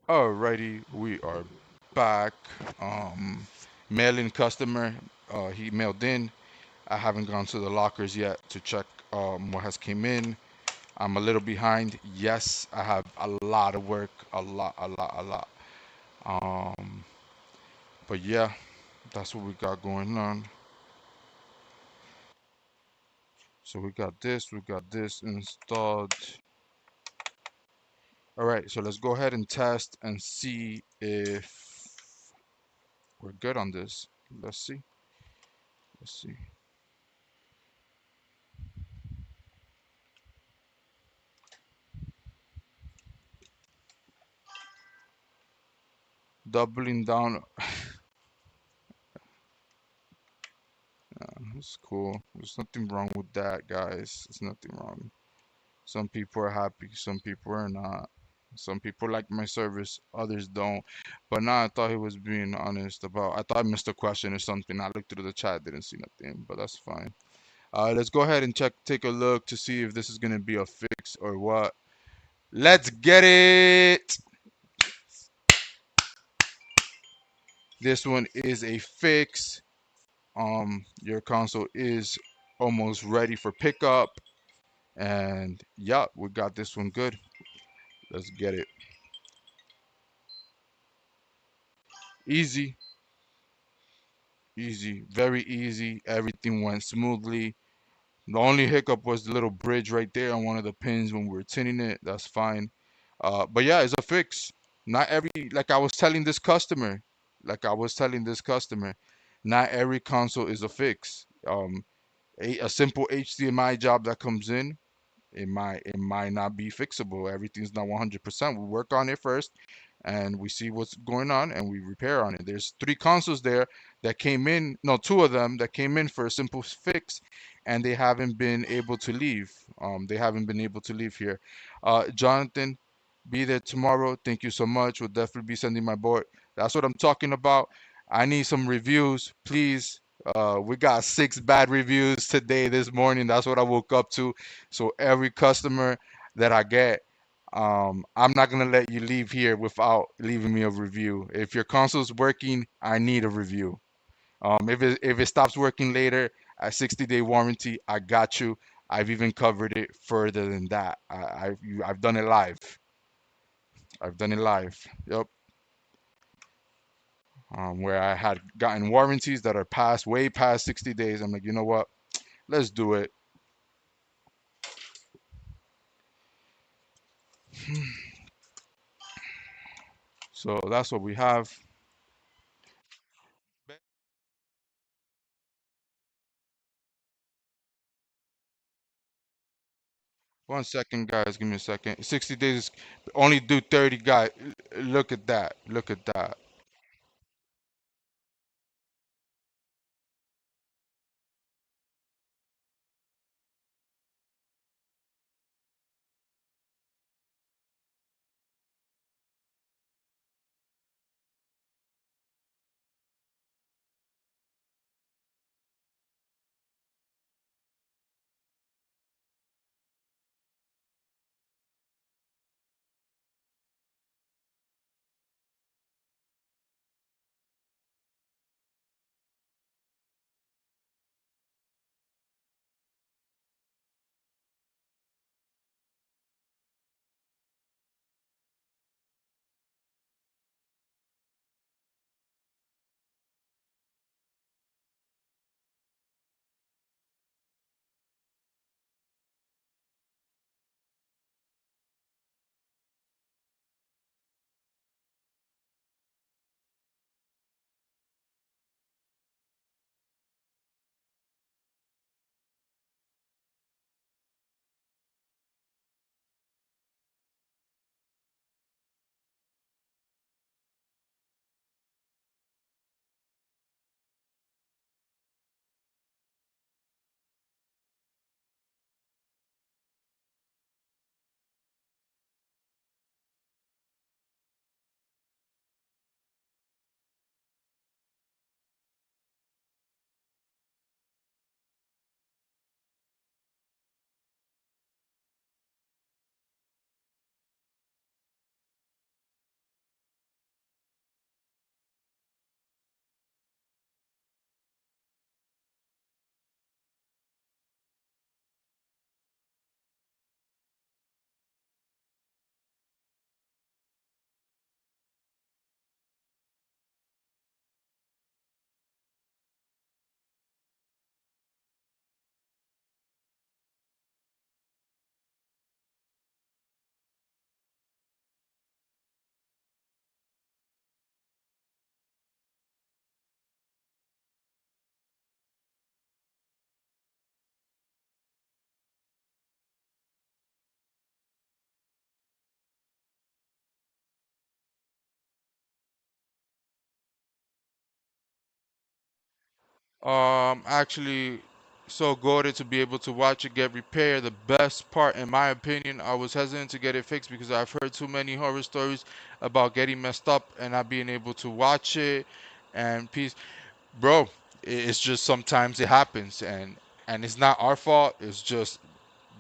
Alrighty, we are back. Mailing customer. He mailed in. I haven't gone to the lockers yet to check what has came in. I'm a little behind. Yes, I have a lot of work. A lot, a lot, a lot. Um, but yeah, that's what we got going on. So we got this installed. All right, so let's go ahead and test and see if we're good on this. Let's see. Let's see. Doubling down. It's cool. There's nothing wrong with that, guys. There's nothing wrong. Some people are happy, some people are not. Some people like my service, others don't. But now I thought he was being honest about. I thought I missed a question or something. I looked through the chat, didn't see nothing, but that's fine. Let's go ahead and take a look to see if this is gonna be a fix or what. Let's get it. This one is a fix. Your console is almost ready for pickup. And yeah, we got this one good. Let's get it. Easy, easy, very easy. Everything went smoothly. The only hiccup was the little bridge right there on one of the pins when we were tinning it. That's fine. But yeah, it's a fix. Not every, like I was telling this customer, not every console is a fix. A simple HDMI job that comes in, it might not be fixable. Everything's not 100%. We work on it first, and we see what's going on, and we repair on it. There's three consoles there that came in, no, two of them that came in for a simple fix, and they haven't been able to leave. They haven't been able to leave here. Jonathan, be there tomorrow. Thank you so much. We'll definitely be sending my board. That's what I'm talking about. I need some reviews, please. We got 6 bad reviews today, this morning. That's what I woke up to. So every customer that I get, I'm not gonna let you leave here without leaving me a review. If your console's working, I need a review. If it stops working later, at 60-day warranty, I got you. I've even covered it further than that. I've done it live. I've done it live. Yep. Where I had gotten warranties that are past, way past 60 days. I'm like, you know what? Let's do it. So that's what we have. 1 second, guys. Give me a second. 60 days. Only do 30, guys. Look at that. Look at that. Actually, so good to be able to watch it get repaired. The best part, in my opinion, I was hesitant to get it fixed because I've heard too many horror stories about getting messed up and not being able to watch it. And peace, bro. It's just sometimes it happens, and it's not our fault. It's just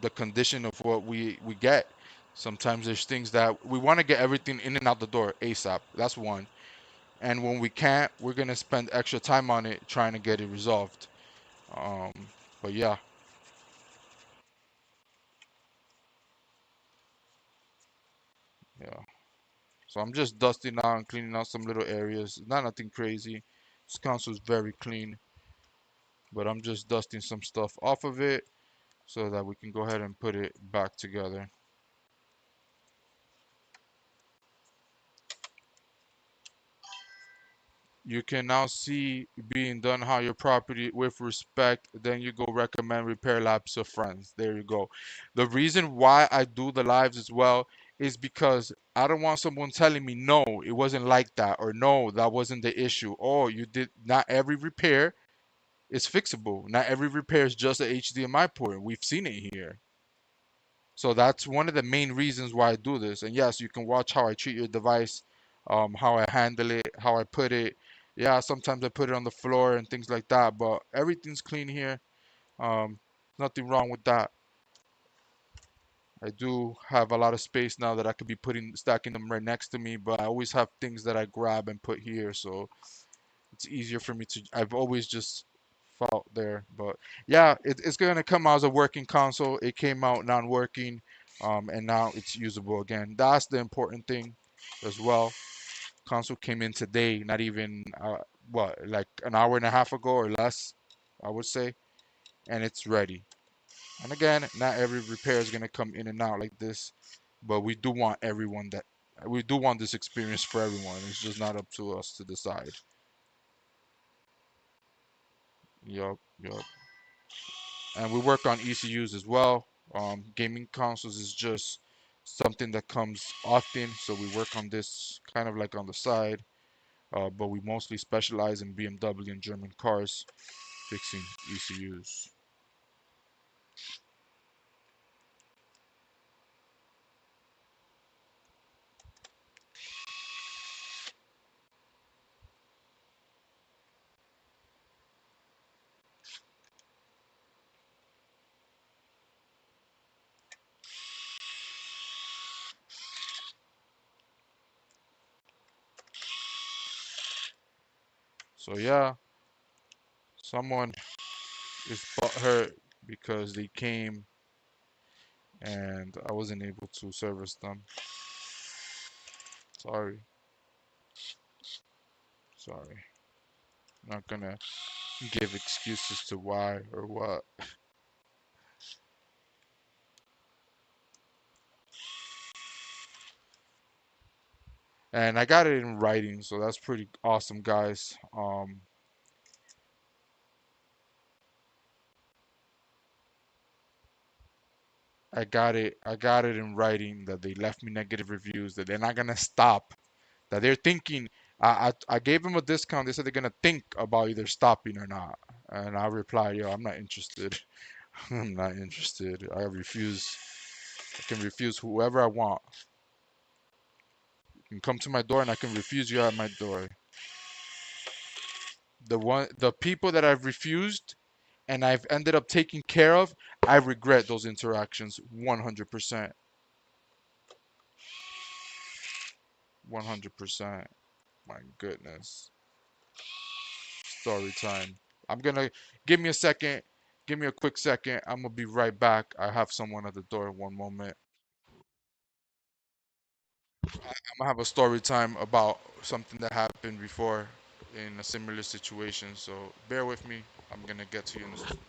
the condition of what we get. Sometimes there's things that we want to get everything in and out the door ASAP. That's one. And when we can't, we're gonna spend extra time on it trying to get it resolved. Um, but yeah, yeah. So I'm just dusting out and cleaning out some little areas. Not nothing crazy. This console is very clean, but I'm just dusting some stuff off of it so that we can go ahead and put it back together. You can now see being done how your property with respect. Then you go recommend repair labs to friends. There you go. The reason why I do the lives as well is because I don't want someone telling me no, it wasn't like that, or no, that wasn't the issue. Oh, you did not every repair is fixable. Not every repair is just a HDMI port. We've seen it here. So that's one of the main reasons why I do this. And yes, you can watch how I treat your device, how I handle it, how I put it. Yeah, sometimes I put it on the floor and things like that, but everything's clean here. Um, Nothing wrong with that. I do have a lot of space now that I could be stacking them right next to me, but I always have things that I grab and put here, so it's easier for me to. I've always just felt there, but yeah, it's gonna come out as a working console. It came out non-working, and now it's usable again. That's the important thing, as well. Console came in today, not even what, like an hour and a half ago or less, I would say, and it's ready. And again, not every repair is gonna come in and out like this, but we do want this experience for everyone. It's just not up to us to decide. Yup, yup. And we work on ECUs as well. Gaming consoles is just something that comes often, so we work on this kind of like on the side. But we mostly specialize in BMW and German cars fixing ECUs. So yeah, someone is butthurt because they came and I wasn't able to service them. Sorry, sorry. I'm not gonna give excuses to why or what. And I got it in writing, so that's pretty awesome, guys. I got it in writing that they left me negative reviews, that they're not gonna stop, that they're thinking. I gave them a discount. They said they're gonna think about either stopping or not. And I replied, yo, I'm not interested. I'm not interested. I refuse. I can refuse whoever I want. You can come to my door and I can refuse you at my door. The people that I've refused and I've ended up taking care of, I regret those interactions 100%. 100%. My goodness. Story time. I'm gonna give me a second. Give me a quick second. I'm gonna be right back. I have someone at the door. One moment. I'm gonna have a story time about something that happened before in a similar situation. So bear with me. I'm gonna get to you in a second.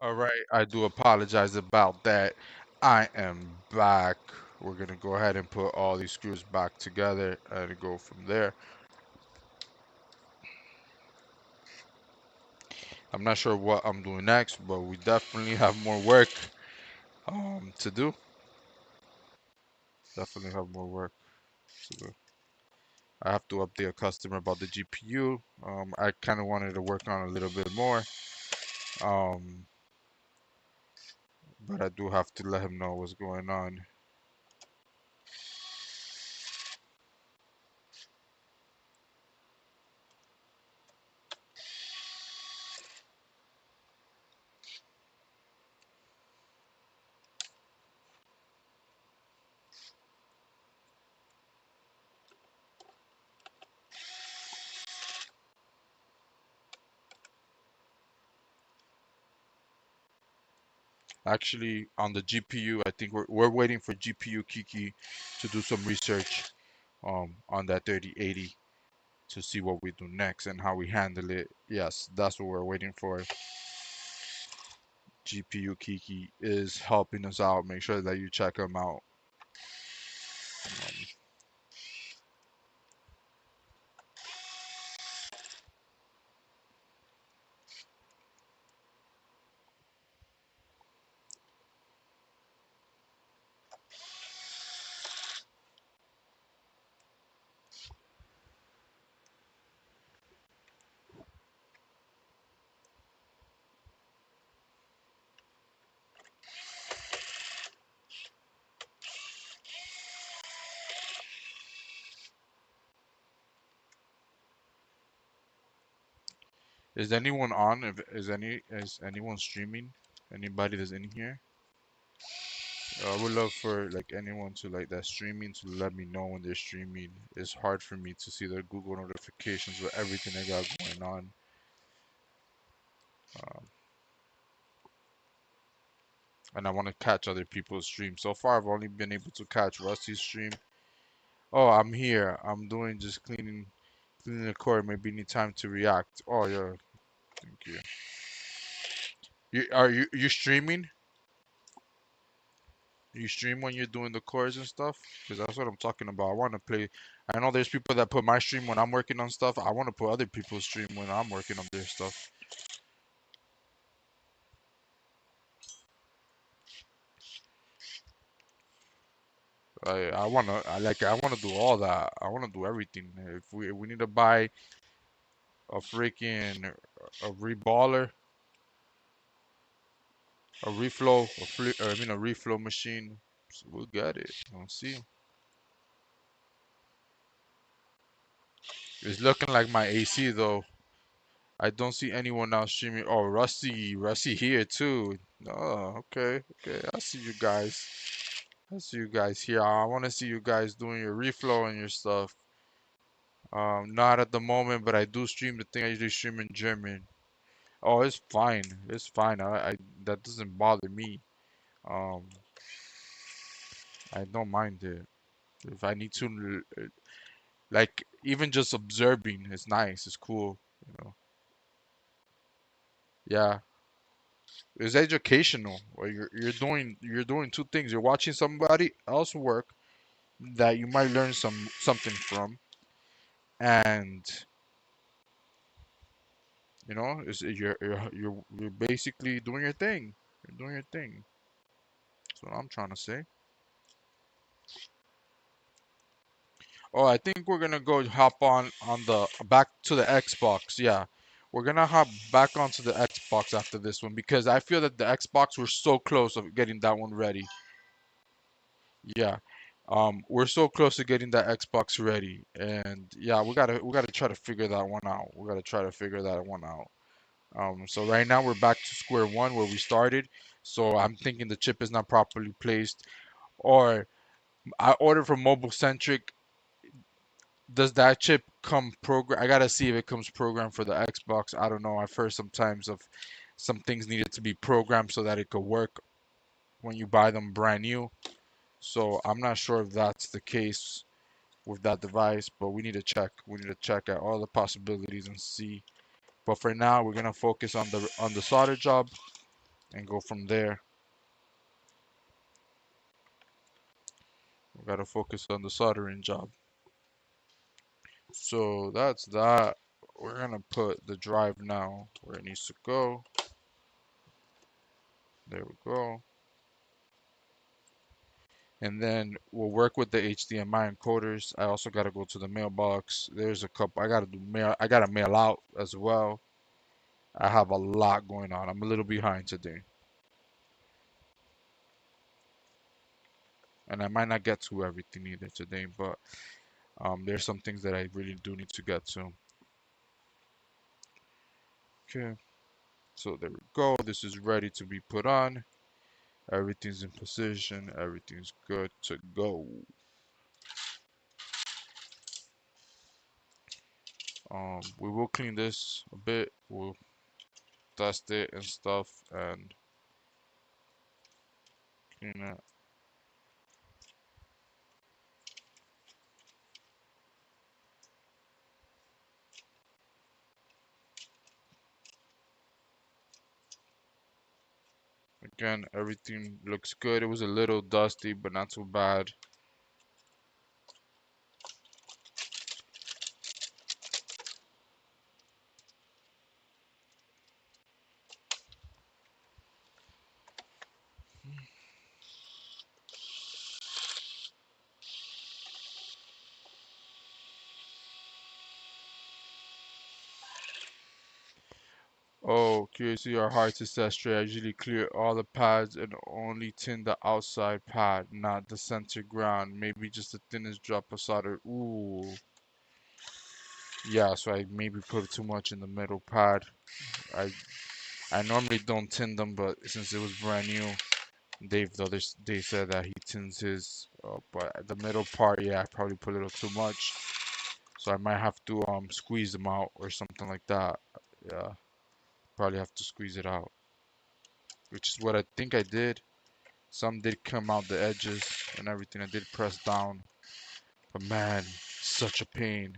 All right, I do apologize about that. I am back. We're gonna go ahead and put all these screws back together and go from there. I'm not sure what I'm doing next, but we definitely have more work to do. Definitely have more work to do. I have to update a customer about the GPU. I kind of wanted to work on a little bit more, um, but I do have to let him know what's going on. Actually, on the GPU, I think we're waiting for GPU Kiki to do some research on that 3080 to see what we do next and how we handle it. Yes, that's what we're waiting for. GPU Kiki is helping us out. Make sure that you check him out. Um, is anyone on? Is anyone streaming? Anybody that's in here? I would love for like anyone to like that streaming to let me know when they're streaming. It's hard for me to see their Google notifications with everything I got going on. Um, and I want to catch other people's streams. So far, I've only been able to catch Rusty's stream. Oh, I'm here. I'm doing just cleaning the core. Maybe need time to react. Oh yeah, thank you. You streaming? You stream when you're doing the cores and stuff? Because that's what I'm talking about. I want to play. I know there's people that put my stream when I'm working on stuff. I want to put other people's stream when I'm working on their stuff. I wanna do all that. I wanna do everything. If we need to buy a freaking a reballer, a reflow, a reflow machine, so we'll get it. I'll see. It's looking like my AC though. I don't see anyone else streaming. Oh, Rusty here too. Oh, okay, okay. I see you guys. I see you guys here. I want to see you guys doing your reflow and your stuff. Not at the moment, but I do stream the thing I usually stream in German. Oh, it's fine. It's fine. I that doesn't bother me. Um, I don't mind it. If I need to, like, even just observing is nice. It's cool. You know. Yeah, it's educational. Or you're doing two things. You're watching somebody else work that you might learn something from, and you're basically doing your thing. You're doing your thing. That's what I'm trying to say. Oh, I think we're gonna go hop on the back to the Xbox. Yeah, we're gonna hop back onto the Xbox after this one because I feel that the Xbox we're so close of getting that one ready. Yeah, we're so close to getting that Xbox ready, and yeah, we gotta try to figure that one out. We gotta try to figure that one out. So right now we're back to square one where we started. So I'm thinking the chip is not properly placed, or I ordered from Mobile Centric. Does that chip come program? I gotta see if it comes programmed for the Xbox. I don't know. I've heard sometimes of some things needed to be programmed so that it could work when you buy them brand new. So I'm not sure if that's the case with that device, but we need to check. We need to check out all the possibilities and see. But for now, we're gonna focus on the solder job. and go from there. We gotta focus on the soldering job. So that's that. We're gonna put the drive now where it needs to go. There we go. And then we'll work with the HDMI encoders. I also gotta go to the mailbox. There's a couple. I gotta do mail. I gotta mail out as well. I have a lot going on. I'm a little behind today, and I might not get to everything either today. But there's some things that I really do need to get to. Okay. So there we go. This is ready to be put on. Everything's in position. Everything's good to go. We will clean this a bit. We'll dust it and stuff and clean it. Again, everything looks good. It was a little dusty, but not too bad. Oh, QAC are hard to set straight. I usually clear all the pads and only tin the outside pad, not the center ground. Maybe just the thinnest drop of solder. Ooh. Yeah, so I maybe put too much in the middle pad. I I normally don't tin them, but since it was brand new, Dave said that he tins his. But the middle part, yeah, I probably put a little too much. So I might have to squeeze them out or something like that. Yeah, probably have to squeeze it out, which is what I think I did. Some did come out the edges and everything. I did press down, but man, such a pain.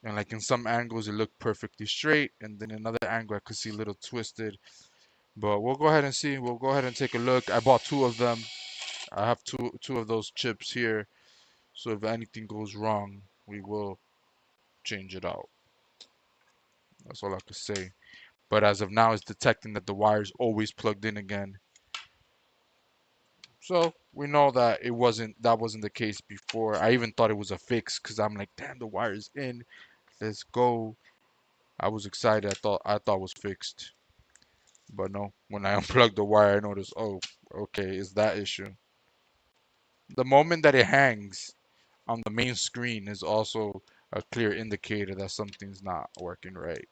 And like in some angles, it looked perfectly straight, and then another angle I could see a little twisted. But we'll go ahead and see. We'll go ahead and take a look. I bought two of them. I have two of those chips here. So if anything goes wrong, we will change it out. That's all I could say. But as of now, it's detecting that the wire's always plugged in again. So we know that that wasn't the case before. I even thought it was a fix because I'm like, damn, the wire's in. Let's go. I was excited. I thought it was fixed. But no, when I unplugged the wire, I noticed, oh, okay, it's that issue. The moment that it hangs on the main screen is also a clear indicator that something's not working right.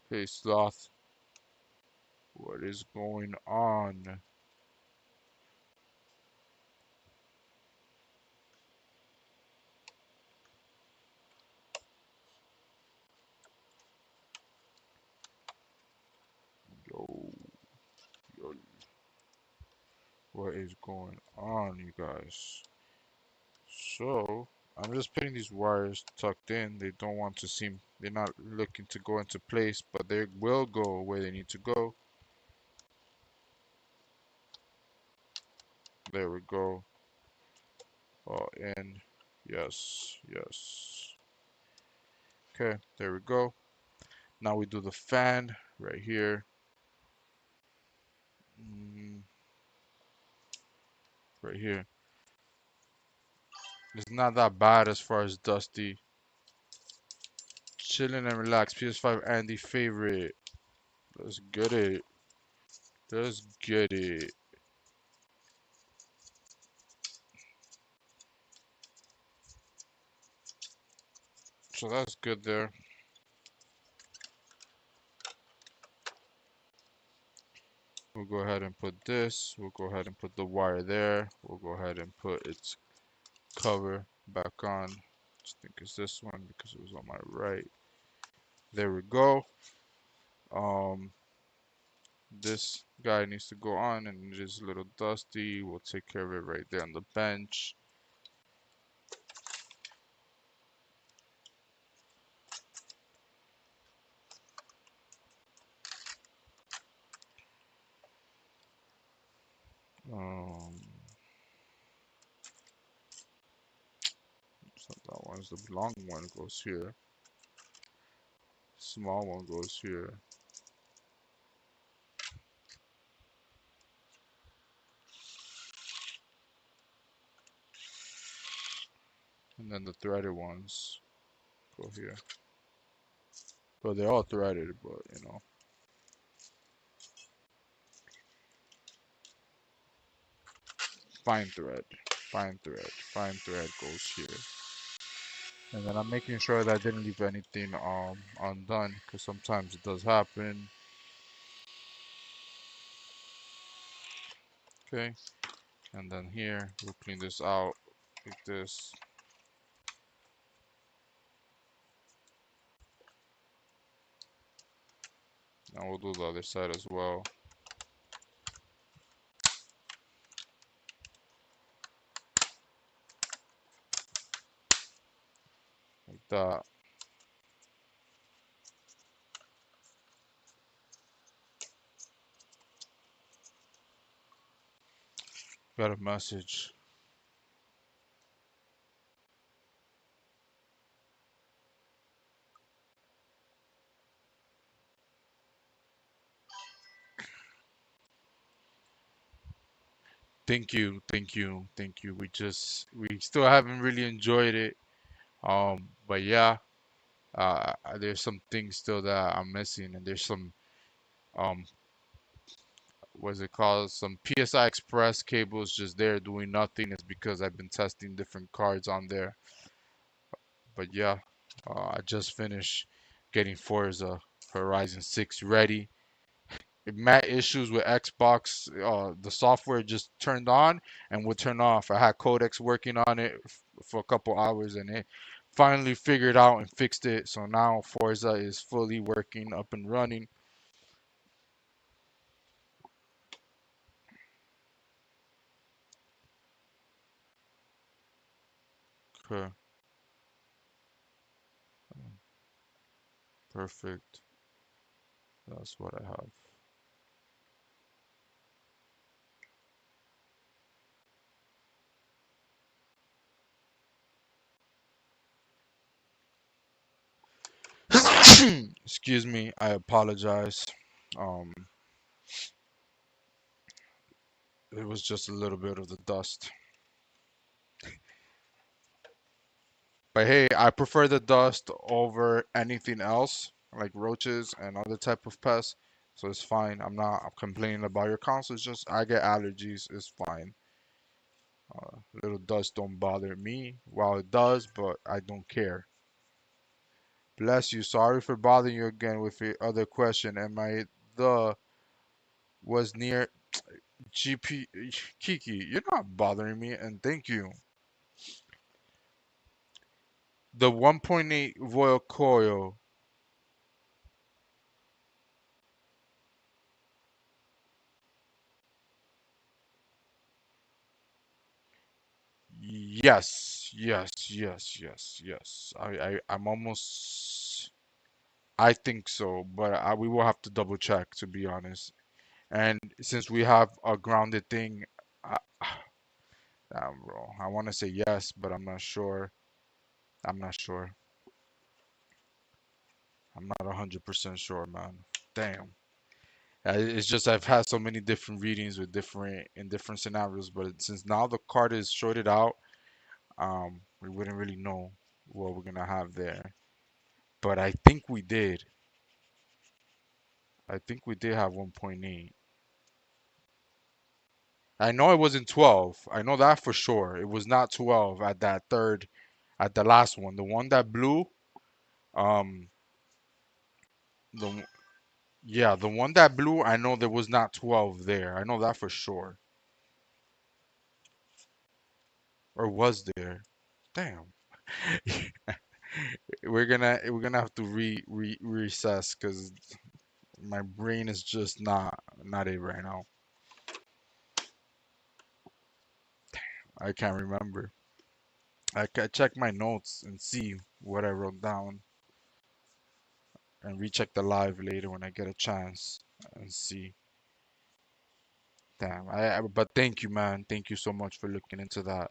Hey, Sloth, what is going on? Yo, yo, what is going on, you guys? So, I'm just putting these wires tucked in. They don't want to seem, they're not looking to go into place, but they will go where they need to go. There we go. In. Yes, yes. Okay, there we go. Now we do the fan right here. Mm, right here. It's not that bad as far as dusty. Chilling and relax. PS5 Andy favorite. Let's get it. Let's get it. So that's good there. We'll go ahead and put this. We'll go ahead and put the wire there. We'll go ahead and put its cover back on. I think it's this one because it was on my right. There we go. This guy needs to go on, and it is a little dusty. We'll take care of it right there on the bench. Um, so that one's the long one goes here. Small one goes here. And then the threaded ones go here. Well, they're all threaded, but you know. Fine thread, fine thread, fine thread goes here. And then I'm making sure that I didn't leave anything undone, because sometimes it does happen. Okay, and then here we'll clean this out like this. And we'll do the other side as well. Like that. Got a message. Thank you, thank you, thank you. We still haven't really enjoyed it. But yeah, there's some things still that I'm missing, and there's some um what's it called? Some PSI Express cables just there doing nothing. It's because I've been testing different cards on there. But yeah, I just finished getting Forza Horizon 6 ready. It met issues with Xbox. The software just turned on and would turn off. I had codecs working on it for a couple hours, and it finally figured out and fixed it. So now Forza is fully working, up and running. Okay, perfect. That's what I have. Excuse me, I apologize. Um, it was just a little bit of the dust. But hey, I prefer the dust over anything else, like roaches and other type of pests. So it's fine. I'm not complaining about your console. It's just I get allergies. It's fine. Little dust don't bother me. Well, it does, but I don't care. Bless you. Sorry for bothering you again with your other question. Am I the was near GP Kiki? You're not bothering me, and thank you. The 1.8 Voil coil. Yes, yes, yes, yes, yes. I'm almost. I think so, but we will have to double check to be honest. And since we have a grounded thing, I, damn, bro, I want to say yes, but I'm not sure. I'm not sure. I'm not 100% sure, man. Damn. It's just I've had so many different readings with different scenarios, but since now the card is shorted out, we wouldn't really know what we're gonna have there. But I think we did. I think we did have 1.8. I know it wasn't 12. I know that for sure. It was not 12 at that third, at the last one. The one that blew, um, the yeah, the one that blew, I know there was not 12 there. I know that for sure. Or was there? Damn. we're gonna have to recess because my brain is just not it right now. I can't remember. I can check my notes and see what I wrote down and recheck the live later when I get a chance and see. Damn. But thank you, man. Thank you so much for looking into that.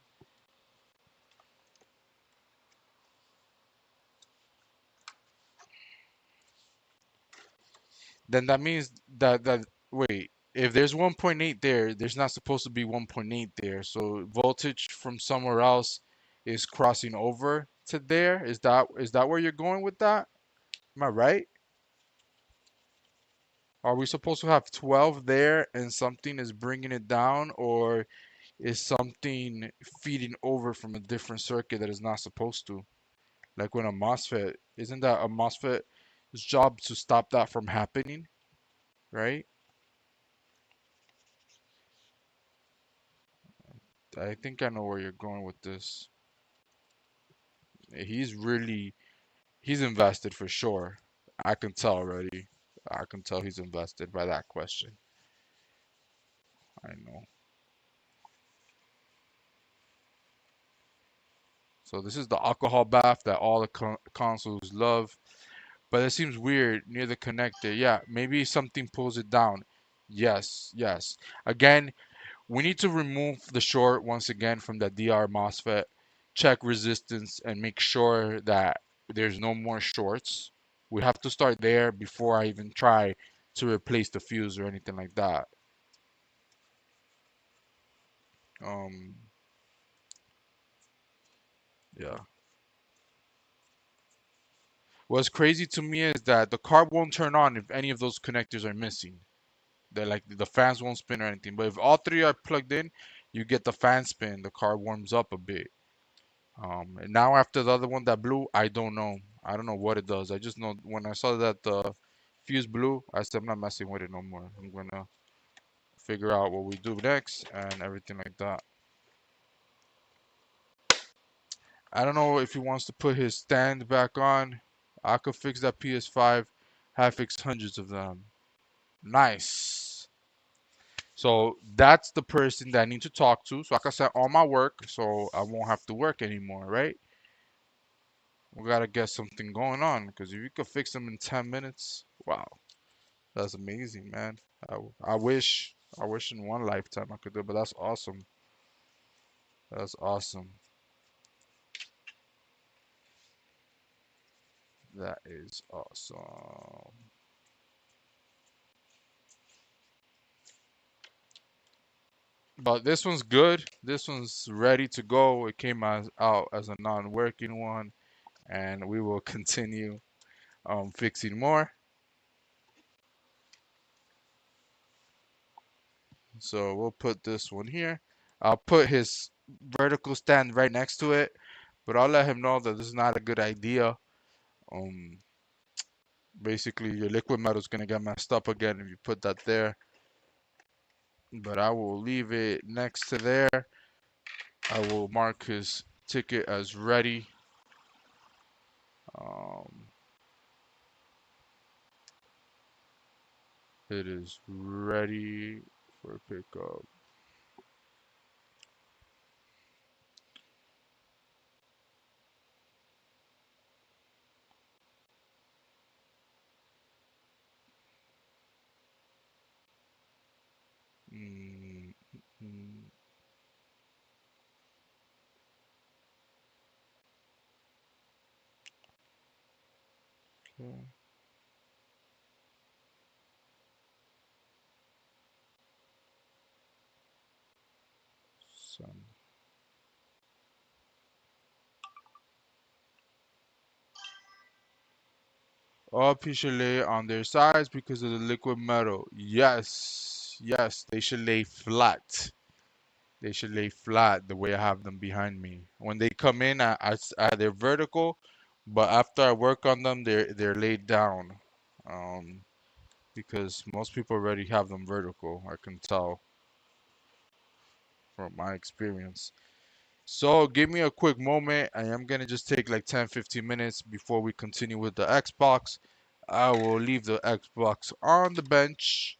Then that means that wait, if there's 1.8 there, there's not supposed to be 1.8 there. So voltage from somewhere else is crossing over to there. Is that where you're going with that? Am I right? Are we supposed to have 12 there and something is bringing it down, or is something feeding over from a different circuit that is not supposed to? Like when a MOSFET, isn't that a MOSFET's job to stop that from happening, right? I think I know where you're going with this. He's really he's invested for sure. I can tell already. I can tell he's invested by that question. I know. So this is the alcohol bath that all the consoles love. But it seems weird near the connector. Yeah, maybe something pulls it down. Yes, yes. Again, we need to remove the short once again from the DR MOSFET, check resistance, and make sure that there's no more shorts. We have to start there before I even try to replace the fuse or anything like that. Um, yeah. What's crazy to me is that the car won't turn on if any of those connectors are missing. They're like the fans won't spin or anything. But if all three are plugged in, you get the fan spin. The car warms up a bit. And now after the other one that blew, I don't know. I don't know what it does. I just know when I saw that the fuse blew, I said I'm not messing with it no more. I'm gonna figure out what we do next and everything like that. I don't know if he wants to put his stand back on. I could fix that PS5. Have fixed hundreds of them. Nice. So that's the person that I need to talk to, so I can set all my work, so I won't have to work anymore, right? We gotta get something going on, because if you could fix them in 10 minutes, wow, that's amazing, man. I wish in one lifetime I could do it, but that's awesome. That's awesome. That is awesome. But this one's good. This one's ready to go. It came out as a non-working one, and we will continue fixing more. So we'll put this one here. I'll put his vertical stand right next to it, but I'll let him know that this is not a good idea. Um, Basically, your liquid metal is gonna get messed up again if you put that there. But I will leave it next to there. I will mark his ticket as ready. Um, it is ready for pickup. Mm, mm, okay. Send. All piece should lay on their sides because of the liquid metal. Yes, yes, they should lay flat. They should lay flat the way I have them behind me. When they come in, they're vertical, but after I work on them, they're laid down. Um, because most people already have them vertical. I can tell from my experience. So give me a quick moment. I am gonna just take like 10-15 minutes before we continue with the Xbox. I will leave the Xbox on the bench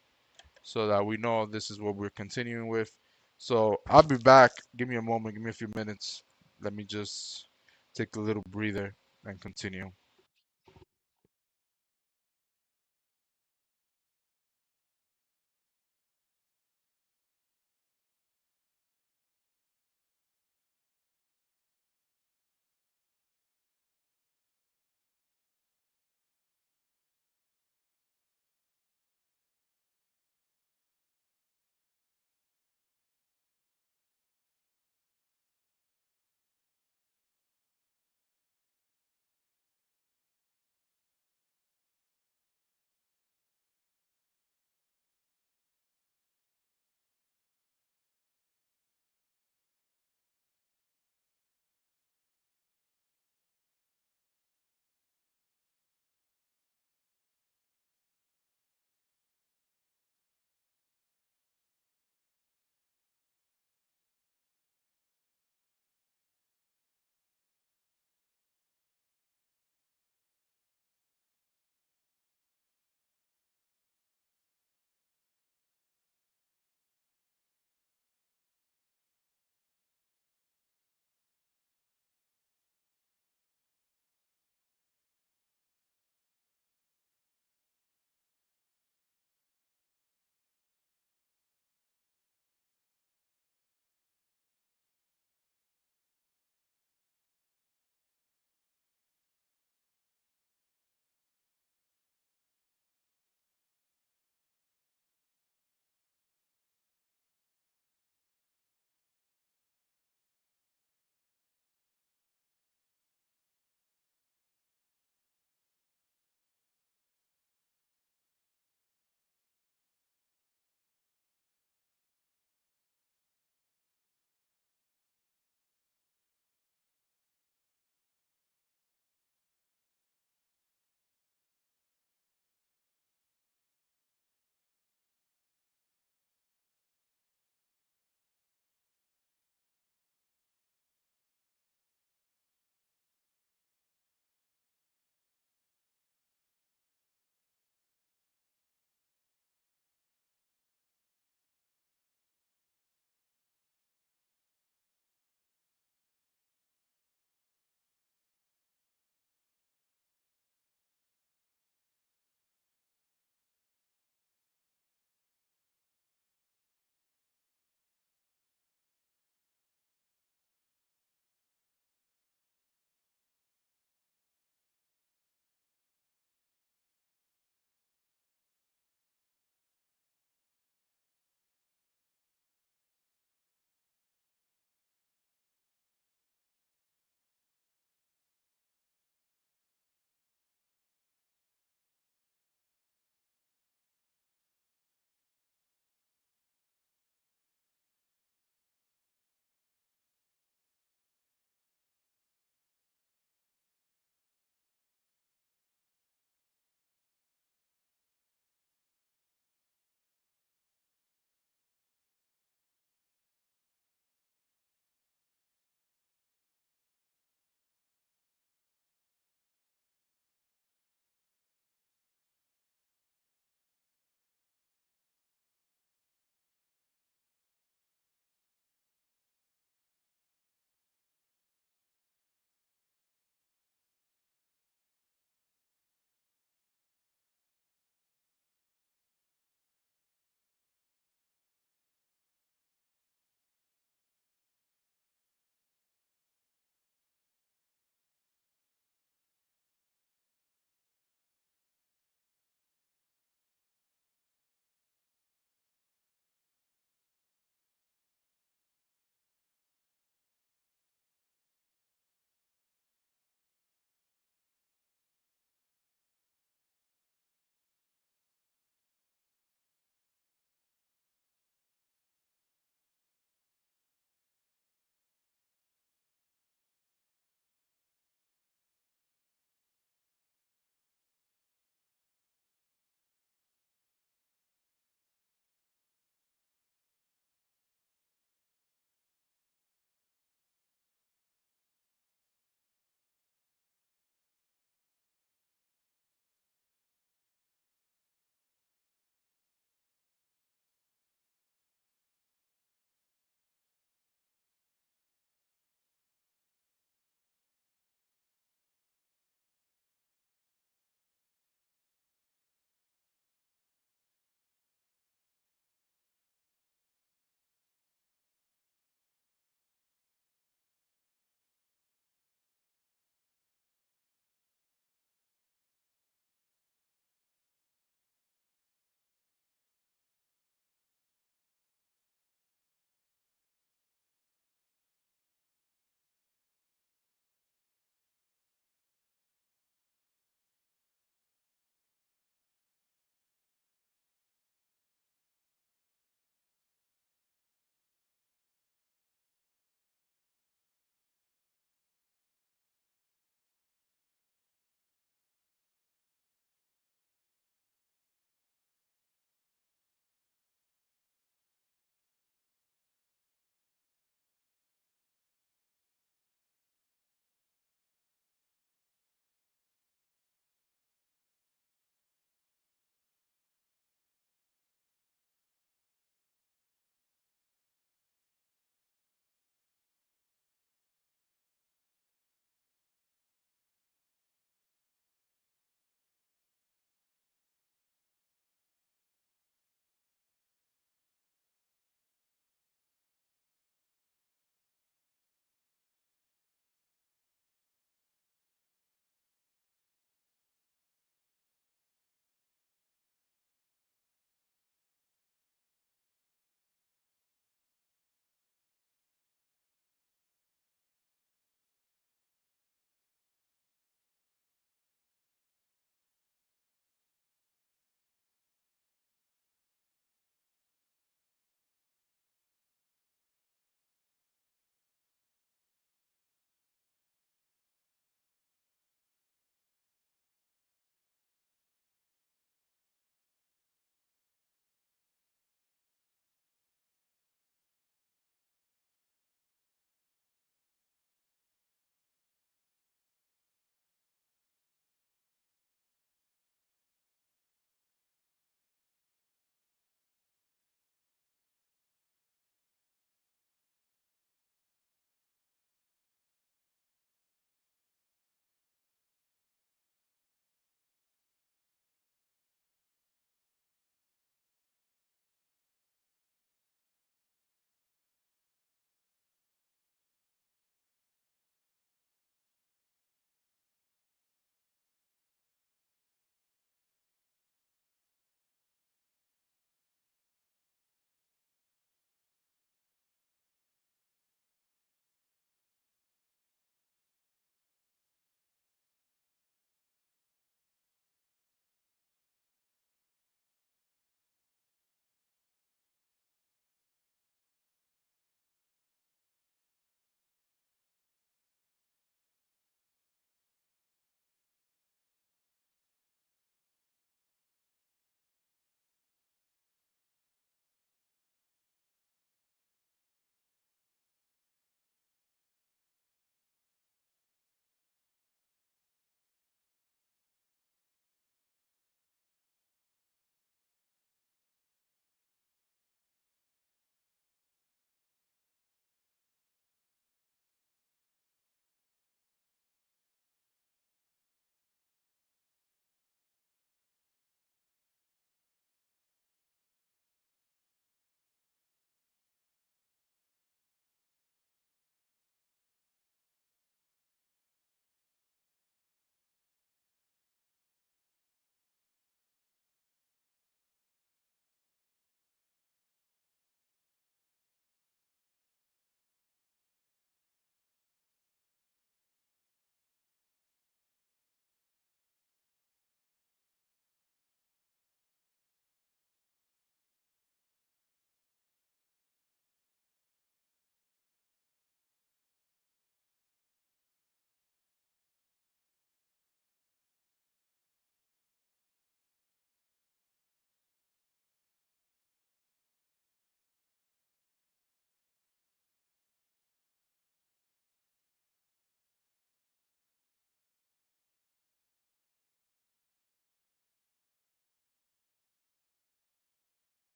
so that we know this is what we're continuing with. So I'll be back. Give me a moment, give me a few minutes. Let me just take a little breather and continue.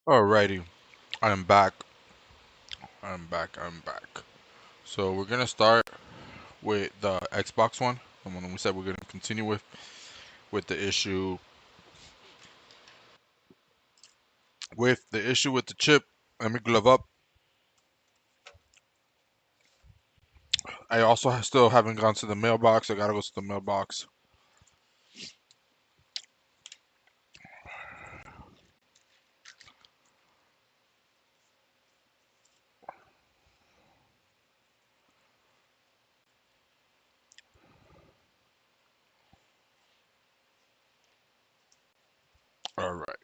Alrighty, I'm back. I'm back. So we're gonna start with the Xbox one, the one we said we're gonna continue with the issue with the chip. Let me glove up. I also still haven't gone to the mailbox. I gotta go to the mailbox. All right,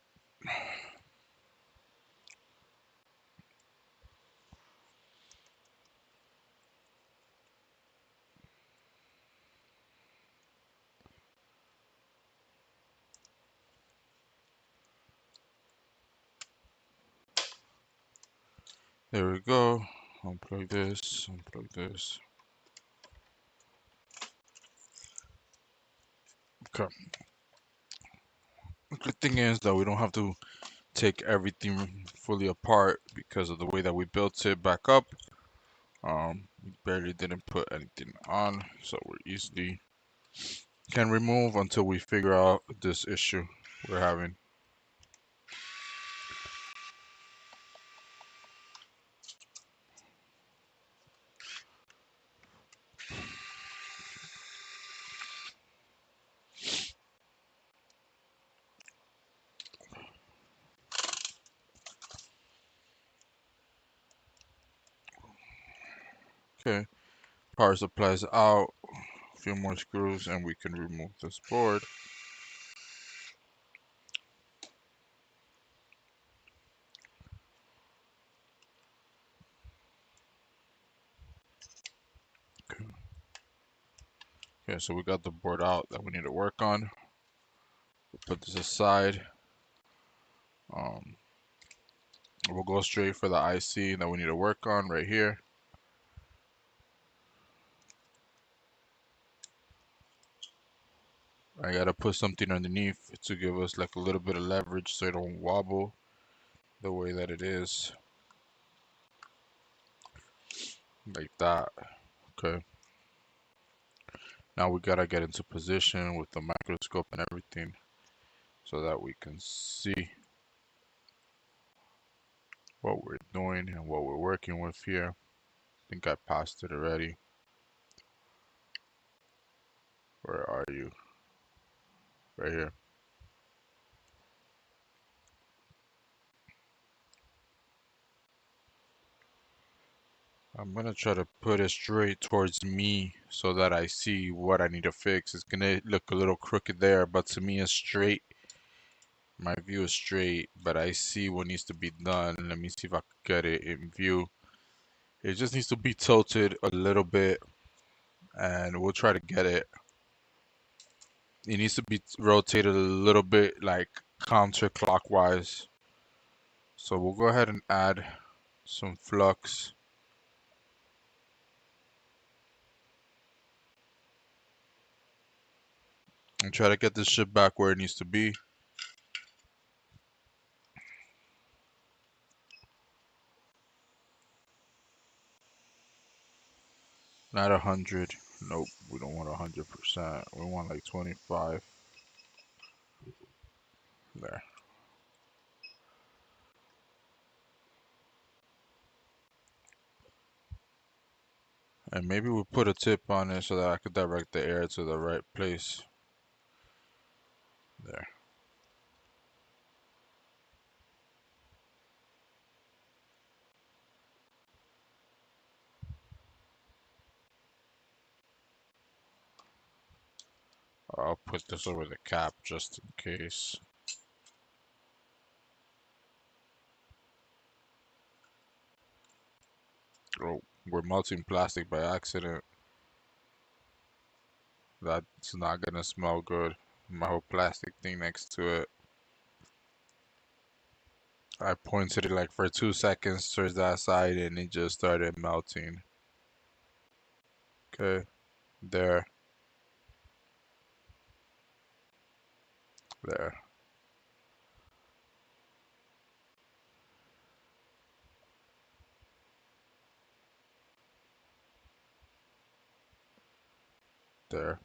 there we go. Unplug this. Unplug this. Okay. The good thing is that we don't have to take everything fully apart because of the way that we built it back up. We barely didn't put anything on, so we easily can remove until we figure out this issue we're having. Okay, power supply's out, a few more screws, and we can remove this board. Okay, okay, so we got the board out that we need to work on. We'll put this aside. Um, we'll go straight for the IC that we need to work on right here. I gotta put something underneath to give us like a little bit of leverage so it don't wobble the way that it is. Like that. Okay. Now we gotta get into position with the microscope and everything so that we can see what we're doing and what we're working with here. I think I passed it already. Where are you? Right here. I'm gonna try to put it straight towards me so that I see what I need to fix. It's gonna look a little crooked there, but to me it's straight. My view is straight, but I see what needs to be done. Let me see if I can get it in view. It just needs to be tilted a little bit and we'll try to get it. It needs to be rotated a little bit like counterclockwise. So we'll go ahead and add some flux and try to get this shit back where it needs to be. Not 100. Nope, we don't want 100%. We want like 25. There. And maybe we put a tip on it so that I could direct the air to the right place. There. I'll put this over the cap just in case. Oh, we're melting plastic by accident. That's not gonna smell good. My whole plastic thing next to it. I pointed it like for 2 seconds towards that side and it just started melting. Okay, there, there. There.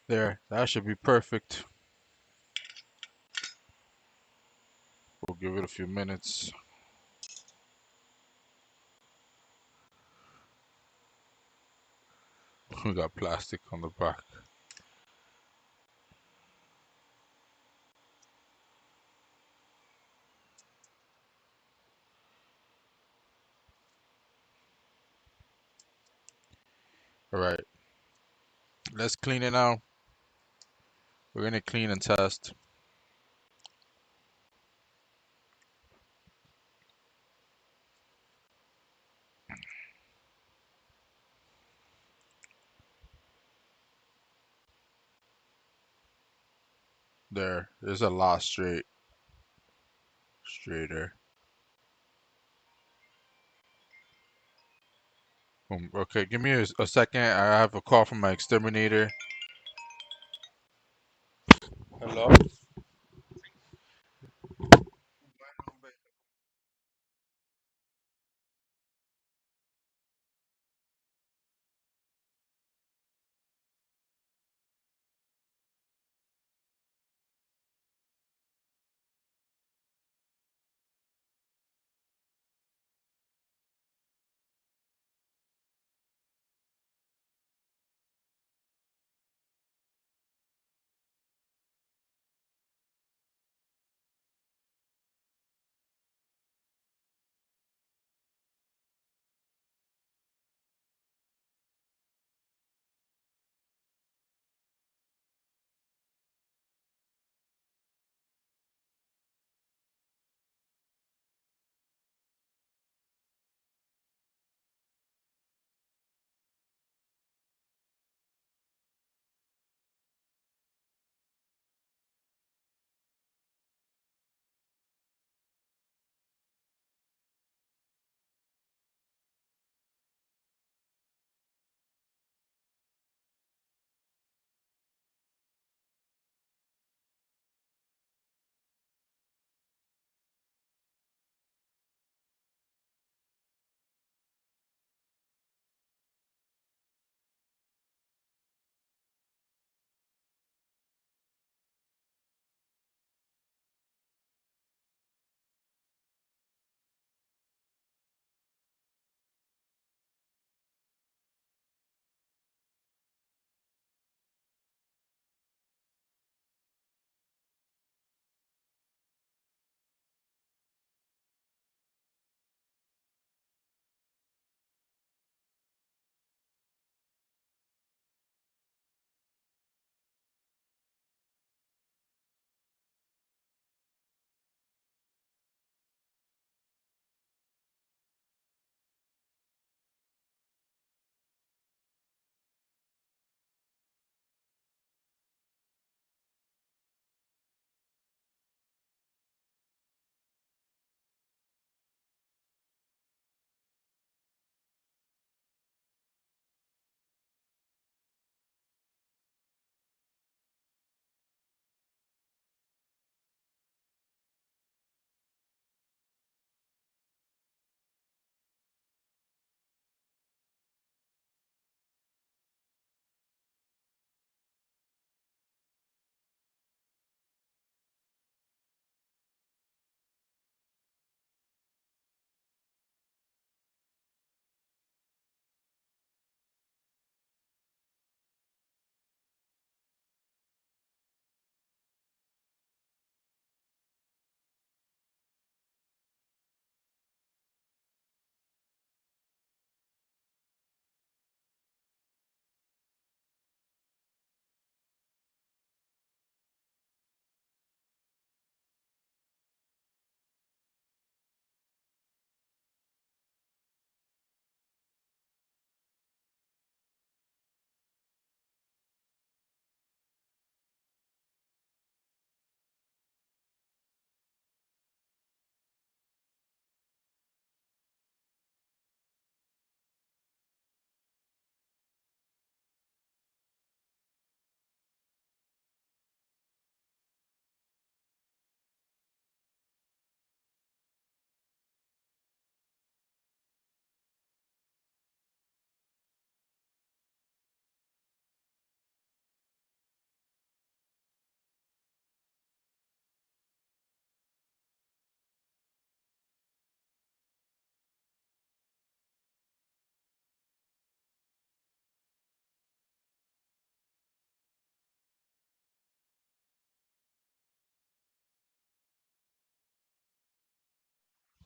There. That should be perfect. We'll give it a few minutes. We got plastic on the back. Alright. Let's clean it now. We're gonna clean and test. There's a lot straighter. Okay, give me a second. I have a call from my exterminator. Hello?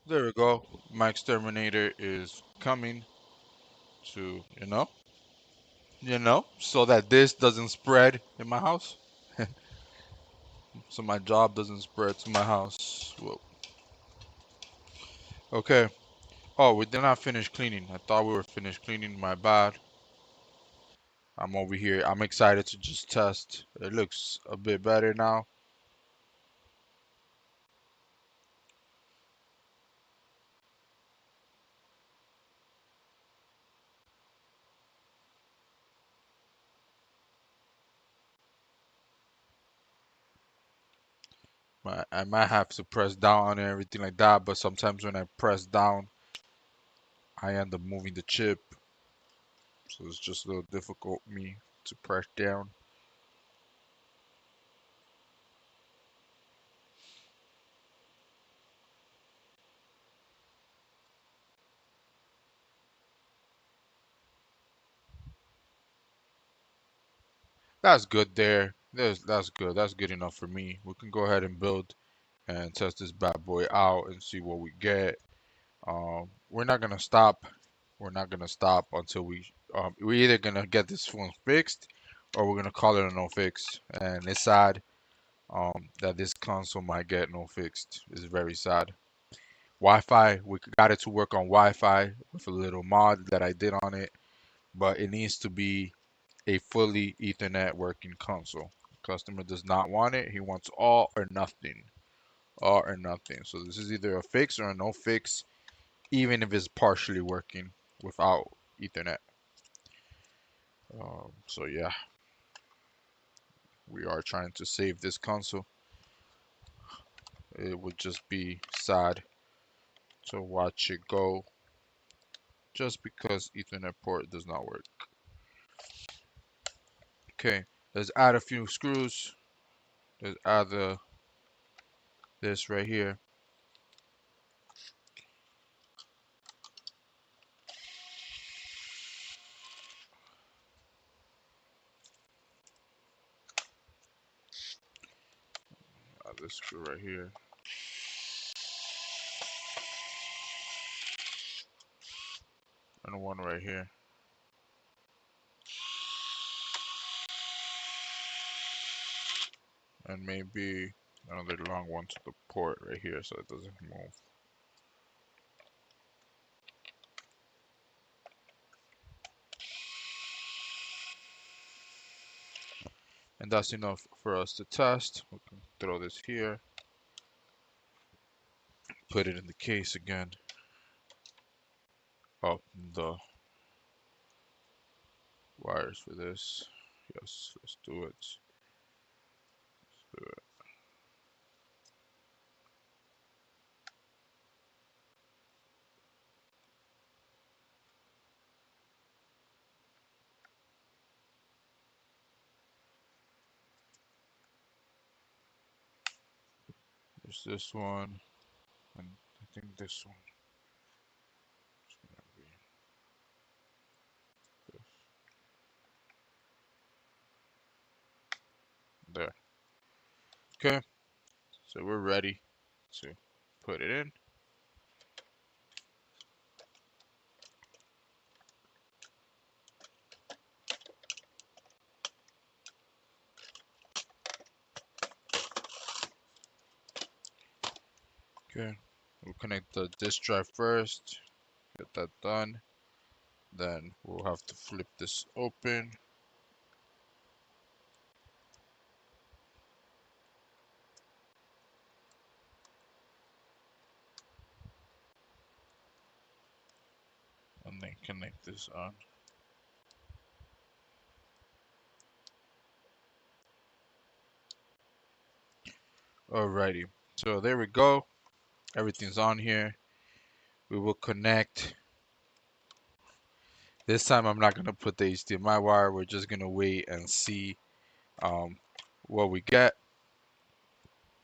There we go. My exterminator is coming to, so that this doesn't spread in my house. So my job doesn't spread to my house. Whoa. Okay. Oh, we did not finish cleaning. I thought we were finished cleaning. My bad. I'm over here. I'm excited to just test. It looks a bit better now. I might have to press down and everything like that, but sometimes when I press down, I end up moving the chip. So it's just a little difficult me to press down. That's good there. That's good. That's good enough for me. We can go ahead and build and test this bad boy out and see what we get. We're not gonna stop. We're not gonna stop until we're either gonna get this phone fixed or we're gonna call it a no fix. And it's sad that this console might get no fixed. It's very sad. Wi-Fi, we got it to work on Wi-Fi with a little mod that I did on it, but it needs to be a fully Ethernet working console. Customer does not want it. He wants all or nothing. All or nothing. So this is either a fix or a no fix, even if it's partially working without Ethernet. So yeah, we are trying to save this console. It would just be sad to watch it go just because Ethernet port does not work. Okay, let's add a few screws. Let's add this right here. Add this screw right here. And one right here. And maybe another long one to the port right here so it doesn't move. And that's enough for us to test. We can throw this here, put it in the case again. Oh, the wires for this. Yes, let's do it. There's this one, and I think this one is gonna be this. There. Okay, so we're ready to put it in. Okay, we'll connect the disk drive first, get that done. Then we'll have to flip this open. And then connect this on. Alrighty, so there we go. Everything's on here. We will connect. This time I'm not gonna put the HDMI wire. We're just gonna wait and see um, what we get.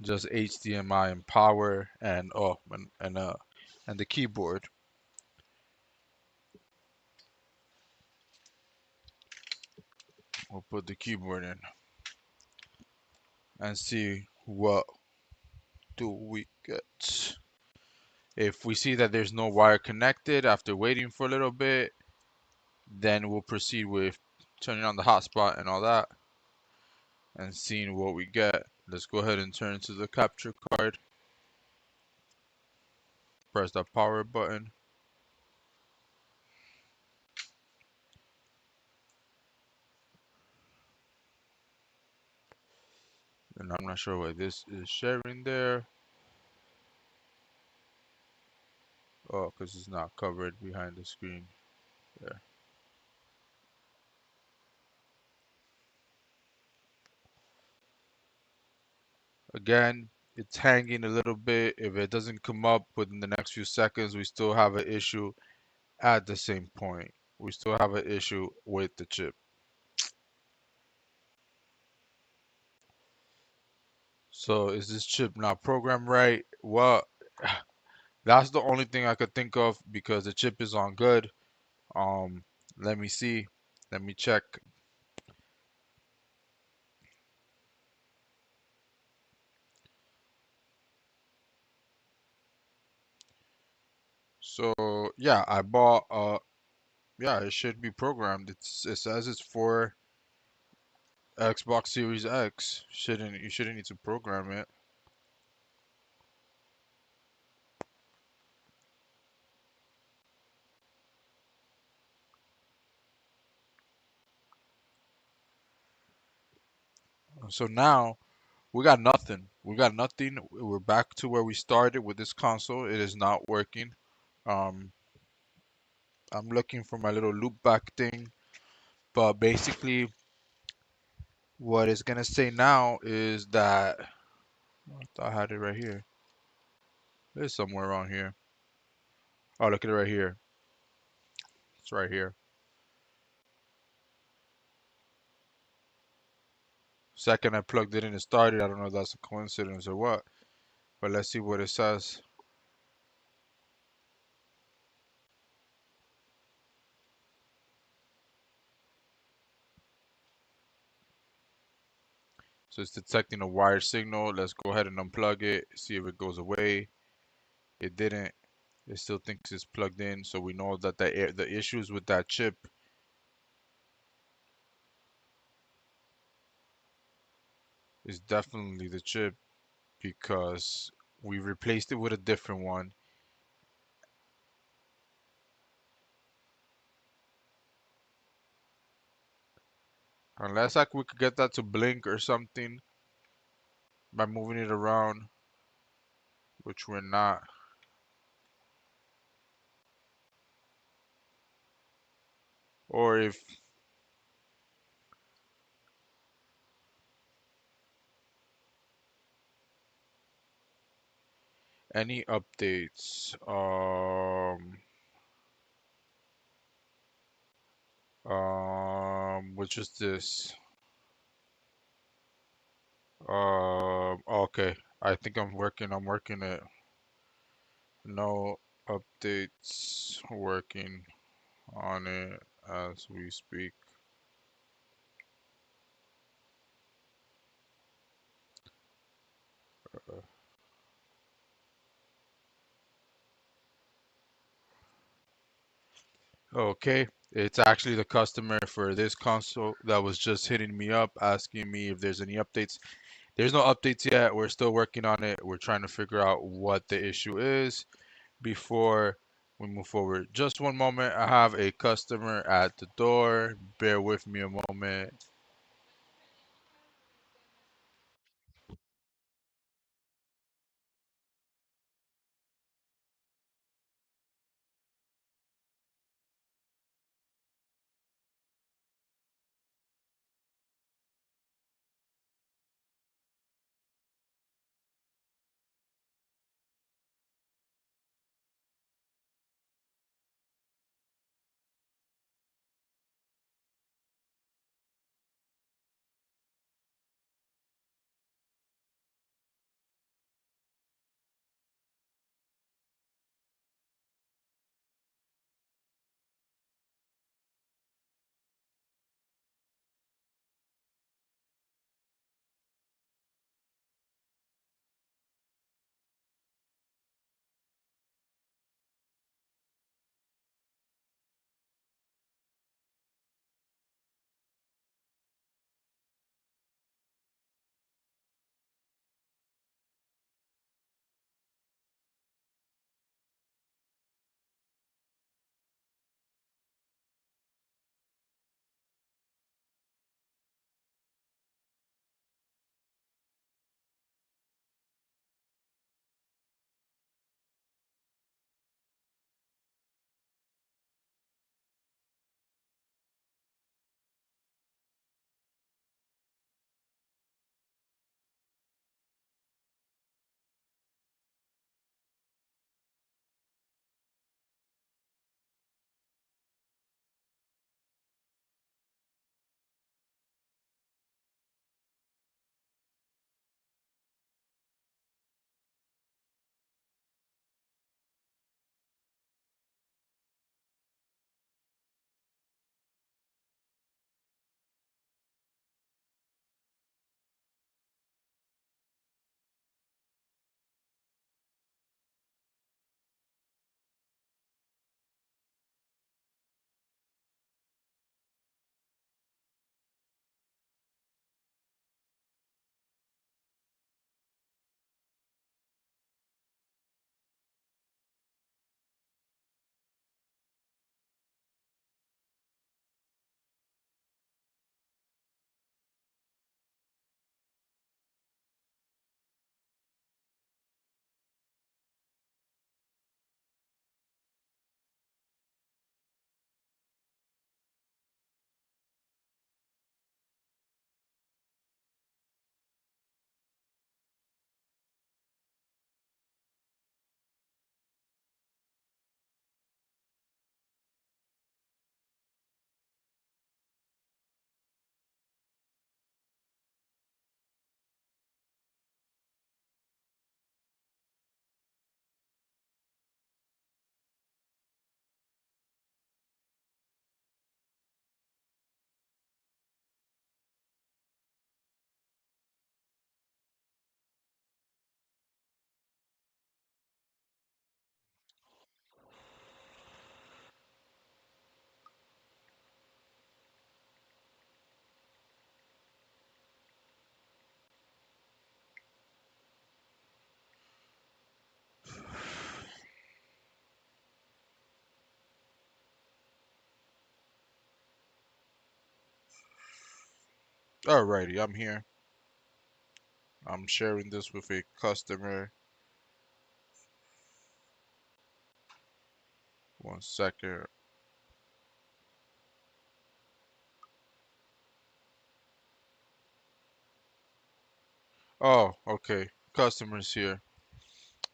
Just HDMI and power and and the keyboard. We'll put the keyboard in and see what do we get. If we see that there's no wire connected after waiting for a little bit, then we'll proceed with turning on the hotspot and all that and seeing what we get. Let's go ahead and turn to the capture card. Press the power button. And I'm not sure why this is sharing there. Oh, because it's not covered behind the screen. There. Again, it's hanging a little bit. If it doesn't come up within the next few seconds, we still have an issue at the same point. We still have an issue with the chip. So is this chip not programmed right? Well, that's the only thing I could think of because the chip is on good. Um, let me see. Let me check. So yeah, I bought yeah, it should be programmed. It says it's for Xbox Series X. You shouldn't need to program it. So now we got nothing. We got nothing. We're back to where we started with this console. It is not working. Um, I'm looking for my little loop back thing, but basically what it's gonna say now is that I thought I had it right here. It's somewhere around here. Oh, look at it right here. It's right here. Second I plugged it in, it started. I don't know if that's a coincidence or what, but let's see what it says. So it's detecting a wired signal. Let's go ahead and unplug it, see if it goes away. It didn't. It still thinks it's plugged in, so we know that the issues with that chip is definitely the chip because we replaced it with a different one. Unless like we could get that to blink or something by moving it around, which we're not. Or if any updates, which is this? Okay. I think I'm working it. No updates, working on it as we speak. Okay, it's actually the customer for this console that was just hitting me up asking me if there's any updates. There's no updates yet. We're still working on it. We're trying to figure out what the issue is before we move forward. Just one moment. I have a customer at the door. Bear with me a moment. Alrighty, I'm here. I'm sharing this with a customer. 1 second. Oh, okay. Customers here.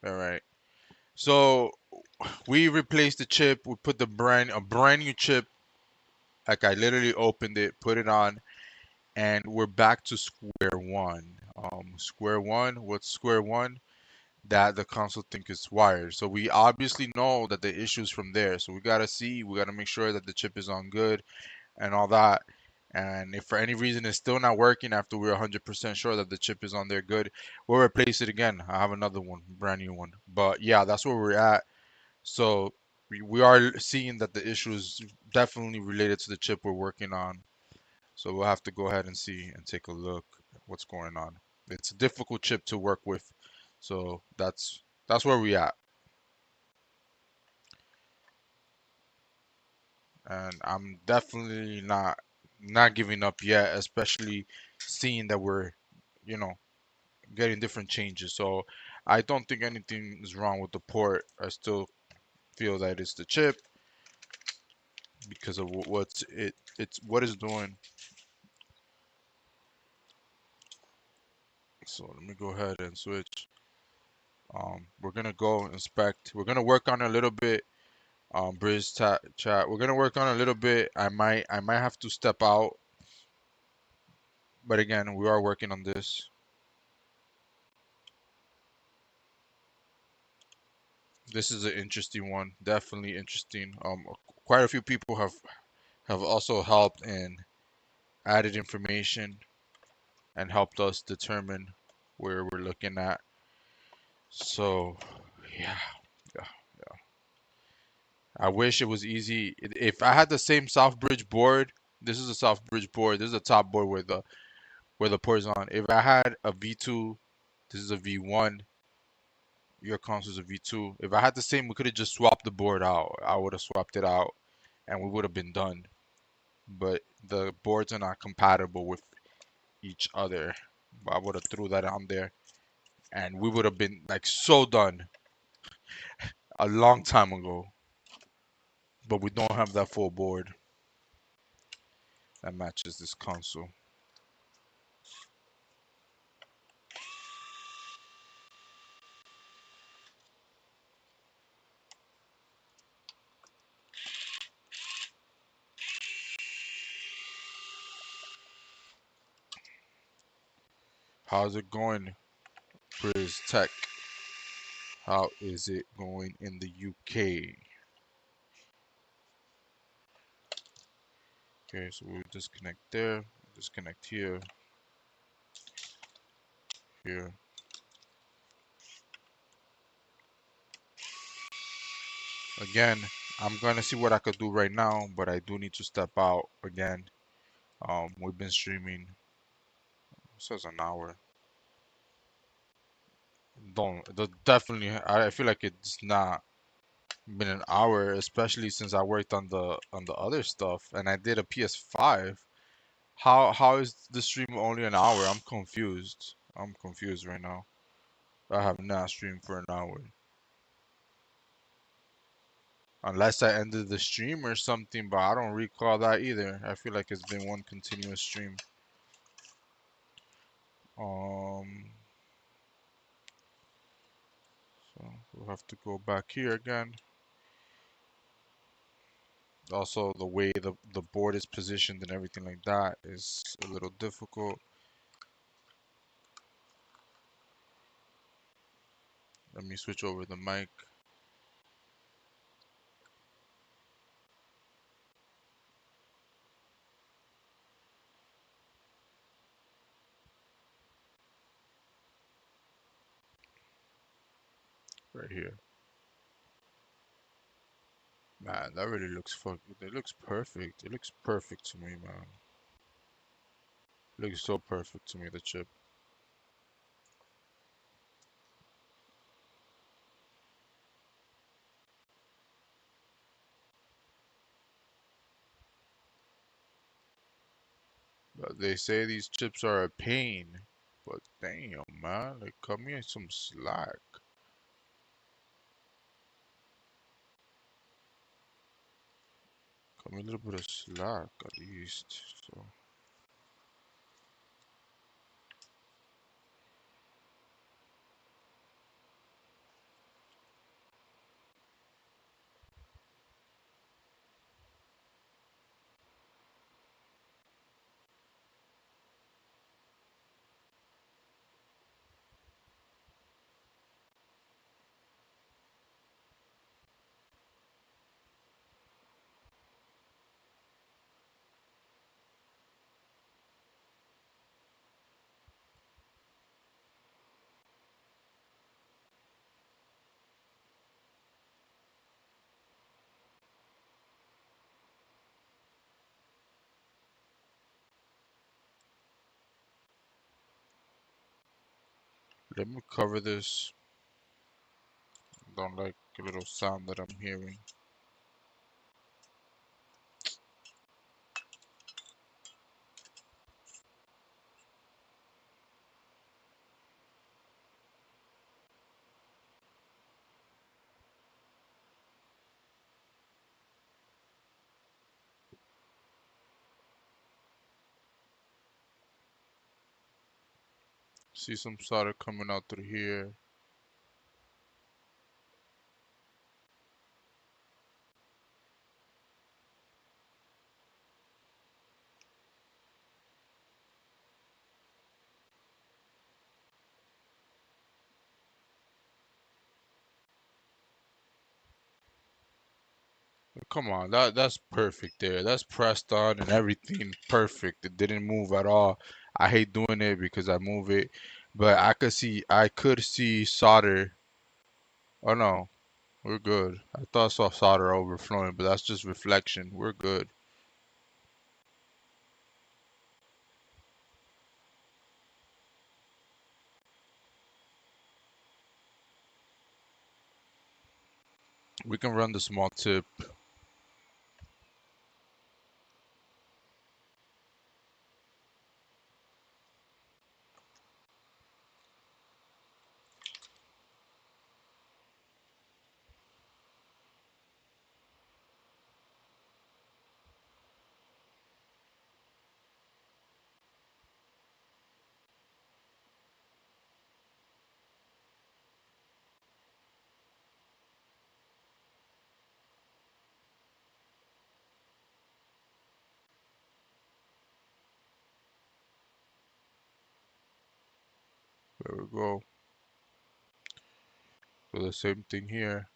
All right. So we replaced the chip. We put a brand new chip. Like I literally opened it, put it on, and we're back to square one. Square one. What's square one? That the console think is wired. So we obviously know that the issue's from there. So we gotta make sure that the chip is on good and all that. And if for any reason it's still not working after we're 100% sure that the chip is on there good, we'll replace it again. I have another one, brand new one. But yeah, that's where we're at. So we are seeing that the issue is definitely related to the chip we're working on. So we'll have to go ahead and see and take a look at what's going on. It's a difficult chip to work with. So that's where we at. And I'm definitely not giving up yet, especially seeing that we're, you know, getting different changes. So I don't think anything is wrong with the port. I still feel that it's the chip because of it's what it's doing. So let me go ahead and switch. We're gonna go inspect. We're gonna work on it a little bit. Bridge chat. We're gonna work on it a little bit. I might have to step out, but again, we are working on this. This is an interesting one. Definitely interesting. Quite a few people have also helped and added information and helped us determine where we're looking at. So, yeah, yeah. I wish it was easy. If I had the same Southbridge board, this is a Southbridge board. This is a top board where the port is on. If I had a V2, this is a V1. Your console is a V2. If I had the same, we could have just swapped the board out. I would have swapped it out, and we would have been done. But the boards are not compatible with each other. I would have threw that on there, and we would have been like so done a long time ago. But we don't have that full board that matches this console. How's it going, Briz Tech? How is it going in the UK? Okay, so we'll disconnect there, disconnect here, here. Again, I'm gonna see what I could do right now, but I do need to step out again. We've been streaming. It says an hour. Definitely. I feel like it's not been an hour, especially since I worked on the other stuff and I did a PS5. How is the stream only an hour? I'm confused. I'm confused right now. I have not streamed for an hour. Unless I ended the stream or something, but I don't recall that either. I feel like it's been one continuous stream. Um, so we'll have to go back here again. Also, the way the board is positioned and everything like that is a little difficult. Let me switch over the mic right here. Man, that really looks it looks perfect. It looks perfect to me, man. It looks so perfect to me, the chip. But they say these chips are a pain. But damn, man, like cut me some slack. Cut me a little bit of slack at least. So let me cover this. Don't like a little sound that I'm hearing. See some solder coming out through here. Come on, that's perfect there. That's pressed on and everything perfect. It didn't move at all. I hate doing it because I move it, but I could see solder. Oh no, we're good. I thought I saw solder overflowing, but that's just reflection. We're good. We can run the small tip. There we go. Do the same thing here.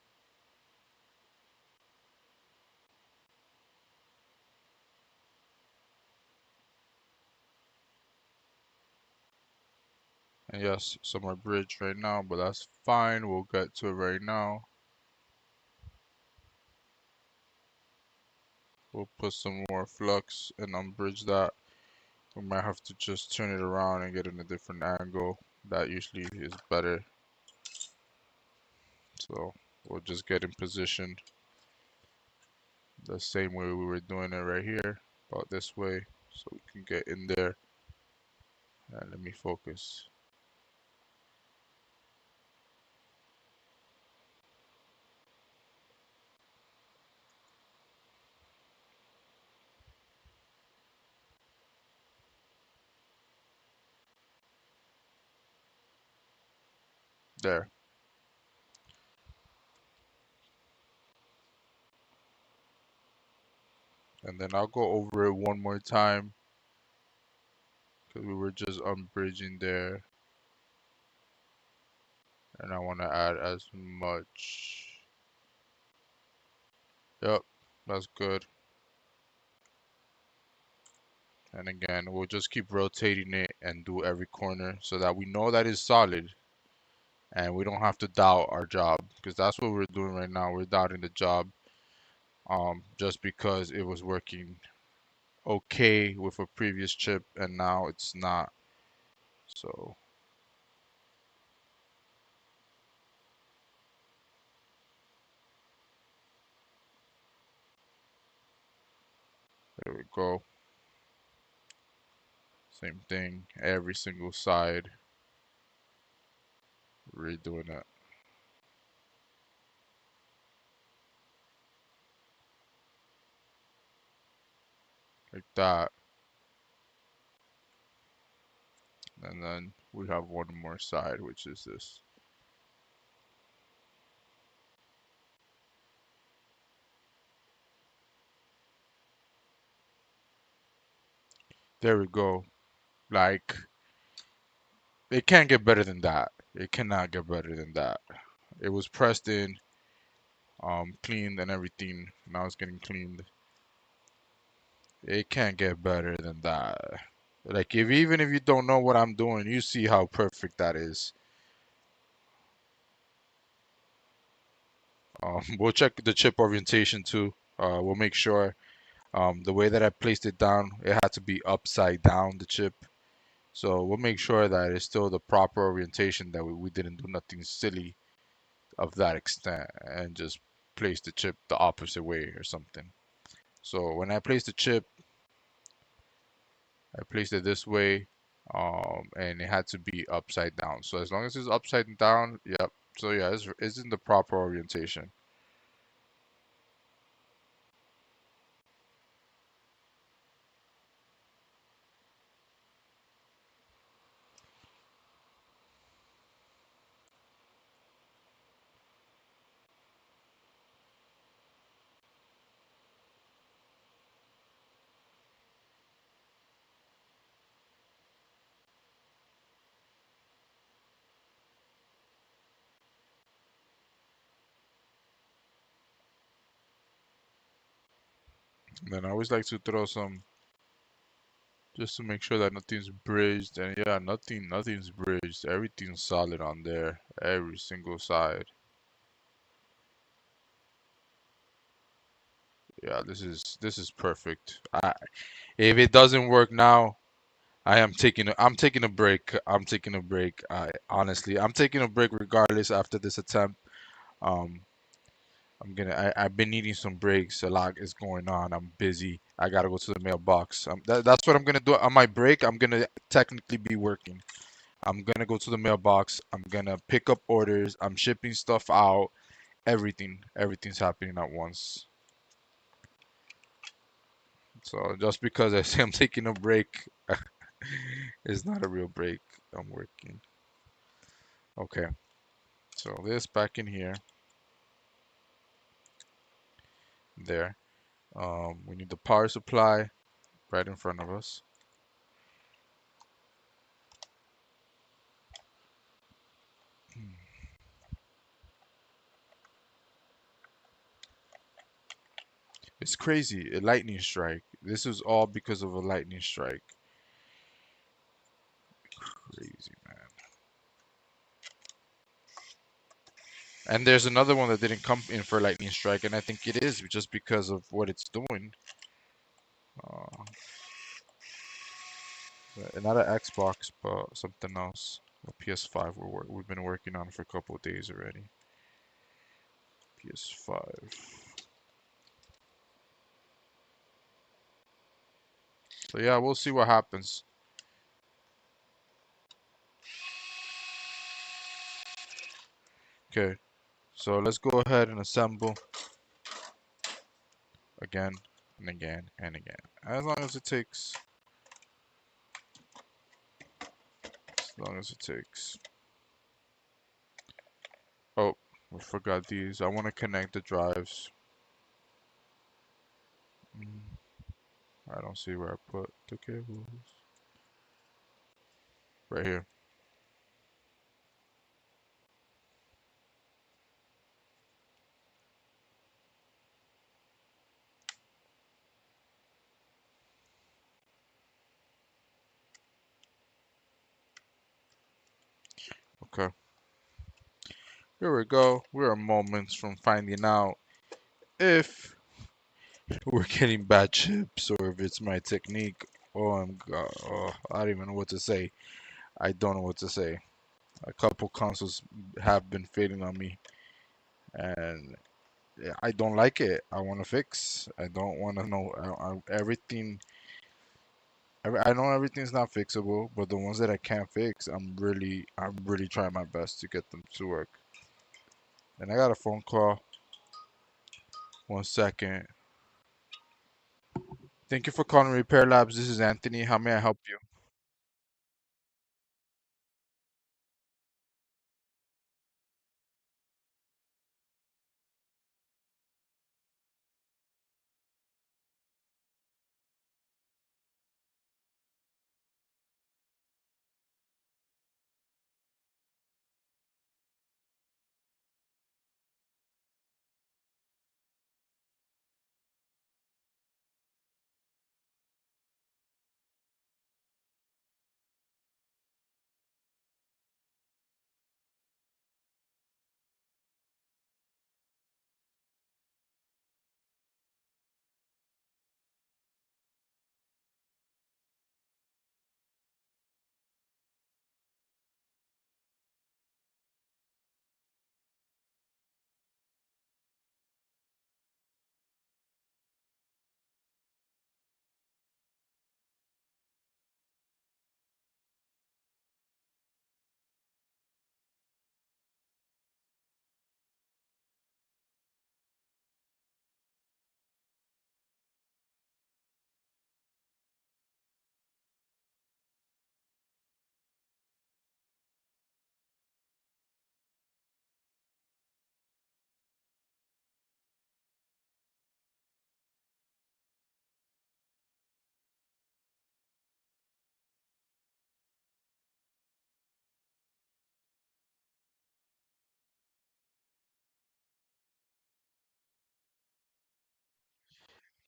And yes, some are bridged right now, but that's fine. We'll get to it right now. We'll put some more flux and unbridge that. We might have to just turn it around and get in a different angle. That usually is better. So we'll just get in position the same way we were doing it right here, about this way, so we can get in there. And let me focus. There. And then I'll go over it one more time because we were just unbridging there. And I want to add as much. Yep, that's good. And again, we'll just keep rotating it and do every corner so that we know that it's solid and we don't have to doubt our job, because that's what we're doing right now. We're doubting the job just because it was working okay with a previous chip and now it's not. So there we go. Same thing, every single side, redoing it like that. And then we have one more side, which is this. There we go. Like, it can't get better than that. It cannot get better than that. It was pressed in, cleaned and everything. Now it's getting cleaned. It can't get better than that. Like, if even if you don't know what I'm doing, you see how perfect that is. We'll check the chip orientation too. We'll make sure the way that I placed it down, it had to be upside down, the chip. So we'll make sure that it's still the proper orientation, that we didn't do nothing silly of that extent and just place the chip the opposite way or something. So when I placed the chip, I placed it this way, and it had to be upside down. So as long as it's upside down, yep. So yeah, it's in the proper orientation. And then I always like to throw some, just to make sure that nothing's bridged. And yeah, nothing's bridged. Everything's solid on there, every single side. Yeah, this is perfect. If it doesn't work now, I'm taking a break. I'm taking a break. I'm taking a break regardless after this attempt. Um, I've been needing some breaks. A lot is going on. I'm busy. I gotta go to the mailbox. That's what I'm gonna do on my break. I'm gonna technically be working. I'm gonna go to the mailbox. I'm gonna pick up orders. I'm shipping stuff out. Everything's happening at once. So just because I say I'm taking a break, it's not a real break. I'm working. Okay. So this back in here, there. We need the power supply right in front of us. It's crazy. A lightning strike. This is all because of a lightning strike. Crazy, man. And there's another one that didn't come in for lightning strike, and I think it is just because of what it's doing. Uh, not an Xbox, but something else. A PS5 we've been working on for a couple of days already. PS5. So yeah, we'll see what happens. Okay, so let's go ahead and assemble again and again and again. As long as it takes. As long as it takes. Oh, we forgot these. I want to connect the drives. I don't see where I put the cables. Right here. Okay. Here we go. We're moments from finding out if we're getting bad chips or if it's my technique. Oh, I don't even know what to say. I don't know what to say. A couple consoles have been failing on me, and I don't like it. I want to fix. I don't want to know everything. I know everything's not fixable, but the ones that I can't fix, I'm really trying my best to get them to work. And I got a phone call. 1 second. Thank you for calling Repair Labs. This is Anthony. How may I help you?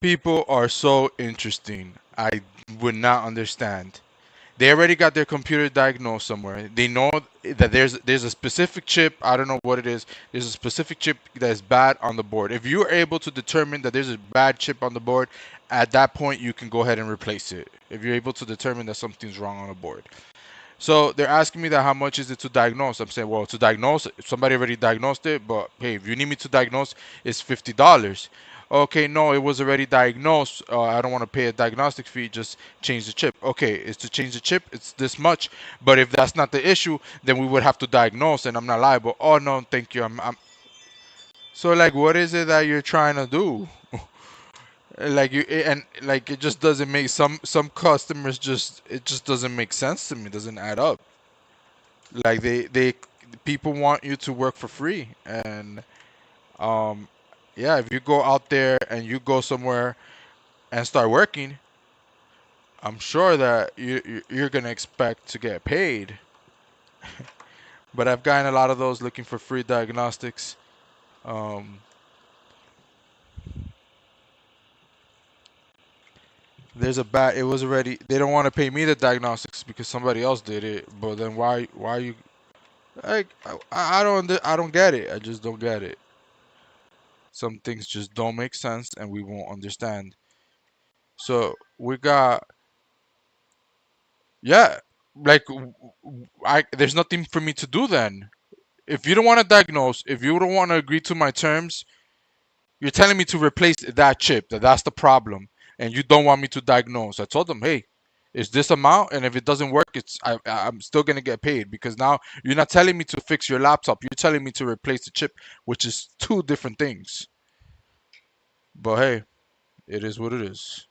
People are so interesting. I would not understand. They already got their computer diagnosed somewhere. They know that there's a specific chip. I don't know what it is. There's a specific chip that is bad on the board. If you are able to determine that there's a bad chip on the board, at that point you can go ahead and replace it. If you're able to determine that something's wrong on the board. So they're asking me that how much is it to diagnose? I'm saying, well, to diagnose, somebody already diagnosed it, but hey, if you need me to diagnose, it's $50. Okay, no, it was already diagnosed. I don't want to pay a diagnostic fee. Just change the chip. Okay, it's to change the chip. It's this much. But if that's not the issue, then we would have to diagnose, and I'm not liable. Oh no, thank you. I'm. So like, what is it that you're trying to do? Like you and like it just doesn't make some customers just it just doesn't make sense to me. It doesn't add up. Like they people want you to work for free, and um yeah, if you go out there and you go somewhere and start working, I'm sure that you're gonna expect to get paid. But I've gotten a lot of those looking for free diagnostics. um there's a bad, it was already, they don't want to pay me the diagnostics because somebody else did it. But then why you, like, I don't get it. I just don't get it. Some things just don't make sense and we won't understand. So we got, yeah, like I there's nothing for me to do then. If you don't want to diagnose, if you don't want to agree to my terms, you're telling me to replace that chip. That's the problem, and you don't want me to diagnose. I told them, hey, it's this amount, and if it doesn't work, I'm still gonna get paid because now you're not telling me to fix your laptop. You're telling me to replace the chip, which is two different things. But hey, it is what it is.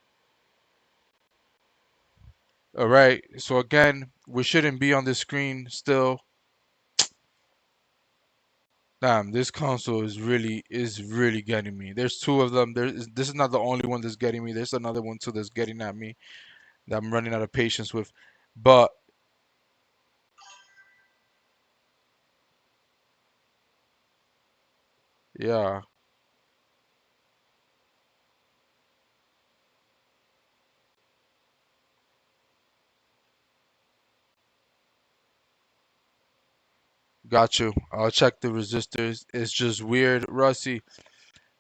All right. So again, we shouldn't be on the screen still. Damn, this console is really getting me. There's two of them. This is not the only one that's getting me. There's another one too that's getting at me that I'm running out of patience with. But yeah, got you. I'll check the resistors. It's just weird, Rusty,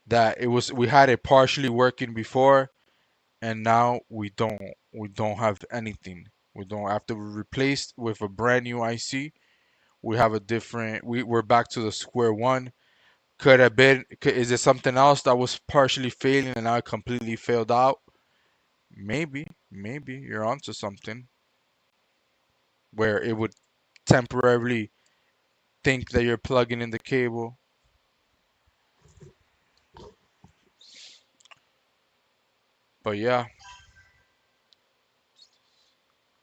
that we had it partially working before, and now we don't have anything. We don't, after we replaced with a brand new IC. We have a different. We're back to the square one. Could have been. Is it something else that was partially failing and now it completely failed out? maybe you're onto something where it would temporarily think that you're plugging in the cable. But yeah,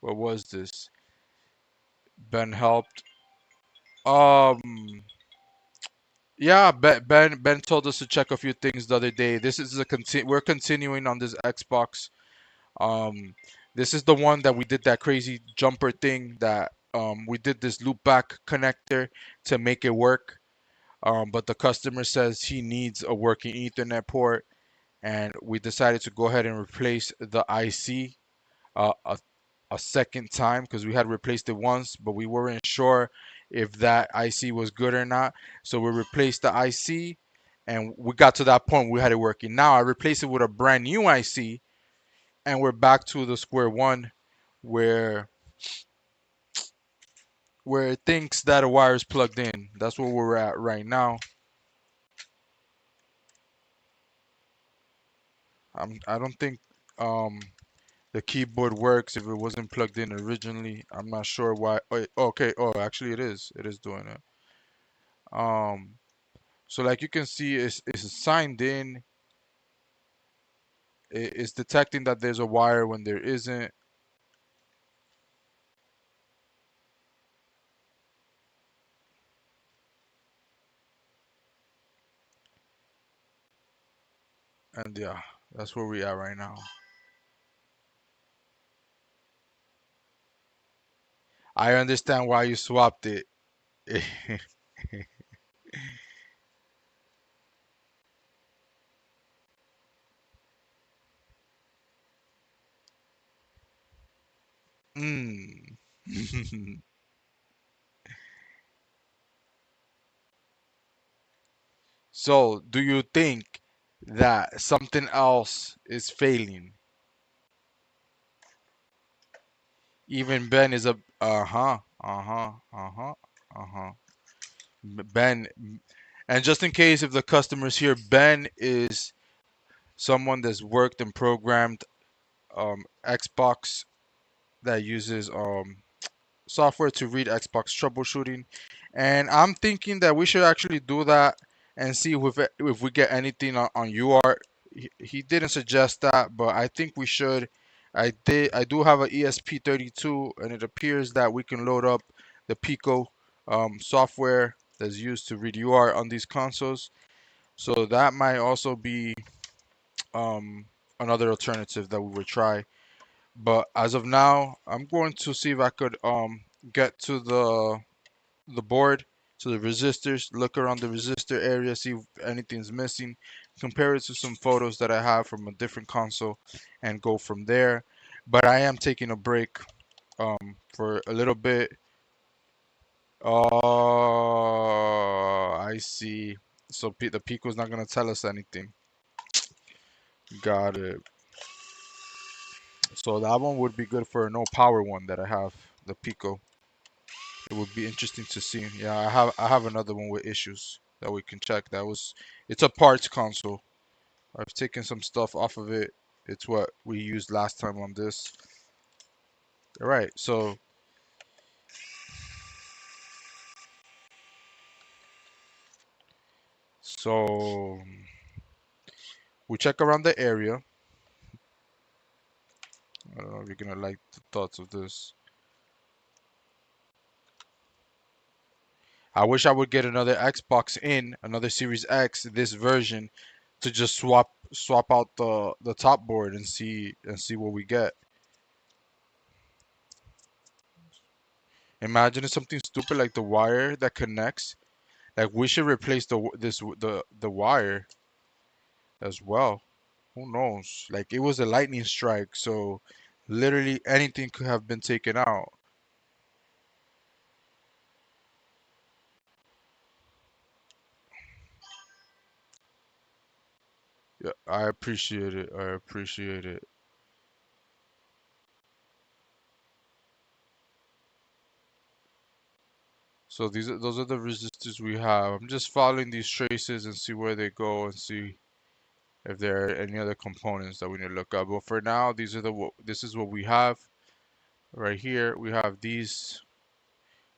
what was this? Ben helped. Um, yeah, Ben told us to check a few things the other day. This is we're continuing on this Xbox. Um, this is the one that we did that crazy jumper thing that we did this loop back connector to make it work. But the customer says he needs a working Ethernet port, and we decided to go ahead and replace the IC uh, a, a second time because we had replaced it once, but we weren't sure if that IC was good or not. So we replaced the IC, and we got to that point we had it working. Now I replaced it with a brand new IC, and we're back to the square one where it thinks that a wire is plugged in. That's where we're at right now. I don't think um the keyboard works if it wasn't plugged in originally. I'm not sure why. Oh, okay. Oh, actually, it is. It is doing it. Um, so like you can see, it's signed in. It's detecting that there's a wire when there isn't. And yeah, that's where we are right now. I understand why you swapped it. Mm. So, do you think that something else is failing? Even Ben is a uh-huh. Ben, and just in case if the customers here, Ben is someone that's worked and programmed Xbox that uses software to read Xbox troubleshooting, and I'm thinking that we should actually do that and see if we get anything on UART. He didn't suggest that, but I think we should. I do have a ESP32, and it appears that we can load up the Pico software that's used to read UART on these consoles. So that might also be um, another alternative that we would try. But as of now, I'm going to see if I could get to the board, to the resistors, look around the resistor area, see if anything's missing, compare it to some photos that I have from a different console, and go from there. But I am taking a break for a little bit. Oh, I see. So the Pico's not gonna tell us anything. Got it. So that one would be good for a no power one that I have, the Pico. It would be interesting to see. Yeah, I have another one with issues that we can check. It's a parts console. I've taken some stuff off of it. It's what we used last time on this. All right, so we check around the area. I don't know if you're gonna like the thoughts of this. I wish I would get another Xbox in, another Series X, this version, to just swap out the top board and see what we get. Imagine it's something stupid like the wire that connects. Like we should replace the wire as well. Who knows? Like it was a lightning strike, so literally anything could have been taken out. Yeah, I appreciate it. I appreciate it. So those are the resistors we have. I'm just following these traces and see where they go and see. if there are any other components that we need to look up. But for now, this is what we have right here. We have these.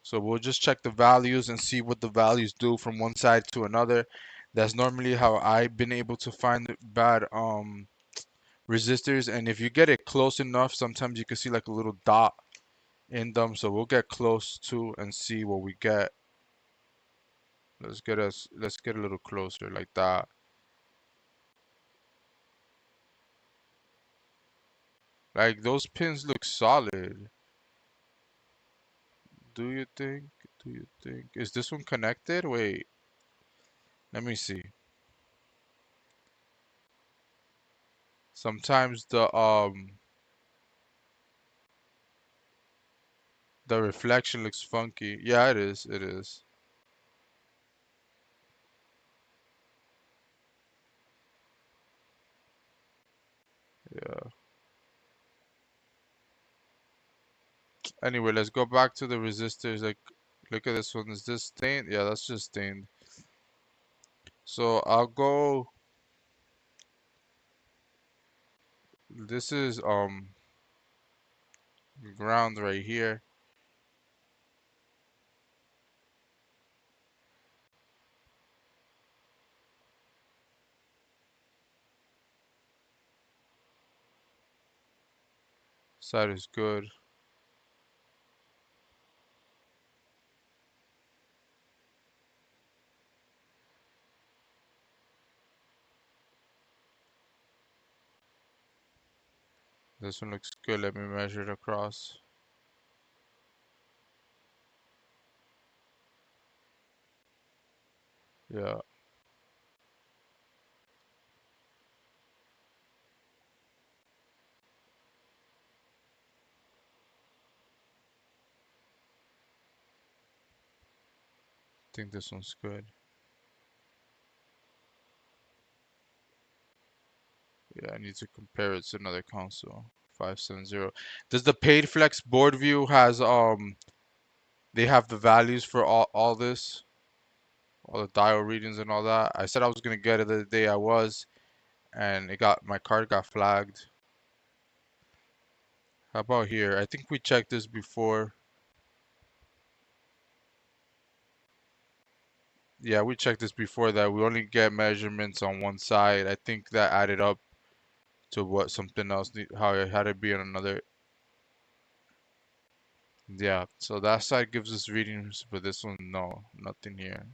So we'll just check the values and see what the values do from one side to another. That's normally how I've been able to find bad resistors. And if you get it close enough, sometimes you can see like a little dot in them. So we'll get close to and see what we get. Let's get a little closer like that. Like those pins look solid. Do you think? Do you think? Is this one connected? Wait, let me see. Sometimes the reflection looks funky. Yeah, it is. It is. Yeah. Anyway, let's go back to the resistors. Like, look at this one. Is this stained? Yeah, that's just stained. So I'll go. This is ground right here. Side is good. This one looks good. Let me measure it across. Yeah, I think this one's good. Yeah, I need to compare it to another console. 570. Does the paid flex board view has they have the values for all this, all the dial readings and all that? I said I was gonna get it the day I was, and my card got flagged. How about here? I think we checked this before. Yeah, we checked this before that we only get measurements on one side. I think that added up to what something else how it had to be on another. Yeah, so that side gives us readings, but this one no, nothing here.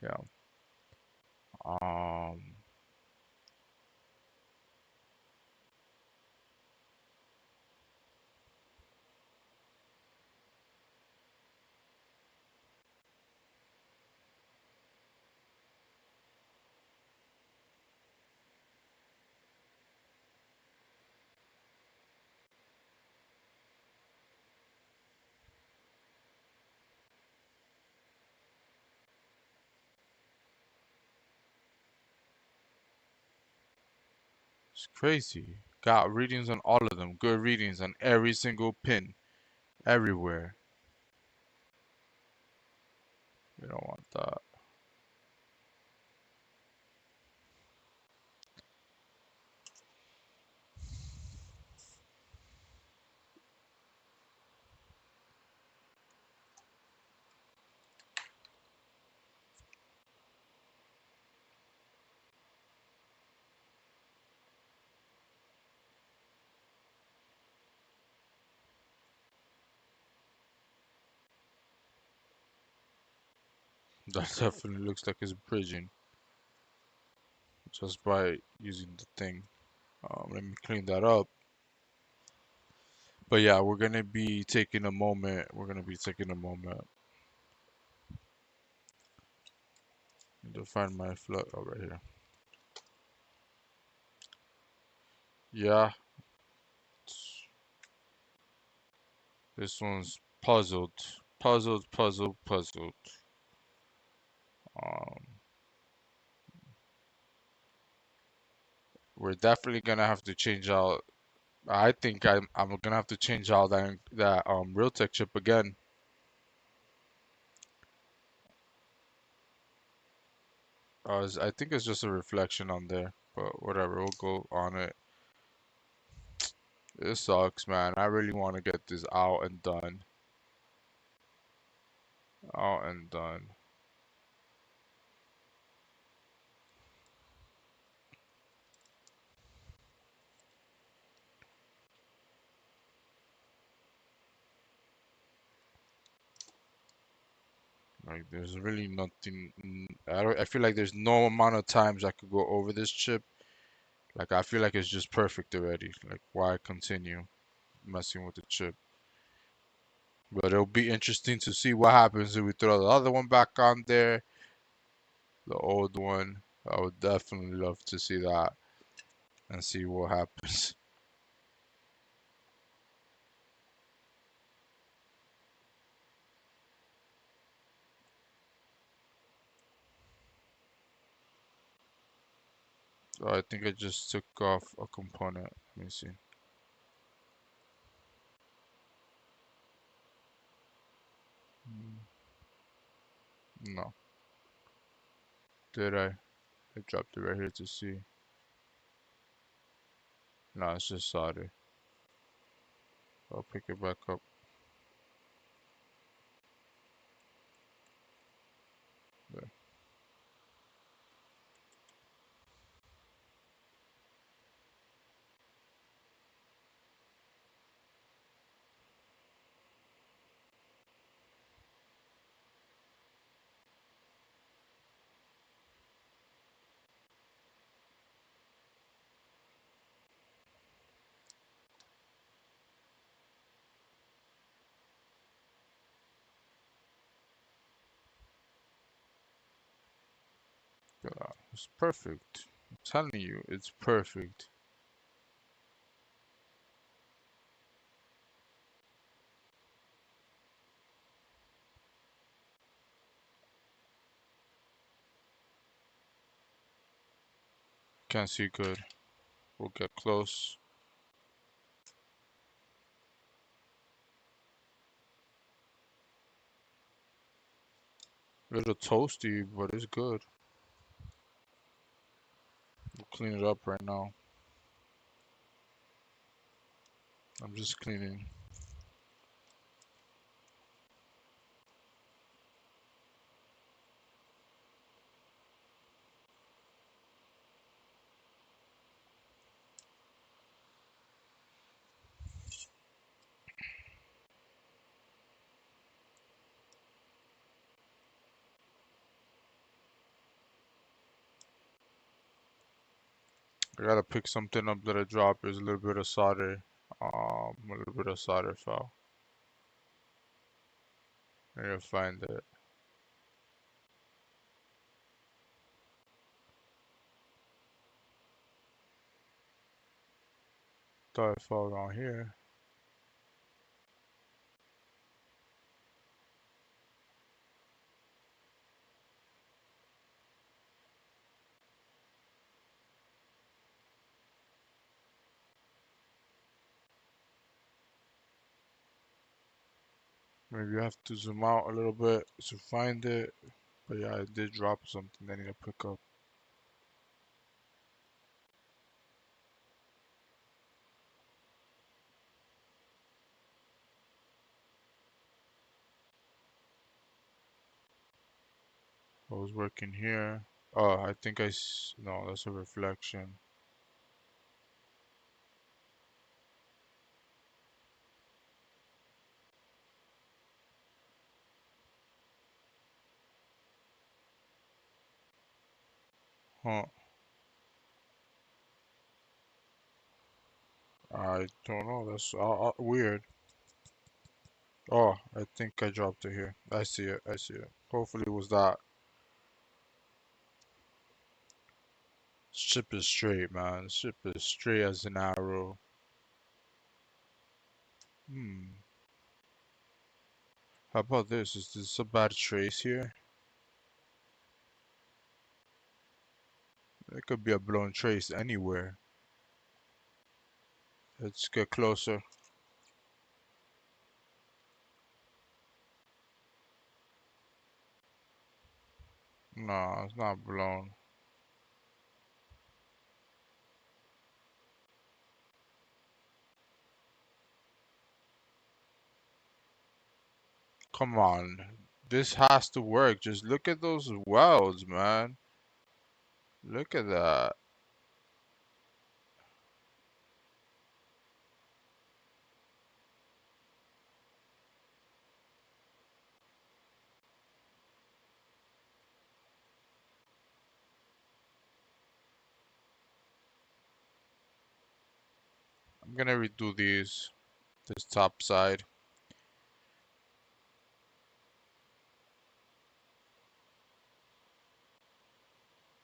Yeah. Um, it's crazy. Got readings on all of them. Good readings on every single pin, everywhere. We don't want that. That definitely looks like it's bridging just by using the thing. Let me clean that up. But yeah, we're gonna be taking a moment. We're gonna be taking a moment. Need to find my flood. Oh, right here. Yeah, this one's puzzled, puzzled, puzzled, puzzled. Um, we're definitely gonna have to change out. I think I'm gonna have to change out that Realtek chip again. I think it's just a reflection on there, but whatever, we'll go on it. It sucks, man. I really want to get this out and done. Out and done. Like, there's really nothing. I feel like there's no amount of times I could go over this chip. Like, I feel like it's just perfect already. Like, why continue messing with the chip? But it'll be interesting to see what happens if we throw the other one back on there, the old one. I would definitely love to see that and see what happens. So I think I just took off a component. Let me see. Mm, No, did I? I dropped it right here to see. No, it's just solder. I'll pick it back up. There. It's perfect. I'm telling you, it's perfect. Can't see good. We'll get close. A little toasty, but it's good. We'll clean it up right now. I'm just cleaning. I gotta pick something up that I dropped. There's a little bit of solder. A little bit of solder fell. I gotta find it. Thought it fell around here. Maybe I have to zoom out a little bit to find it. But yeah, I did drop something I need to pick up. I was working here. Oh, I think no, that's a reflection. Huh. I don't know. That's weird. Oh, I think I dropped it here. I see it. I see it. Hopefully it was that. Ship is straight, man. Ship is straight as an arrow. Hmm. How about this? Is this a bad trace here? It could be a blown trace anywhere. Let's get closer. No, it's not blown. Come on. This has to work. Just look at those welds, man. Look at that. I'm gonna redo this top side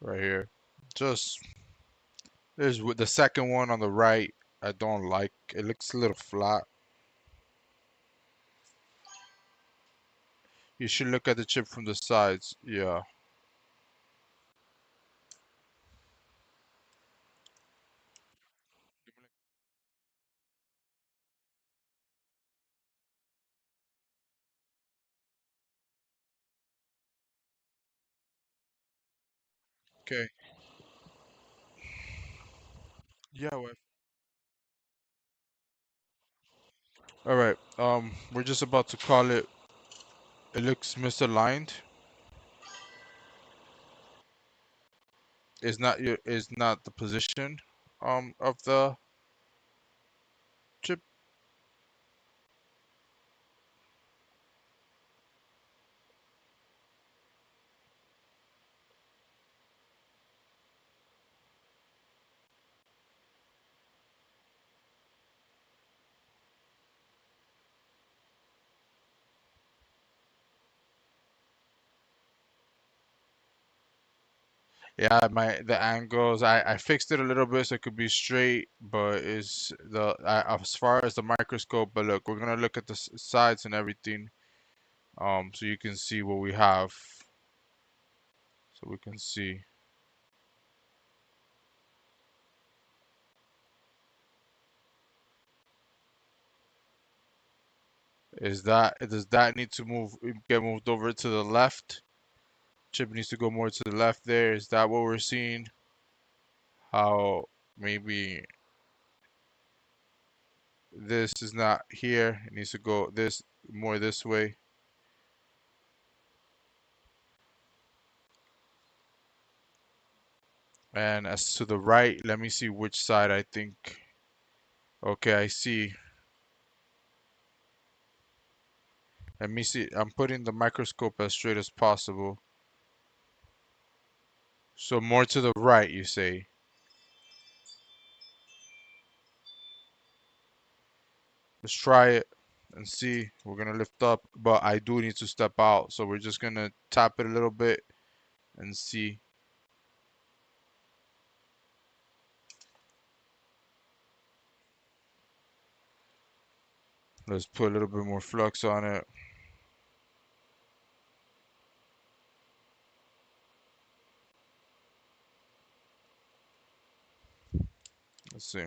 right here. Just there's the second one on the right. I don't like. It looks a little flat. You should look at the chip from the sides. Yeah. Okay. Yeah. Well. All right. We're just about to call it. It looks misaligned. Is not the position of the chip. Yeah, the angles. I fixed it a little bit so it could be straight, but is the as far as the microscope. But look, we're gonna look at the sides and everything, so you can see what we have. So we can see. Does that need to get moved over to the left? Chip needs to go more to the left there. Is that what we're seeing? How maybe this is not here. It needs to go this more this way. And as to the right, let me see which side I think. Okay, I see. Let me see. I'm putting the microscope as straight as possible. So more to the right, you say. Let's try it and see. We're gonna lift up, but I do need to step out. So we're just gonna tap it a little bit and see. Let's put a little bit more flux on it. Let's see.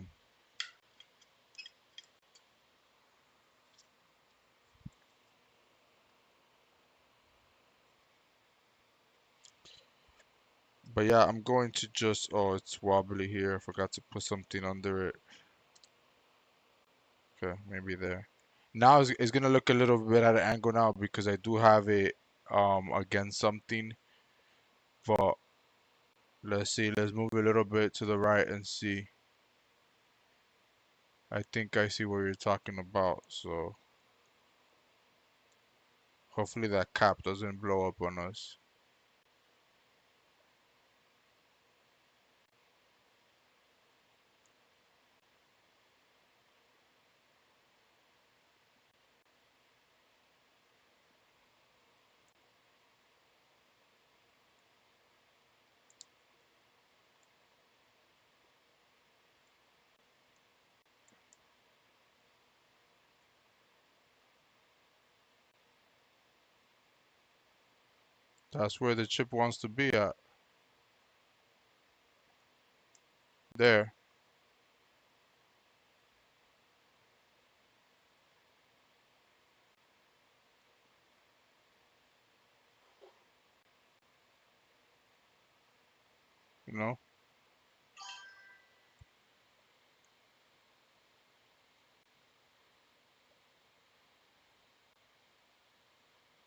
But yeah, I'm going to just, oh, it's wobbly here. I forgot to put something under it. Okay, maybe there. Now it's gonna look a little bit at an angle now because I do have it against something. But let's see, let's move a little bit to the right and see. I think I see what you're talking about. So hopefully that cap doesn't blow up on us. That's where the chip wants to be at. There.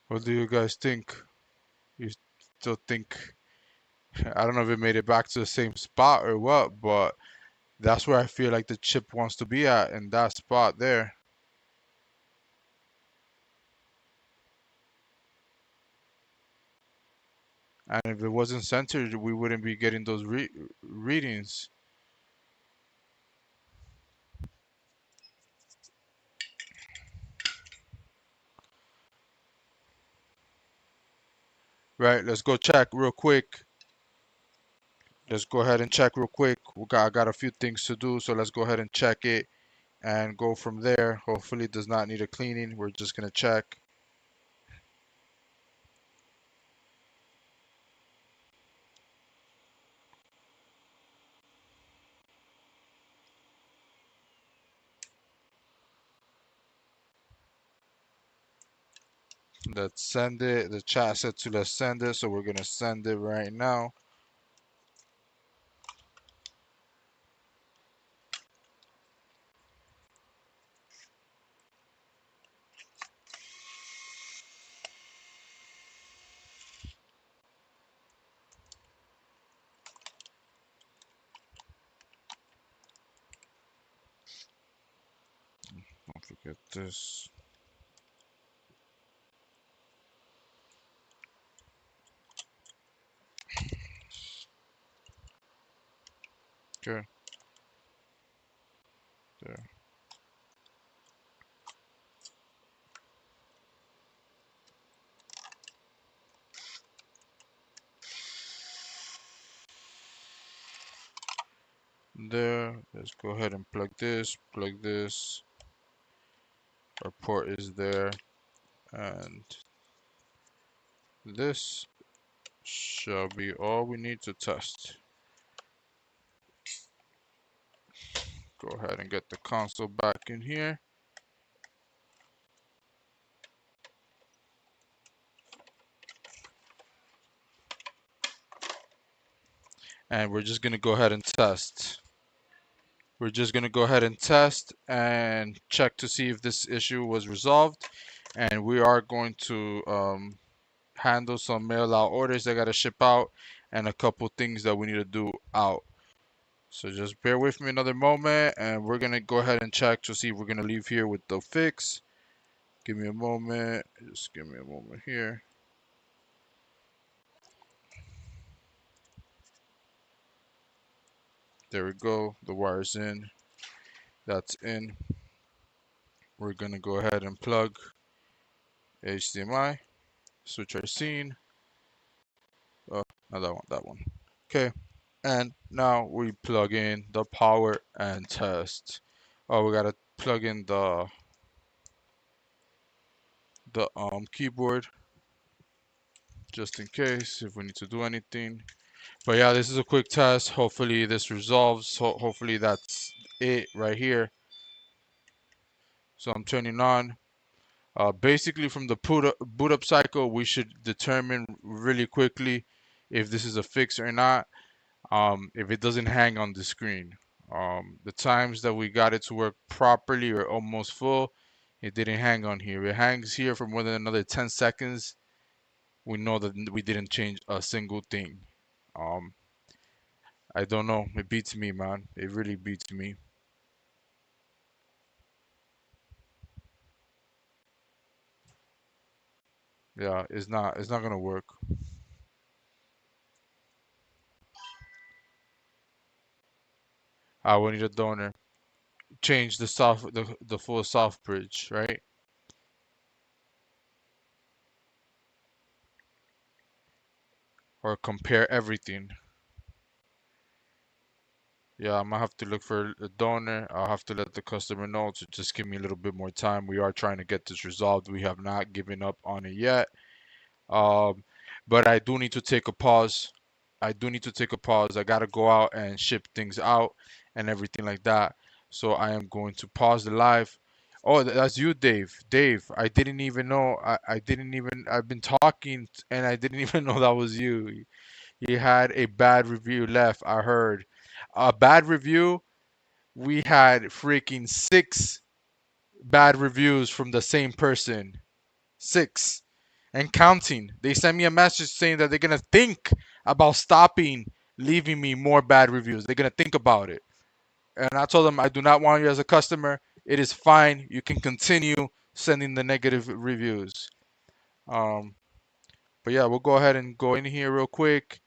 What do you guys think? You still think, I don't know if it made it back to the same spot or what, but that's where I feel like the chip wants to be at, in that spot there. And if it wasn't centered, we wouldn't be getting those readings. Right, let's go check real quick. Let's go ahead and check real quick. I got a few things to do, so let's go ahead and check it and go from there. Hopefully it does not need a cleaning. We're just gonna check. Let's send it. The chat said to let's send it, so we're gonna send it right now. Don't forget this. Okay, there. There. Let's go ahead and plug this. Plug this. Our port is there, and this shall be all we need to test. Go ahead and get the console back in here. And we're just gonna go ahead and test. We're just gonna go ahead and test and check to see if this issue was resolved. And we are going to handle some mail out orders that gotta ship out and a couple things that we need to do out. So just bear with me another moment and we're gonna go ahead and check to see if we're gonna leave here with the fix. Give me a moment. Just give me a moment here. There we go. The wire's in. That's in. We're gonna go ahead and plug HDMI. Switch our scene. Oh, not that one. That one. Okay. And now we plug in the power and test. Oh, we gotta plug in the keyboard just in case if we need to do anything. But yeah, this is a quick test. Hopefully this resolves. Hopefully that's it right here. So I'm turning on. Basically from the boot up cycle, we should determine really quickly if this is a fix or not. If it doesn't hang on the screen. The times that we got it to work properly or almost full, it didn't hang on here. If it hangs here for more than another 10 seconds, we know that we didn't change a single thing. Um, I don't know. It beats me, man. It really beats me. Yeah, it's not gonna work. We need a donor. Change the full soft bridge, right? Or compare everything. Yeah, I'm gonna have to look for a donor. I'll have to let the customer know to just give me a little bit more time. We are trying to get this resolved. We have not given up on it yet. Um, but I do need to take a pause. I do need to take a pause. I gotta go out and ship things out and everything like that. So I am going to pause the live. Oh, that's you, Dave. Dave, I didn't even know. I didn't even. I've been talking and I didn't even know that was you. He had a bad review left. I heard a bad review. We had freaking 6 bad reviews from the same person. 6. and counting. They send me a message saying that they're gonna think about stopping leaving me more bad reviews. They're gonna think about it. And I told them I do not want you as a customer. It is fine. You can continue sending the negative reviews. Um, but yeah, we'll go ahead and go in here real quick.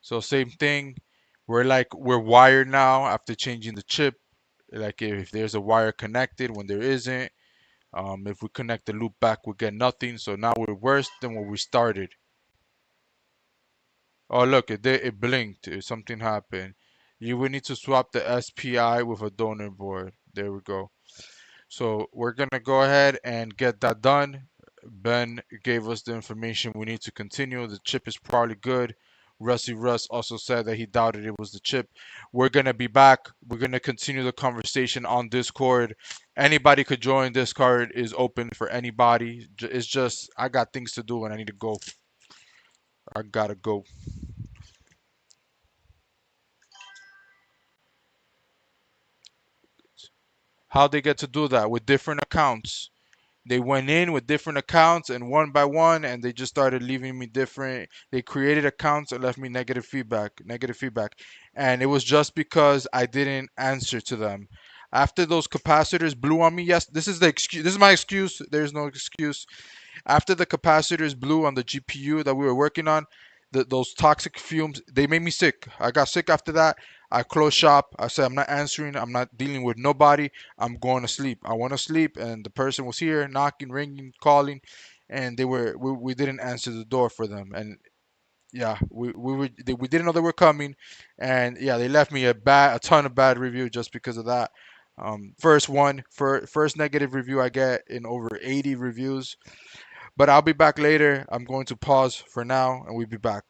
So same thing. We're wired now after changing the chip. Like if there's a wire connected when there isn't. If we connect the loop back, we get nothing. So now we're worse than when we started. Oh look, it blinked. Something happened. You would need to swap the SPI with a donor board. There we go. So we're gonna go ahead and get that done. Ben gave us the information we need to continue. The chip is probably good. Rusty Russ also said that he doubted it was the chip. We're gonna be back. We're gonna continue the conversation on Discord. Anybody could join. Discord is open for anybody. It's just I got things to do and I need to go. I gotta go. How they get to do that with different accounts? They went in with different accounts and one by one and they just started leaving me different. They created accounts and left me negative feedback. And it was just because I didn't answer to them. After those capacitors blew on me, yes, this is the excuse. This is my excuse. There's no excuse. After the capacitors blew on the GPU that we were working on, those toxic fumes, they made me sick. I got sick after that. I closed shop. I said, I'm not answering. I'm not dealing with nobody. I'm going to sleep. I want to sleep. And the person was here knocking, ringing, calling, and we didn't answer the door for them. And yeah, we didn't know they were coming, and yeah, they left me a ton of bad review just because of that. First negative review I get in over 80 reviews. But I'll be back later. I'm going to pause for now and we'll be back.